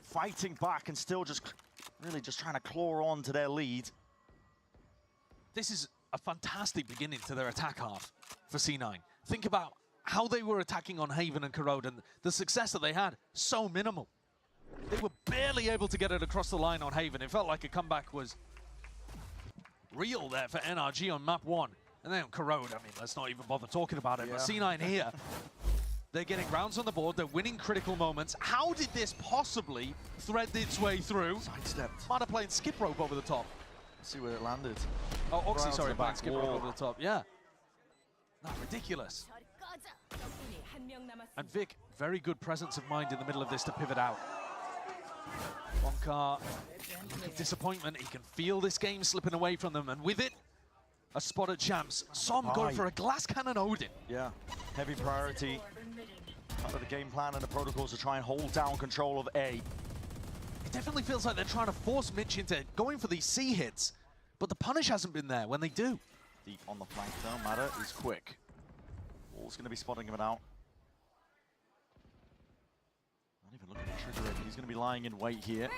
fighting back and still just really just trying to claw on to their lead. This is a fantastic beginning to their attack half for C9. Think about how they were attacking on Haven and Corrode, and the success that they had, so minimal. They were barely able to get it across the line on Haven. It felt like a comeback was real there for NRG on map 1. And then on Corrode, I mean, let's not even bother talking about it, but C9 here, they're getting rounds on the board, they're winning critical moments. How did this possibly thread its way through? Sidestepped. Mata playing skip rope over the top. Let's see where it landed. Oh, Oxy, right sorry, playing back skip rope over the top, yeah. Not ridiculous. And Vic, very good presence of mind in the middle of this to pivot out. Wonka, disappointment, he can feel this game slipping away from them, and with it, a spot at champs. Som going for a glass cannon Odin. Yeah, heavy priority. Part of the game plan and the protocols to try and hold down control of A. It definitely feels like they're trying to force Mitch into going for these C hits, but the punish hasn't been there when they do. Deep on the flank though, Mata is quick. Wall's going to be spotting him out. Not even looking to trigger it. He's going to be lying in wait here.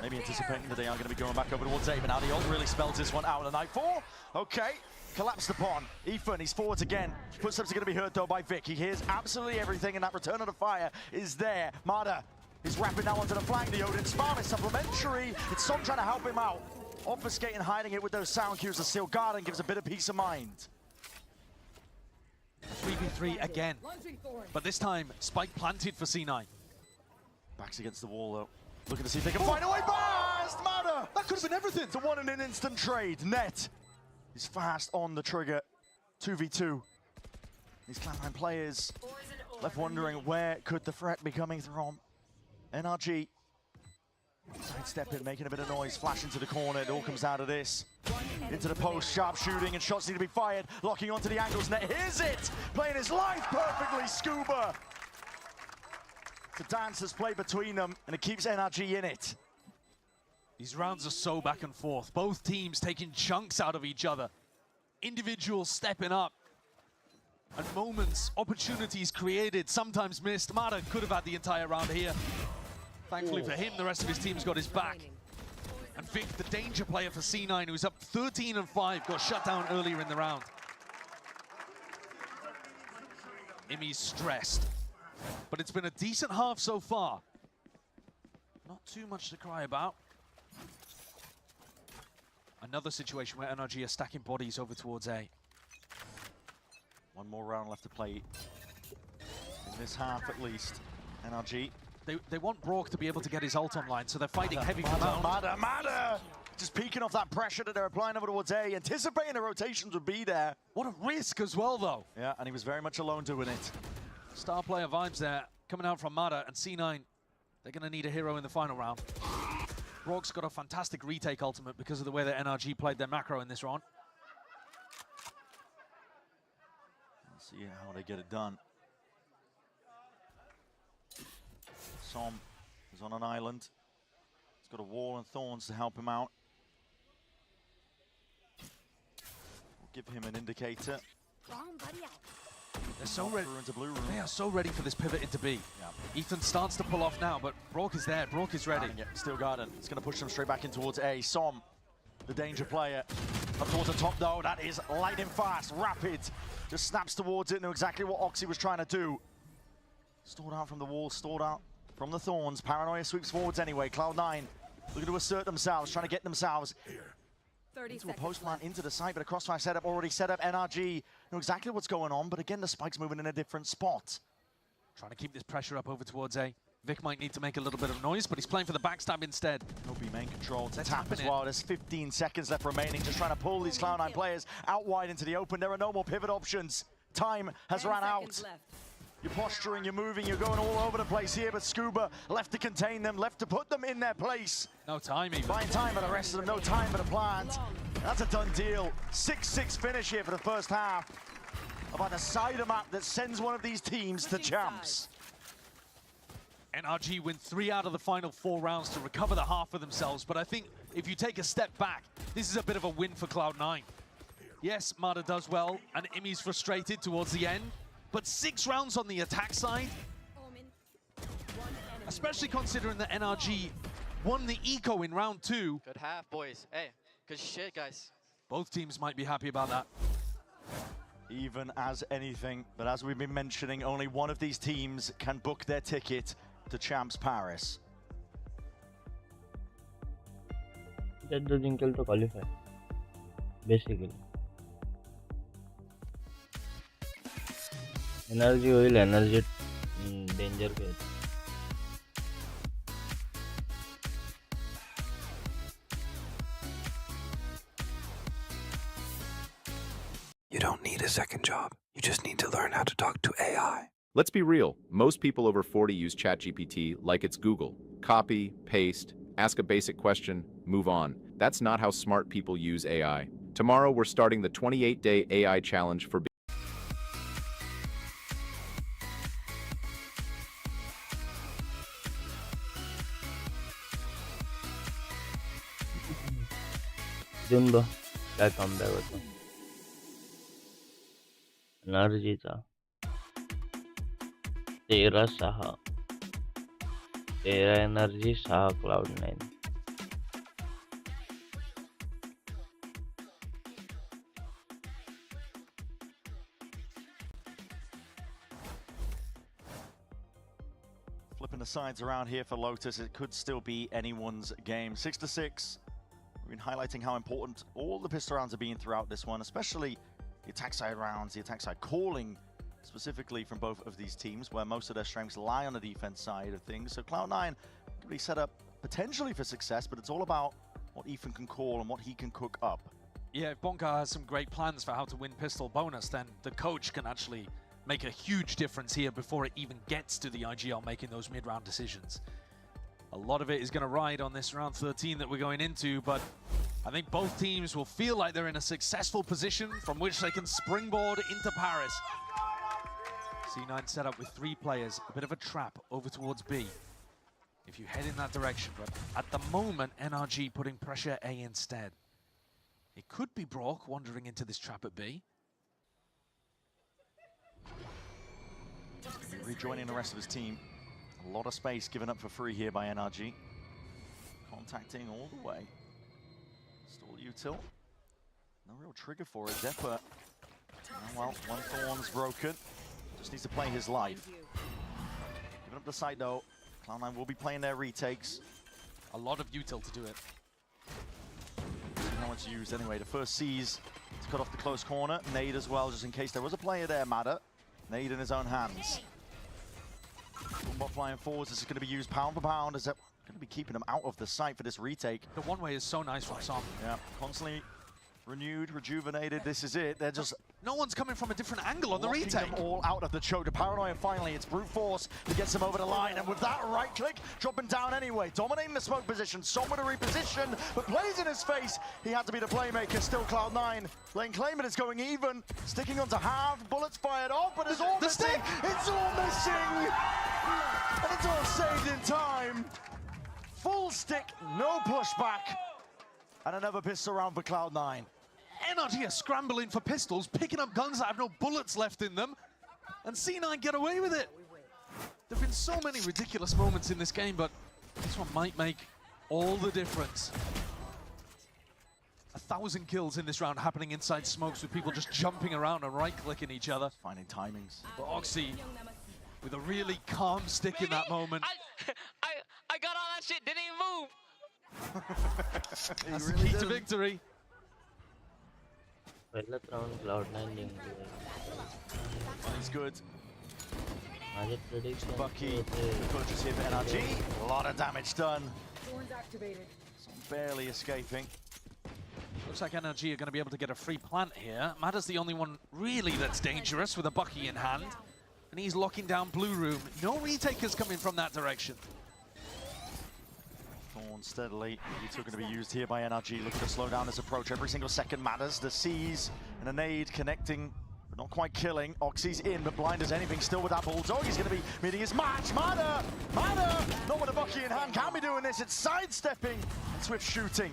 Maybe anticipating that they are going to be going back over towards A, but now the ult really spells this one out. The Nightfall, okay, collapsed upon. Ethan, he's forwards again. Footsteps are going to be heard though by Vic. He hears absolutely everything, and that return of the fire is there. Mata is wrapping now onto the flank. The Odin spam is supplementary. It's Som trying to help him out. Obfuscating, hiding it with those sound cues. The Steel Garden gives a bit of peace of mind. 3v3 again, but this time Spike planted for C9. Backs against the wall though. Looking to see if they can find a way past Mata. That could have been everything. It's a one in an instant trade. Net is fast on the trigger. 2v2. These Cloud9 players left wondering where could the threat be coming from. NRG sidestepping, making a bit of noise, flash into the corner. It all comes out of this. Into the post, sharp shooting, and shots need to be fired. Locking onto the angles. Net, here's it! Playing his life perfectly, Scuba! The dance has played between them, and it keeps NRG in it. These rounds are so back and forth. Both teams taking chunks out of each other. Individuals stepping up. And moments, opportunities created, sometimes missed. Mata could have had the entire round here. Thankfully for him, the rest of his team's got his back. And Vic, the danger player for C9, who's up 13-5, got shut down earlier in the round. Imi's stressed. But it's been a decent half so far. Not too much to cry about. Another situation where NRG are stacking bodies over towards A. One more round left to play in this half at least. NRG. They want Brock to be able to get his ult online, so they're fighting heavy for down. Mada! Just peeking off that pressure that they're applying over towards A, anticipating the rotations would be there. What a risk as well, though. Yeah, and he was very much alone doing it. Star player vibes there, coming out from Mada and C9. They're going to need a hero in the final round. Brock's got a fantastic retake ultimate because of the way that NRG played their macro in this round. Let's see how they get it done. Som is on an island. He's got a wall and thorns to help him out. We'll give him an indicator. They're so ready. Into blue room. They are so ready for this pivot into B. Yeah. Ethan starts to pull off now, but Brock is there. Brock is ready. Still Garden. It's going to push them straight back in towards A. Som, the danger player. Up towards the top though. That is lightning fast, rapid. Just snaps towards it. Knew exactly what Oxy was trying to do. Stored out from the wall. Stored out from the thorns. Paranoia sweeps forwards anyway. Cloud9 looking to assert themselves, trying to get themselves into a post plant into the site, but a crossfire setup already set up. NRG know exactly what's going on, but again, the spike's moving in a different spot. Trying to keep this pressure up over towards A. Vic might need to make a little bit of noise, but he's playing for the backstab instead. No B main control to tap as well. There's 15 seconds left remaining, just trying to pull these Cloud9 players out wide into the open. There are no more pivot options. Time has run out. You're posturing, you're moving, you're going all over the place here, but Scuba left to contain them, left to put them in their place. No time even. Buying time for the rest of them, no time for the plant. That's a done deal. 6-6 finish here for the first half. About the side of map that sends one of these teams to champs. NRG win 3 out of the final 4 rounds to recover the half for themselves, but I think if you take a step back, this is a bit of a win for Cloud9. Yes, Mada does well, and Imi's frustrated towards the end, but 6 rounds on the attack side, especially considering that NRG won the eco in round 2. Good half, boys. Hey, good shit, guys. Both teams might be happy about that. Even as anything, but as we've been mentioning, only one of these teams can book their ticket to Champs Paris. That the जिंकेल to qualify, basically. NRG होईल, NRG danger के. You don't need a second job. You just need to learn how to talk to AI. Let's be real. Most people over 40 use ChatGPT like it's Google. Copy, paste, ask a basic question, move on. That's not how smart people use AI. Tomorrow, we're starting the 28-day AI challenge for Jumbo, काय comeback होता. NRGचा 13-6. 13 NRG, 6 Cloud9. Flipping the sides around here for Lotus, it could still be anyone's game. 6-6. We've been highlighting how important all the pistol rounds are being throughout this one, especially the attack side rounds, the attack side calling specifically from both of these teams, where most of their strengths lie on the defense side of things. So Cloud9 can be set up potentially for success, but it's all about what Ethan can call and what he can cook up. Yeah, if Bonka has some great plans for how to win pistol bonus, then the coach can actually make a huge difference here before it even gets to the IGL making those mid-round decisions. A lot of it is going to ride on this round 13 that we're going into, but I think both teams will feel like they're in a successful position from which they can springboard into Paris. C9 set up with 3 players, a bit of a trap over towards B. If you head in that direction, but at the moment, NRG putting pressure A instead. It could be Brock wandering into this trap at B. Rejoining the rest of his team. A lot of space given up for free here by NRG. Contacting all the way. Stall util. No real trigger for it. Zephyr. Oh, well, one thorn's broken. Just needs to play his life. Giving up the site though. Cloud9 will be playing their retakes. A lot of util to do it. See how it's used anyway. The first C's to cut off the close corner. Nade as well, just in case there was a player there, Madder. Nade in his own hands. Bot flying forwards. This is going to be used pound for pound. Is it going to be keeping them out of the sight for this retake? The one way is so nice from Som. Yeah, constantly renewed, rejuvenated. This is it. They're just... No one's coming from a different angle on the locking retake. them all out of the choke. Paranoia finally, it's brute force that gets him over the line. And with that right click, dropping down anyway. Dominating the smoke position. Som with a reposition, but plays in his face. He had to be the playmaker. Still Cloud9. Lane claiming it's going even. Sticking onto half. Bullets fired off, but it's all missing. It's all missing. And it's all saved in time. Full stick, no pushback. And another pistol round for Cloud9. NRG are scrambling for pistols, picking up guns that have no bullets left in them, and C9 get away with it. There have been so many ridiculous moments in this game, but this one might make all the difference. 1,000 kills in this round happening inside smokes with people just jumping around and right-clicking each other. Finding timings. But Oxy with a really calm stick in that moment. I got all that shit, didn't even move. That's the key to victory. Cloud9 He's good. माझे prediction Bucky, the coaches here for NRG. A lot of damage done. Thorns activated. Some barely escaping. Looks like NRG are going to be able to get a free plant here. Madder's the only one really that's dangerous with a Bucky in hand. And he's locking down blue room. No retakers coming from that direction. Thorn steadily. These are going to be used here by NRG. Looking to slow down this approach. Every single second matters. The C's and a nade connecting, but not quite killing. Oxy's in, but blind as anything. Still with that Bulldog. He's going to be meeting his match. Madder! Not with a Bucky in hand. Can't be doing this. It's sidestepping and swift shooting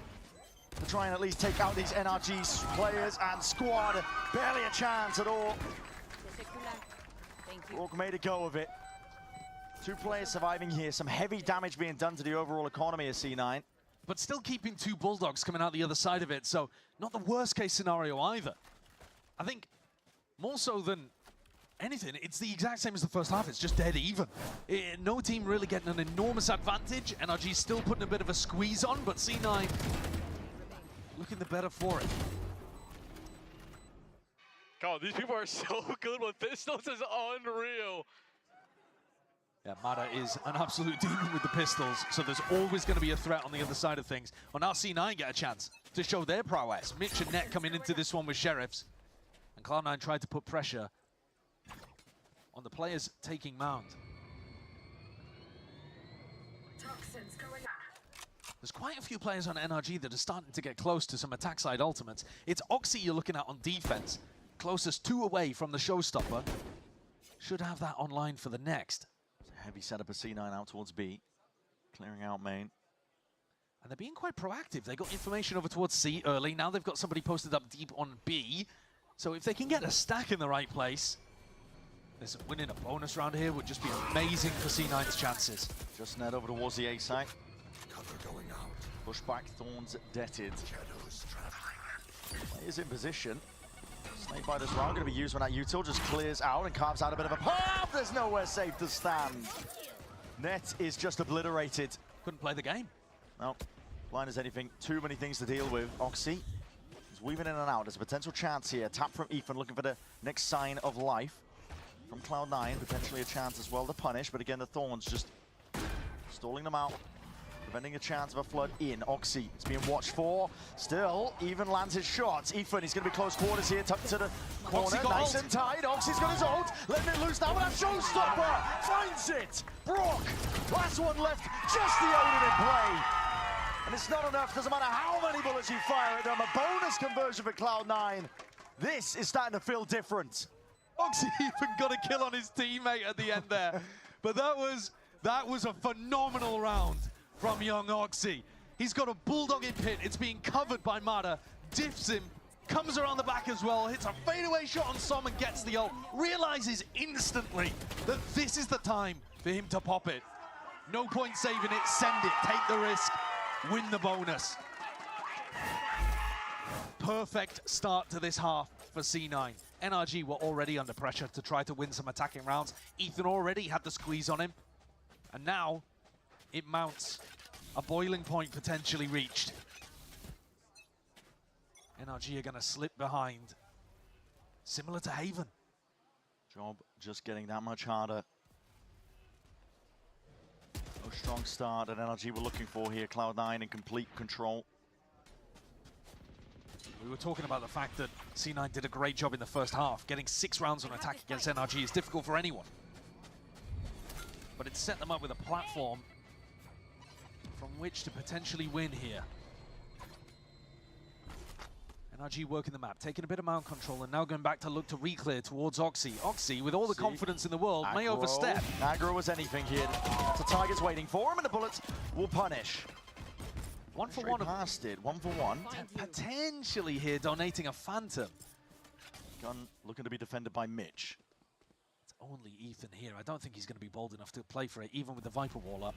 to try and at least take out these NRG players and squad. Barely a chance at all. Rourke made a go of it. 2 players surviving here. Some heavy damage being done to the overall economy of C9. But still keeping 2 Bulldogs coming out the other side of it, so not the worst case scenario either. I think more so than anything, it's the exact same as the first half. It's just dead even. No team really getting an enormous advantage. NRG still putting a bit of a squeeze on, but C9 looking the better for it. God, these people are so good with pistols. It's unreal. Yeah, Madder is an absolute demon with the pistols, so there's always going to be a threat on the other side of things. Well, now C9 get a chance to show their prowess. Mitch and Net coming into this one with Sheriffs. And Cloud9 tried to put pressure on the players taking Mount. There's quite a few players on NRG that are starting to get close to some attack side ultimates. It's Oxy you're looking at on defense. Closest 2 away from the showstopper. Should have that online for the next. Heavy setup of C9 out towards B. Clearing out main. And they're being quite proactive. They got information over towards C early. Now they've got somebody posted up deep on B. So if they can get a stack in the right place, listen, winning a bonus round here would just be amazing for C9's chances. Just Ned over towards the A site. Push back, Thorns detted. Players in position. Snake by this round, going to be used when that util just clears out and carves out a bit of a pop. There's nowhere safe to stand. Net is just obliterated. Couldn't play the game. No, blind as anything. Too many things to deal with. Oxy is weaving in and out. There's a potential chance here. Tap from Ethan looking for the next sign of life. From Cloud9, potentially a chance as well to punish. But again, the Thorns just stalling them out. Preventing a chance of a flood in. Oxy is being watched for. Still, even lands his shots. Ethan, he's going to be close quarters here, tucked to the corner. Nice and tight. Oxy's got his ult. Letting it loose now with that showstopper. Finds it. Brock. Last one left. Just the Odin in play. And it's not enough. Doesn't matter how many bullets you fire at them. A bonus conversion for Cloud9. This is starting to feel different. Oxy even got a kill on his teammate at the end there. But that was a phenomenal round from young Oxy. He's got a Bulldog in pit. It's being covered by Madder. Diffs him. Comes around the back as well. Hits a fadeaway shot on Som and gets the ult. Realizes instantly that this is the time for him to pop it. No point saving it. Send it. Take the risk. Win the bonus. Perfect start to this half for C9. NRG were already under pressure to try to win some attacking rounds. Ethan already had the squeeze on him. And now it mounts. A boiling point potentially reached. NRG are going to slip behind. Similar to Haven. Job just getting that much harder. No strong start that NRG were looking for here. Cloud9 in complete control. We were talking about the fact that C9 did a great job in the first half. Getting 6 rounds on attack against NRG is difficult for anyone. But it set them up with a platform from which to potentially win here. NRG working the map, taking a bit of mount control, and now going back to look to re-clear towards Oxy. Oxy, with all the confidence in the world, may overstep. Aggro was anything here. The Tiger's waiting for him, and the bullets will punish. 1 for 1. Past it, 1 for 1. Potentially here donating a Phantom. Gun looking to be defended by Mitch. It's only Ethan here. I don't think he's going to be bold enough to play for it, even with the Viper wall up.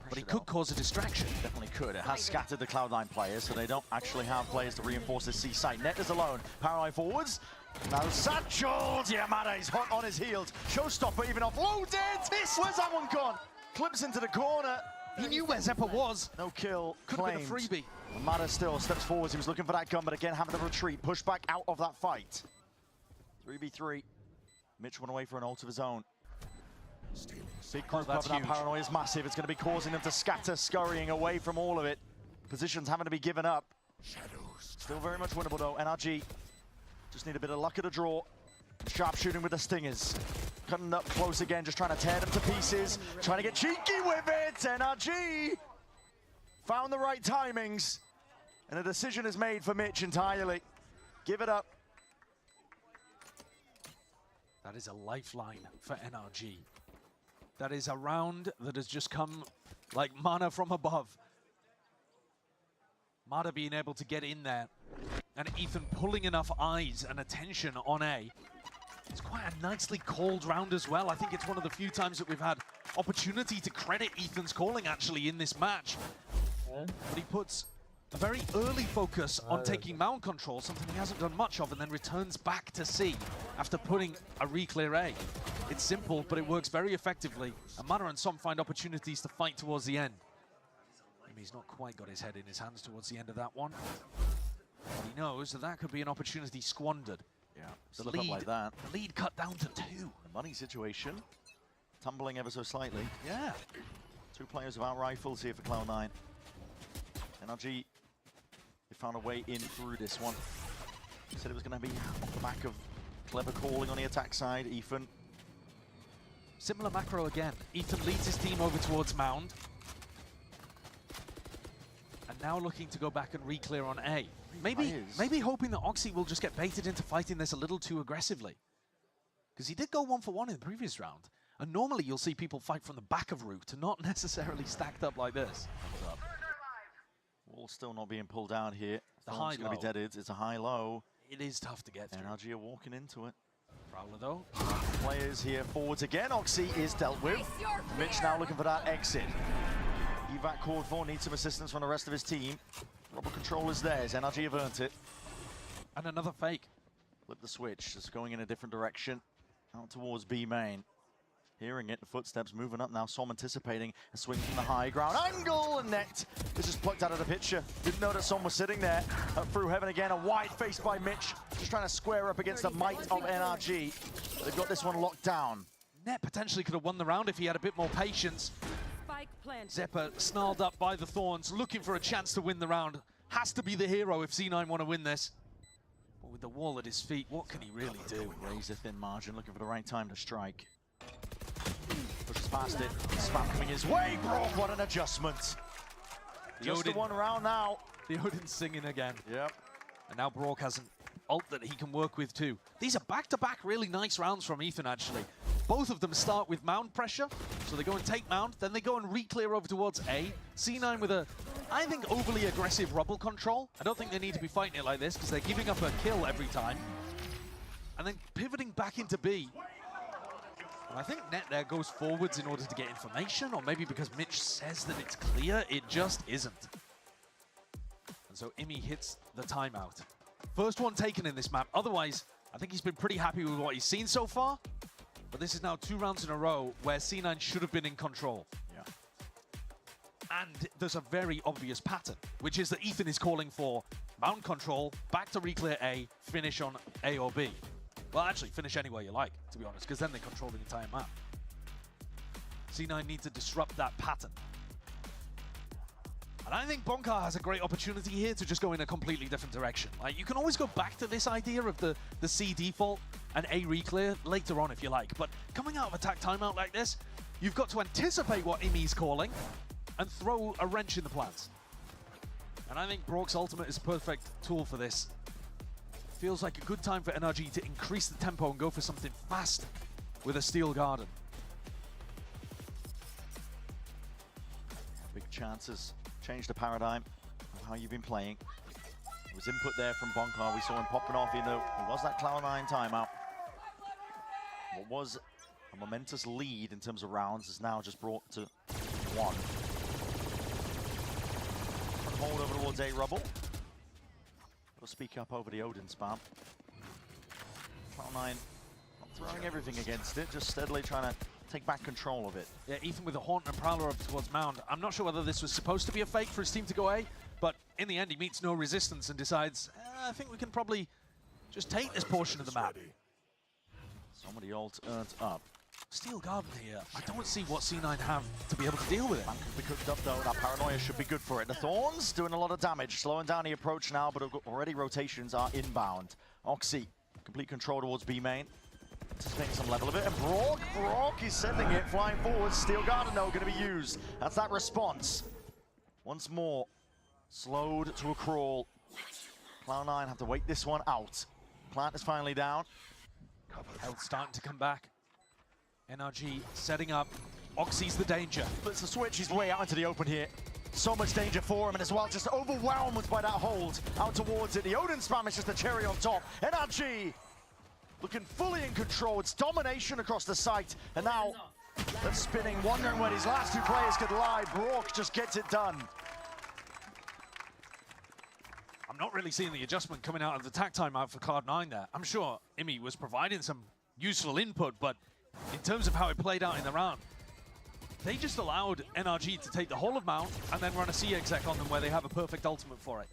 But he could cause a distraction. Definitely could. It has scattered the Cloud9 players, so they don't actually have players to reinforce this C site. Net is alone. Paranoid forwards. Now Satchel! Yamada is hot on his heels. Showstopper even offloaded! Where's that one gone? Clips into the corner. He knew where Zeppa was. No kill. Could have been a freebie. Yamada still steps forwards. He was looking for that gun, but again having to retreat. Push back out of that fight. 3v3. Mitch went away for an ult of his own. Big group cover, that paranoia is massive. It's going to be causing them to scatter, scurrying away from all of it. Positions having to be given up. Still very much winnable though. NRG just need a bit of luck at a draw. Sharp shooting with the Stingers. Cutting up close again, just trying to tear them to pieces. Trying to get cheeky with it. NRG found the right timings. And a decision is made for Mitch entirely. Give it up. That is a lifeline for NRG. That is a round that has just come like mana from above. Mada being able to get in there, and Ethan pulling enough eyes and attention on A. It's quite a nicely called round as well. I think it's one of the few times that we've had opportunity to credit Ethan's calling actually in this match. But he puts a very early focus on taking mount control, something he hasn't done much of, and then returns back to C after putting a re-clear A. It's simple, but it works very effectively. And Mana and Som find opportunities to fight towards the end. Maybe he's not quite got his head in his hands towards the end of that one. But he knows that that could be an opportunity squandered. Yeah, slip up like that. The lead cut down to 2. The money situation, tumbling ever so slightly. Yeah. 2 players without rifles here for Cloud9. NRG, they found a way in through this one. Said it was going to be off the back of clever calling on the attack side. Ethan. Similar macro again. Ethan leads his team over towards Mound. And now looking to go back and re-clear on A. Maybe hoping that Oxy will just get baited into fighting this a little too aggressively. Because he did go 1 for 1 in the previous round. And normally you'll see people fight from the back of route, not necessarily stacked up like this. Wall still not being pulled down here. The high going to be deaded. It's a high-low. It is tough to get through. NRG are walking into it. Prowler though. Players here forwards again. Oxy is dealt with. Mitch now looking for that exit. Evac called for, needs some assistance from the rest of his team. Rubber control is theirs. NRG have earned it. And another fake. Flip the switch, just going in a different direction. Out towards B main. Hearing it, the footsteps moving up now. Som anticipating a swing from the high ground angle, and Net is just plucked out of the picture. Didn't know that Som was sitting there. Up through heaven again, a wide face by Mitch. Just trying to square up against the might of NRG. They've got this one locked down. Net potentially could have won the round if he had a bit more patience. Zeppa snarled up by the thorns, looking for a chance to win the round. Has to be the hero if C9 want to win this. But with the wall at his feet, what can he really do? Razor thin margin, looking for the right time to strike. Pushes past it, spam coming his way. Brock, what an adjustment. Just the 1 round now. The Odin's singing again. Yep. And now Brock has an ult that he can work with too. These are back-to-back really nice rounds from Ethan actually. Both of them start with mound pressure, so they go and take mound, then they go and re-clear over towards A. C9 with a, I think, overly aggressive rubble control. I don't think they need to be fighting it like this because they're giving up a kill every time. And then pivoting back into B. And I think Net there goes forwards in order to get information, or maybe because Mitch says that it's clear, it just isn't. And so Imi hits the timeout. First one taken in this map. Otherwise, I think he's been pretty happy with what he's seen so far. But this is now 2 rounds in a row where C9 should have been in control. Yeah. And there's a very obvious pattern, which is that Ethan is calling for Mountain control, back to reclear A, finish on A or B. Well, actually, finish anywhere you like, to be honest, because then they control the entire map. C9 need to disrupt that pattern. And I think Bonkar has a great opportunity here to just go in a completely different direction. Like, you can always go back to this idea of the C default and A reclear later on if you like, but coming out of attack timeout like this, you've got to anticipate what Imi's calling and throw a wrench in the plans. And I think Brock's ultimate is a perfect tool for this. Feels like a good time for NRG to increase the tempo and go for something fast with a Steel Garden. Big chances. Change the paradigm of how you've been playing. There was input there from Bonkar. We saw him popping off, you know. It was that Cloud9 timeout. What was a momentous lead in terms of rounds is now just brought to 1. Hold over towards A Rubble. We'll speak up over the Odin spam. Cloud9 not throwing everything against it, just steadily trying to take back control of it. Yeah, Ethan with a Haunt and Prowler up towards Mound. I'm not sure whether this was supposed to be a fake for his team to go A, but in the end he meets no resistance and decides, I think we can probably just take this portion of the map. Somebody ult earned up. Steel Garden here. I don't see what C9 have to be able to deal with it. Man could be cooked up though. That Paranoia should be good for it. The Thorns doing a lot of damage, slowing down the approach now, but already rotations are inbound. Oxy, complete control towards B main. Anticipating some level of it, and Brock is sending it, flying forward. Steel Garden though going to be used. That's that response. Once more, slowed to a crawl. Cloud9 have to wait this one out. Plant is finally down. Health starting to come back. NRG setting up. Oxy's the danger. Let's switch his way out into the open here. So much danger for him, and as well, just overwhelmed by that hold out towards it. The Odin spam is just the cherry on top. NRG looking fully in control. It's domination across the site, and now they're spinning, wondering where these last 2 players could lie. Brock just gets it done. I'm not really seeing the adjustment coming out of the attack timeout for Cloud9 there. I'm sure Imi was providing some useful input, but in terms of how it played out in the round, they just allowed NRG to take the whole of Mount and then run a C-exec on them where they have a perfect ultimate for it.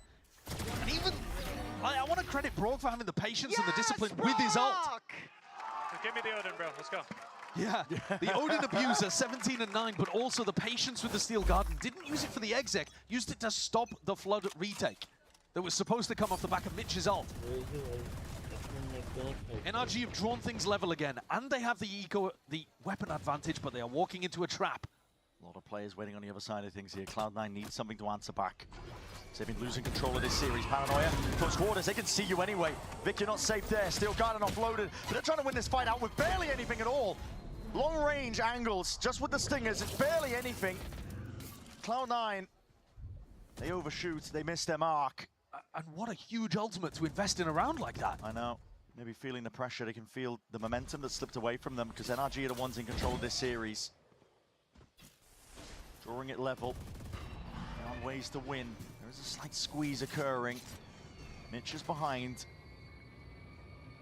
And even, I want to credit Brock for having the patience and the discipline with his ult. Give me the Odin, bro. Let's go. Yeah, the Odin abuser, 17 and 9, but also the patience with the Steel Garden. Didn't use it for the exec, used it to stop the Flood retake that was supposed to come off the back of Mitch's ult. NRG have drawn things level again, and they have the weapon advantage, but they are walking into a trap. A lot of players waiting on the other side of things here. Cloud9 needs something to answer back. They've been losing control of this series. Paranoia, close quarters, they can see you anyway. Vic, you're not safe there. Steel Garden offloaded, but they're trying to win this fight out with barely anything at all. Long range angles, just with the stingers, it's barely anything. Cloud9, they overshoot, they miss their mark. And what a huge ultimate to invest in a round like that. I know. Maybe feeling the pressure, they can feel the momentum that slipped away from them because NRG are the ones in control of this series. Drawing it level. On ways to win. There is a slight squeeze occurring. Mitch is behind.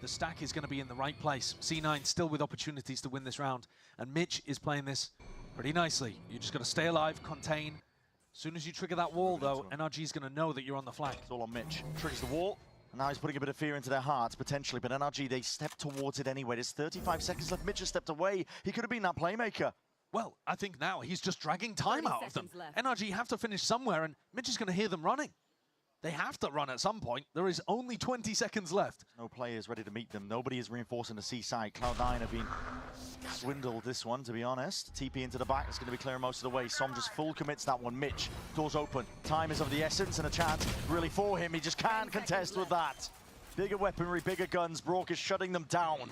The stack is going to be in the right place. C9 still with opportunities to win this round. And Mitch is playing this pretty nicely. You just got to stay alive, contain. As soon as you trigger that wall, though, NRG is going to know that you're on the flank. It's all on Mitch. Triggers the wall. And now he's putting a bit of fear into their hearts, potentially. But NRG, they step towards it anyway. There's 35 seconds left. Mitch has stepped away. He could have been that playmaker. Well, I think now he's just dragging time out of them. NRG have to finish somewhere, and Mitch is going to hear them running. They have to run at some point. There is only 20 seconds left. No players ready to meet them. Nobody is reinforcing the C side. Cloud9 have been swindled this one, to be honest. TP into the back. It's going to be clear most of the way. Som just full commits that one. Mitch, doors open. Time is of the essence, and a chance really for him. He just can't contest with that. Bigger weaponry, bigger guns. Brock is shutting them down.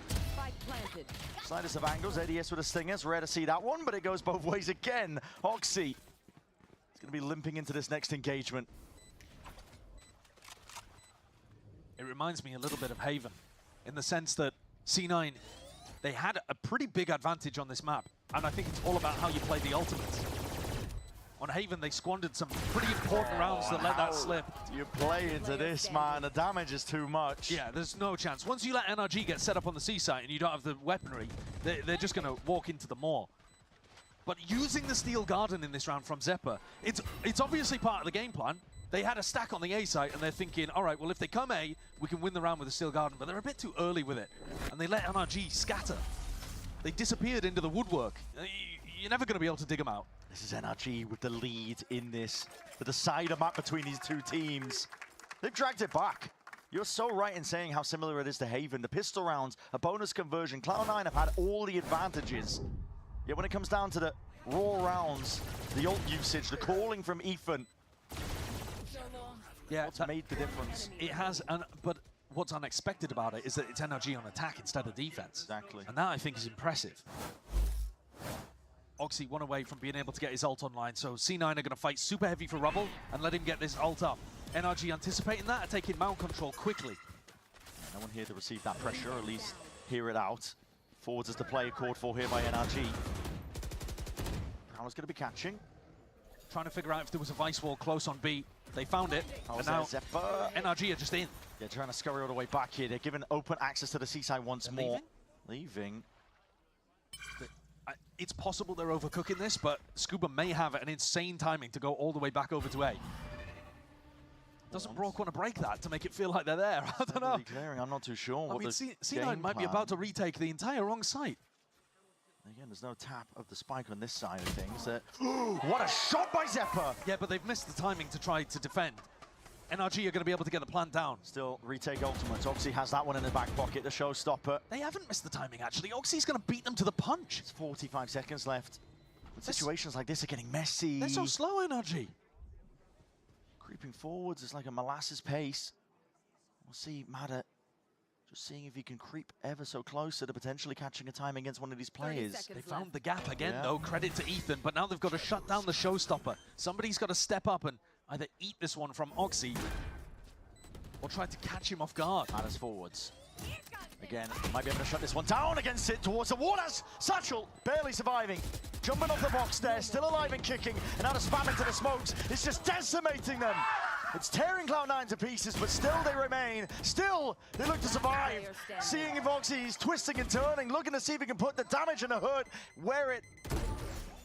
Slightest of angles. ADS with the stingers. Rare to see that one, but it goes both ways again. Oxy is going to be limping into this next engagement. It reminds me a little bit of Haven, in the sense that C9, they had a pretty big advantage on this map, and I think it's all about how you play the ultimates. On Haven, they squandered some pretty important rounds that let that slip. You play into this, man. The damage is too much. Yeah, there's no chance. Once you let NRG get set up on the C site and you don't have the weaponry, they're just going to walk into the maw. But using the Steel Garden in this round from Zephyr, it's obviously part of the game plan. They had a stack on the A site, and they're thinking, all right, well, if they come A, we can win the round with the Steel Garden, but they're a bit too early with it. And they let NRG scatter. They disappeared into the woodwork. You're never going to be able to dig them out. This is NRG with the lead in this, the decider map between these two teams. They've dragged it back. You're so right in saying how similar it is to Haven. The pistol rounds, a bonus conversion. Cloud9 have had all the advantages. Yet when it comes down to the raw rounds, the ult usage, the calling from Ethan, yeah, what's made the difference? It has, but what's unexpected about it is that it's NRG on attack instead of defense. Exactly. And that, I think, is impressive. Oxy one away from being able to get his ult online, so C9 are going to fight super heavy for Rubble and let him get this ult up. NRG anticipating that, are taking mount control quickly. No one here to receive that pressure, or at least hear it out. Forwards is the play called for here by NRG. Prowler's going to be catching. Trying to figure out if there was a Vice Wall close on B. They found it, and now NRG are just in. Yeah, trying to scurry all the way back here. They're given open access to the seaside once more. Leaving. It's possible they're overcooking this, but Scuba may have an insane timing to go all the way back over to A. Doesn't Brock want to break that to make it feel like they're there? I don't know. Clearing, I'm not too sure. I mean, C9 might be about to retake the entire wrong site. Again, there's no tap of the spike on this side of things. What a shot by Zephyr! Yeah, but they've missed the timing to try to defend. NRG are going to be able to get the plant down. Still, retake ultimates. Oxy has that one in the back pocket, the showstopper. They haven't missed the timing, actually. Oxy's going to beat them to the punch. It's 45 seconds left. But situations like this are getting messy. They're so slow, NRG. Creeping forwards, it's like a molasses pace. We'll see Madder just seeing if he can creep ever so closer to potentially catching a time against one of these players. They found the gap again, though. Credit to Ethan, but now they've got to shut down the showstopper. Somebody's got to step up and either eat this one from Oxy or try to catch him off guard. Madder's forwards. Again, might be able to shut this one down against it towards the waters. Satchel barely surviving. Jumping off the box there, still alive and kicking, and now to spam into the smokes. It's just decimating them. It's tearing Cloud9 to pieces, but still they remain. Still, they look to survive. Seeing if Oxy's twisting and turning, looking to see if he can put the damage and the hurt where it.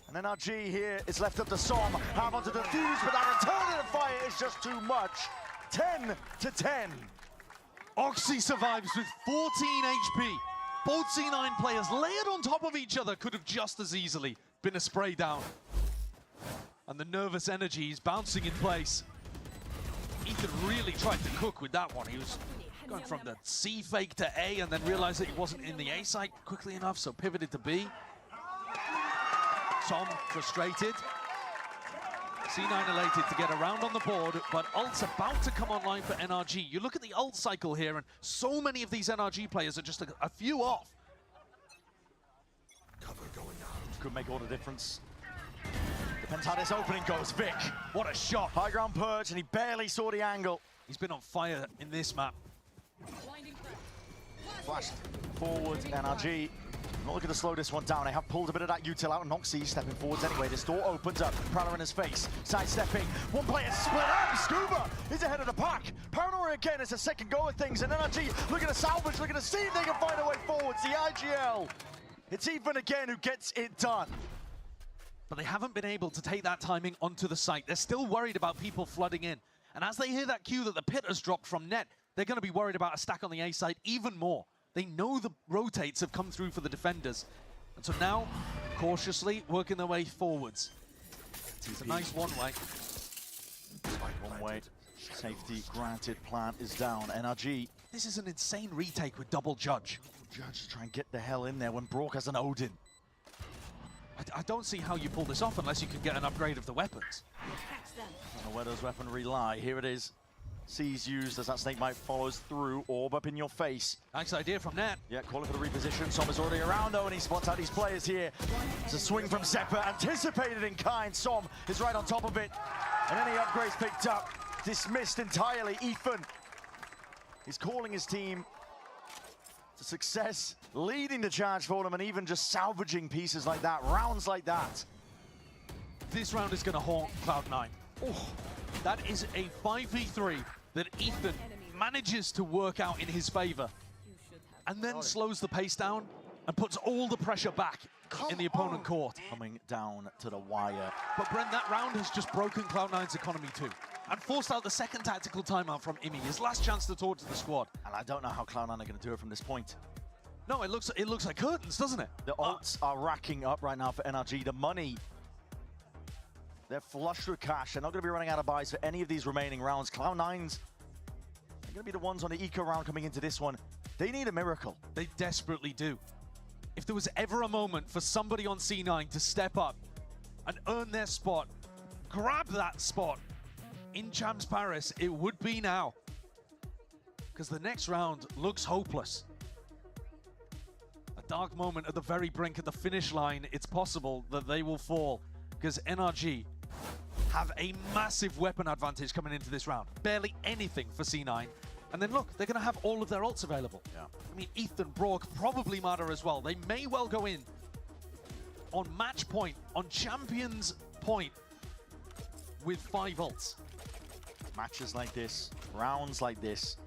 And NRG here is left up to Som. Have on to defuse, but that return to the fire is just too much. 10-10. Oxy survives with 14 HP. Both C9 players layered on top of each other could have just as easily been a spray down. And the nervous energy is bouncing in place. Ethan really tried to cook with that one. He was going from the C fake to A and then realized that he wasn't in the A site quickly enough, so pivoted to B. Som frustrated. C9 elated to get around on the board, but ult's about to come online for NRG. You look at the ult cycle here, and so many of these NRG players are just a few off. Cover going out. Could make all the difference. Depends how this opening goes. Vic, what a shot. High ground perch, and he barely saw the angle. He's been on fire in this map. Flashed forward, NRG. Not looking to slow this one down. They have pulled a bit of that util out, and Noxy stepping forwards anyway. This door opens up. Prowler in his face. Sidestepping. One player split up. Scuba is ahead of the pack. Paranoia again is a second go of things, and NRG looking to salvage, looking to see if they can find a way forwards. The IGL. It's Ethan again who gets it done. But they haven't been able to take that timing onto the site. They're still worried about people flooding in. And as they hear that cue that the pit has dropped from net, they're going to be worried about a stack on the A side even more. They know the rotates have come through for the defenders. And so now, cautiously working their way forwards. It's a nice one-way. One way. Safety granted. Plant is down. NRG. This is an insane retake with double Judge. Judge to try and get the hell in there when Brock has an Odin. I don't see how you pull this off unless you can get an upgrade of the weapons. I don't know where those weaponry lie. Here it is. C's used as that snake bite follows through. Orb up in your face. Nice idea from Nat. Yeah, calling for the reposition. Som is already around though, and he spots out these players here. It's a swing from Zephyr, anticipated in kind. Som is right on top of it. And any upgrades picked up, dismissed entirely. Ethan is calling his team to success, leading the charge for them, and even just salvaging pieces like that, rounds like that. This round is going to haunt Cloud9. Oh, that is a 5v3 that Ethan manages to work out in his favor, and then slows the pace down and puts all the pressure back in the opponent court. Coming down to the wire. But Brent, that round has just broken Cloud9's economy too. and forced out the second tactical timeout from Imi, his last chance to talk to the squad. And I don't know how Cloud9 are going to do it from this point. No, it looks like curtains, doesn't it? The ults are racking up right now for NRG. The money, they're flush with cash. They're not going to be running out of buys for any of these remaining rounds. Cloud9's are going to be the ones on the eco round coming into this one. They need a miracle. They desperately do. If there was ever a moment for somebody on C9 to step up and earn their spot, grab that spot in Champs Paris, it would be now. Because the next round looks hopeless. A dark moment at the very brink, at the finish line. It's possible that they will fall because NRG have a massive weapon advantage coming into this round. Barely anything for C9. And then look, they're going to have all of their ults available. Yeah. I mean, Ethan, Brock probably matter as well. They may well go in on match point, on champions point, with 5 ults. Matches like this, rounds like this,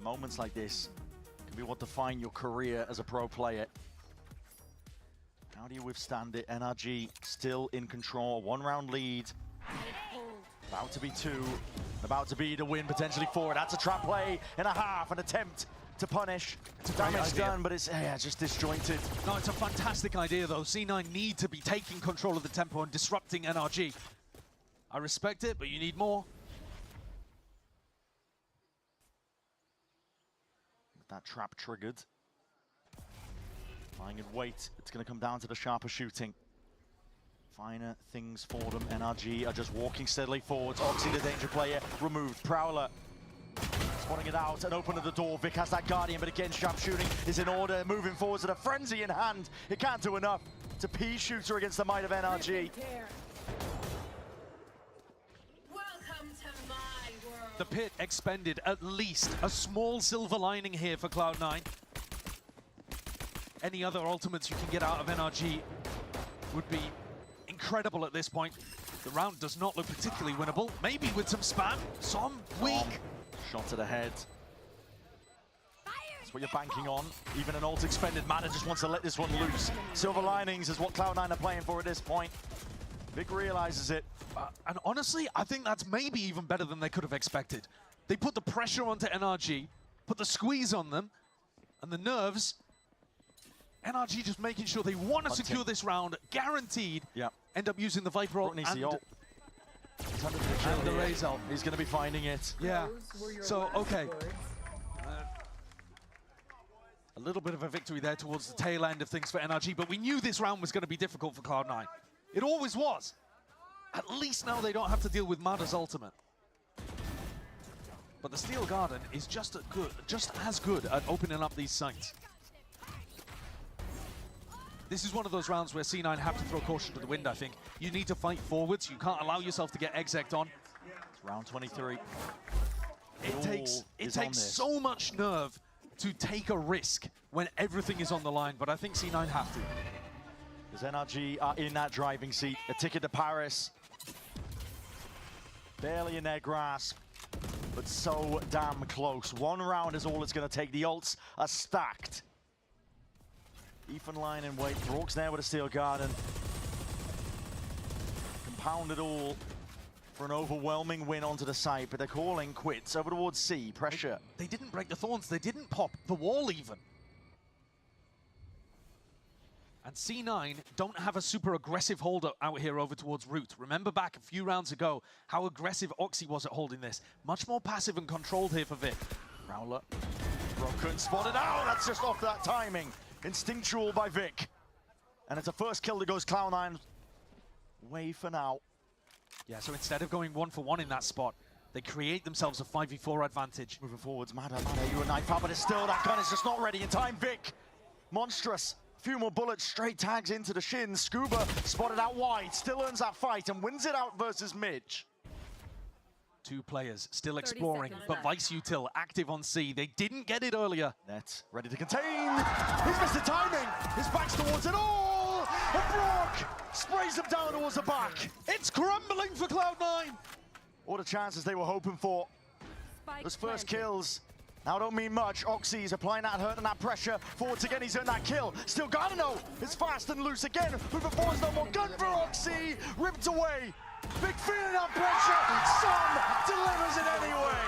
moments like this can be what define your career as a pro player. How do you withstand it? NRG still in control, 1-round lead. About to be 2, about to be the win, potentially 4. That's a trap play and a half, an attempt to punish. Damage done, but it's just disjointed. No, it's a fantastic idea though. C9 need to be taking control of the tempo and disrupting NRG. I respect it, but you need more. That trap triggered. Lying in wait, it's going to come down to the sharper shooting. Finer things for them. NRG are just walking steadily forwards. Oxy, the danger player, removed. Prowler spotting it out and opening the door. Vic has that Guardian, but again, sharp shooting is in order. Moving forwards with a frenzy in hand. It can't do enough. It's a pea shooter against the might of NRG. The pit expended at least a small silver lining here for Cloud9. Any other ultimates you can get out of NRG would be incredible at this point. The round does not look particularly winnable. Maybe with some spam, some weak. Shot to the head. That's what you're banking on. Even an ult expended, Mana just wants to let this one loose. Silver linings is what Cloud9 are playing for at this point. Vic realizes it. And honestly, I think that's maybe even better than they could have expected. They put the pressure onto NRG, put the squeeze on them, and the nerves. NRG just making sure they want to secure this round, guaranteed. Yeah. End up using the Viper ult and the Raze ult. He's going to be finding it. Yeah. So, okay. A little bit of a victory there towards the tail end of things for NRG, but we knew this round was going to be difficult for Cloud9. It always was. At least now they don't have to deal with Mada's ultimate. But the Steel Garden is just as good at opening up these sites. This is one of those rounds where C9 have to throw caution to the wind, I think. You need to fight forwards. You can't allow yourself to get exec'd on. It's round 23. It takes so much nerve to take a risk when everything is on the line, but I think C9 have to. Because NRG are in that driving seat. A ticket to Paris. Barely in their grasp, but so damn close. 1 round is all it's going to take. The ults are stacked. Ethan line in wait. Brock's there with a Steel Garden. Compound it all for an overwhelming win onto the site, but they're calling quits over towards C. Pressure. They didn't break the thorns. They didn't pop the wall even. And C9 don't have a super aggressive hold out here over towards Root. Remember back a few rounds ago how aggressive Oxy was at holding this. Much more passive and controlled here for Vic. Prowler. Broken, spotted out. That's just off that timing. Instinctual by Vic. And it's a first kill that goes Cloud9 way for now. Yeah, so instead of going 1-for-1 in that spot, they create themselves a 5v4 advantage. Moving forwards, Mada, you a knife out, but it's still, that gun is just not ready in time. Vic, monstrous. Few more bullets, straight tags into the shins. Scuba spotted out wide, still earns that fight and wins it out versus Midge. 2 players still exploring, but Vice Util active on C. They didn't get it earlier. Net ready to contain. He's missed the timing. His back's towards it all. And Brock sprays him down towards the back. It's crumbling for Cloud9. All the chances they were hoping for. Those first kills now don't mean much. Oxy's applying that hurt and that pressure. Forwards again, he's earned that kill. Still Gardeno is fast and loose again. Moving forwards, no more gun for Oxy. Ripped away Big feeling on pressure. Son delivers it anyway.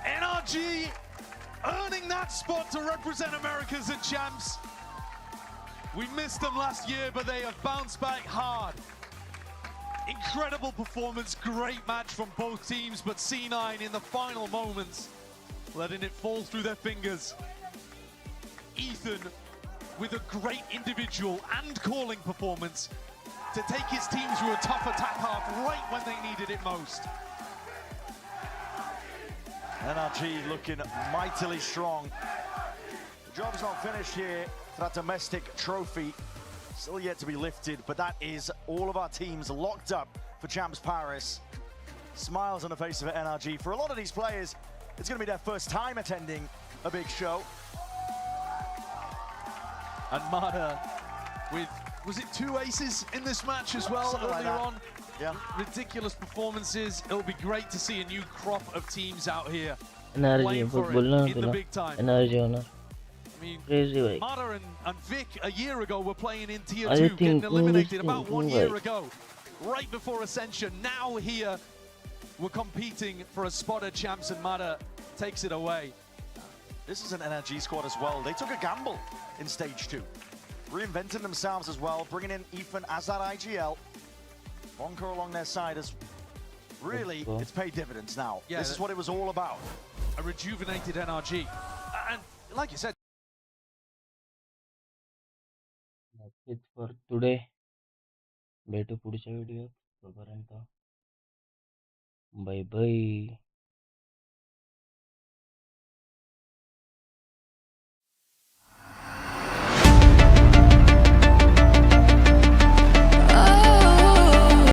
NRG earning that spot to represent Americas and champs. We missed them last year, but they have bounced back hard. Incredible performance, great match from both teams, but C9 in the final moments, letting it fall through their fingers. Ethan with a great individual and calling performance to take his team through a tough attack half right when they needed it most. NRG looking mightily strong. The job's not finished here for that domestic trophy. Still yet to be lifted, but that is all of our teams locked up for Champs Paris. Smiles on the face of it, NRG. For a lot of these players, it's going to be their first time attending a big show. And Mada with, was it 2 aces in this match as well earlier on? Yeah. Ridiculous performances. It'll be great to see a new crop of teams out here NRG playing for बोलना it in the तुला big time. NRG होना I mean, crazy भाई Mada and Vic a year ago were playing in Tier I 2, think getting eliminated English about too, 1 year right. ago, right before Ascension. Now here, we're competing for a spot at Champs and Mada takes it away. This is an NRG squad as well. They took a gamble in stage 2. Reinventing themselves as well, bringing in Ethan as that IGL. Bonko along their side as really, it's paid dividends now. Yeah, this is what it was all about. A rejuvenated NRG. And like you said, that's it for today भेटू पुढच्या व्हिडिओत तोपर्यंत bye bye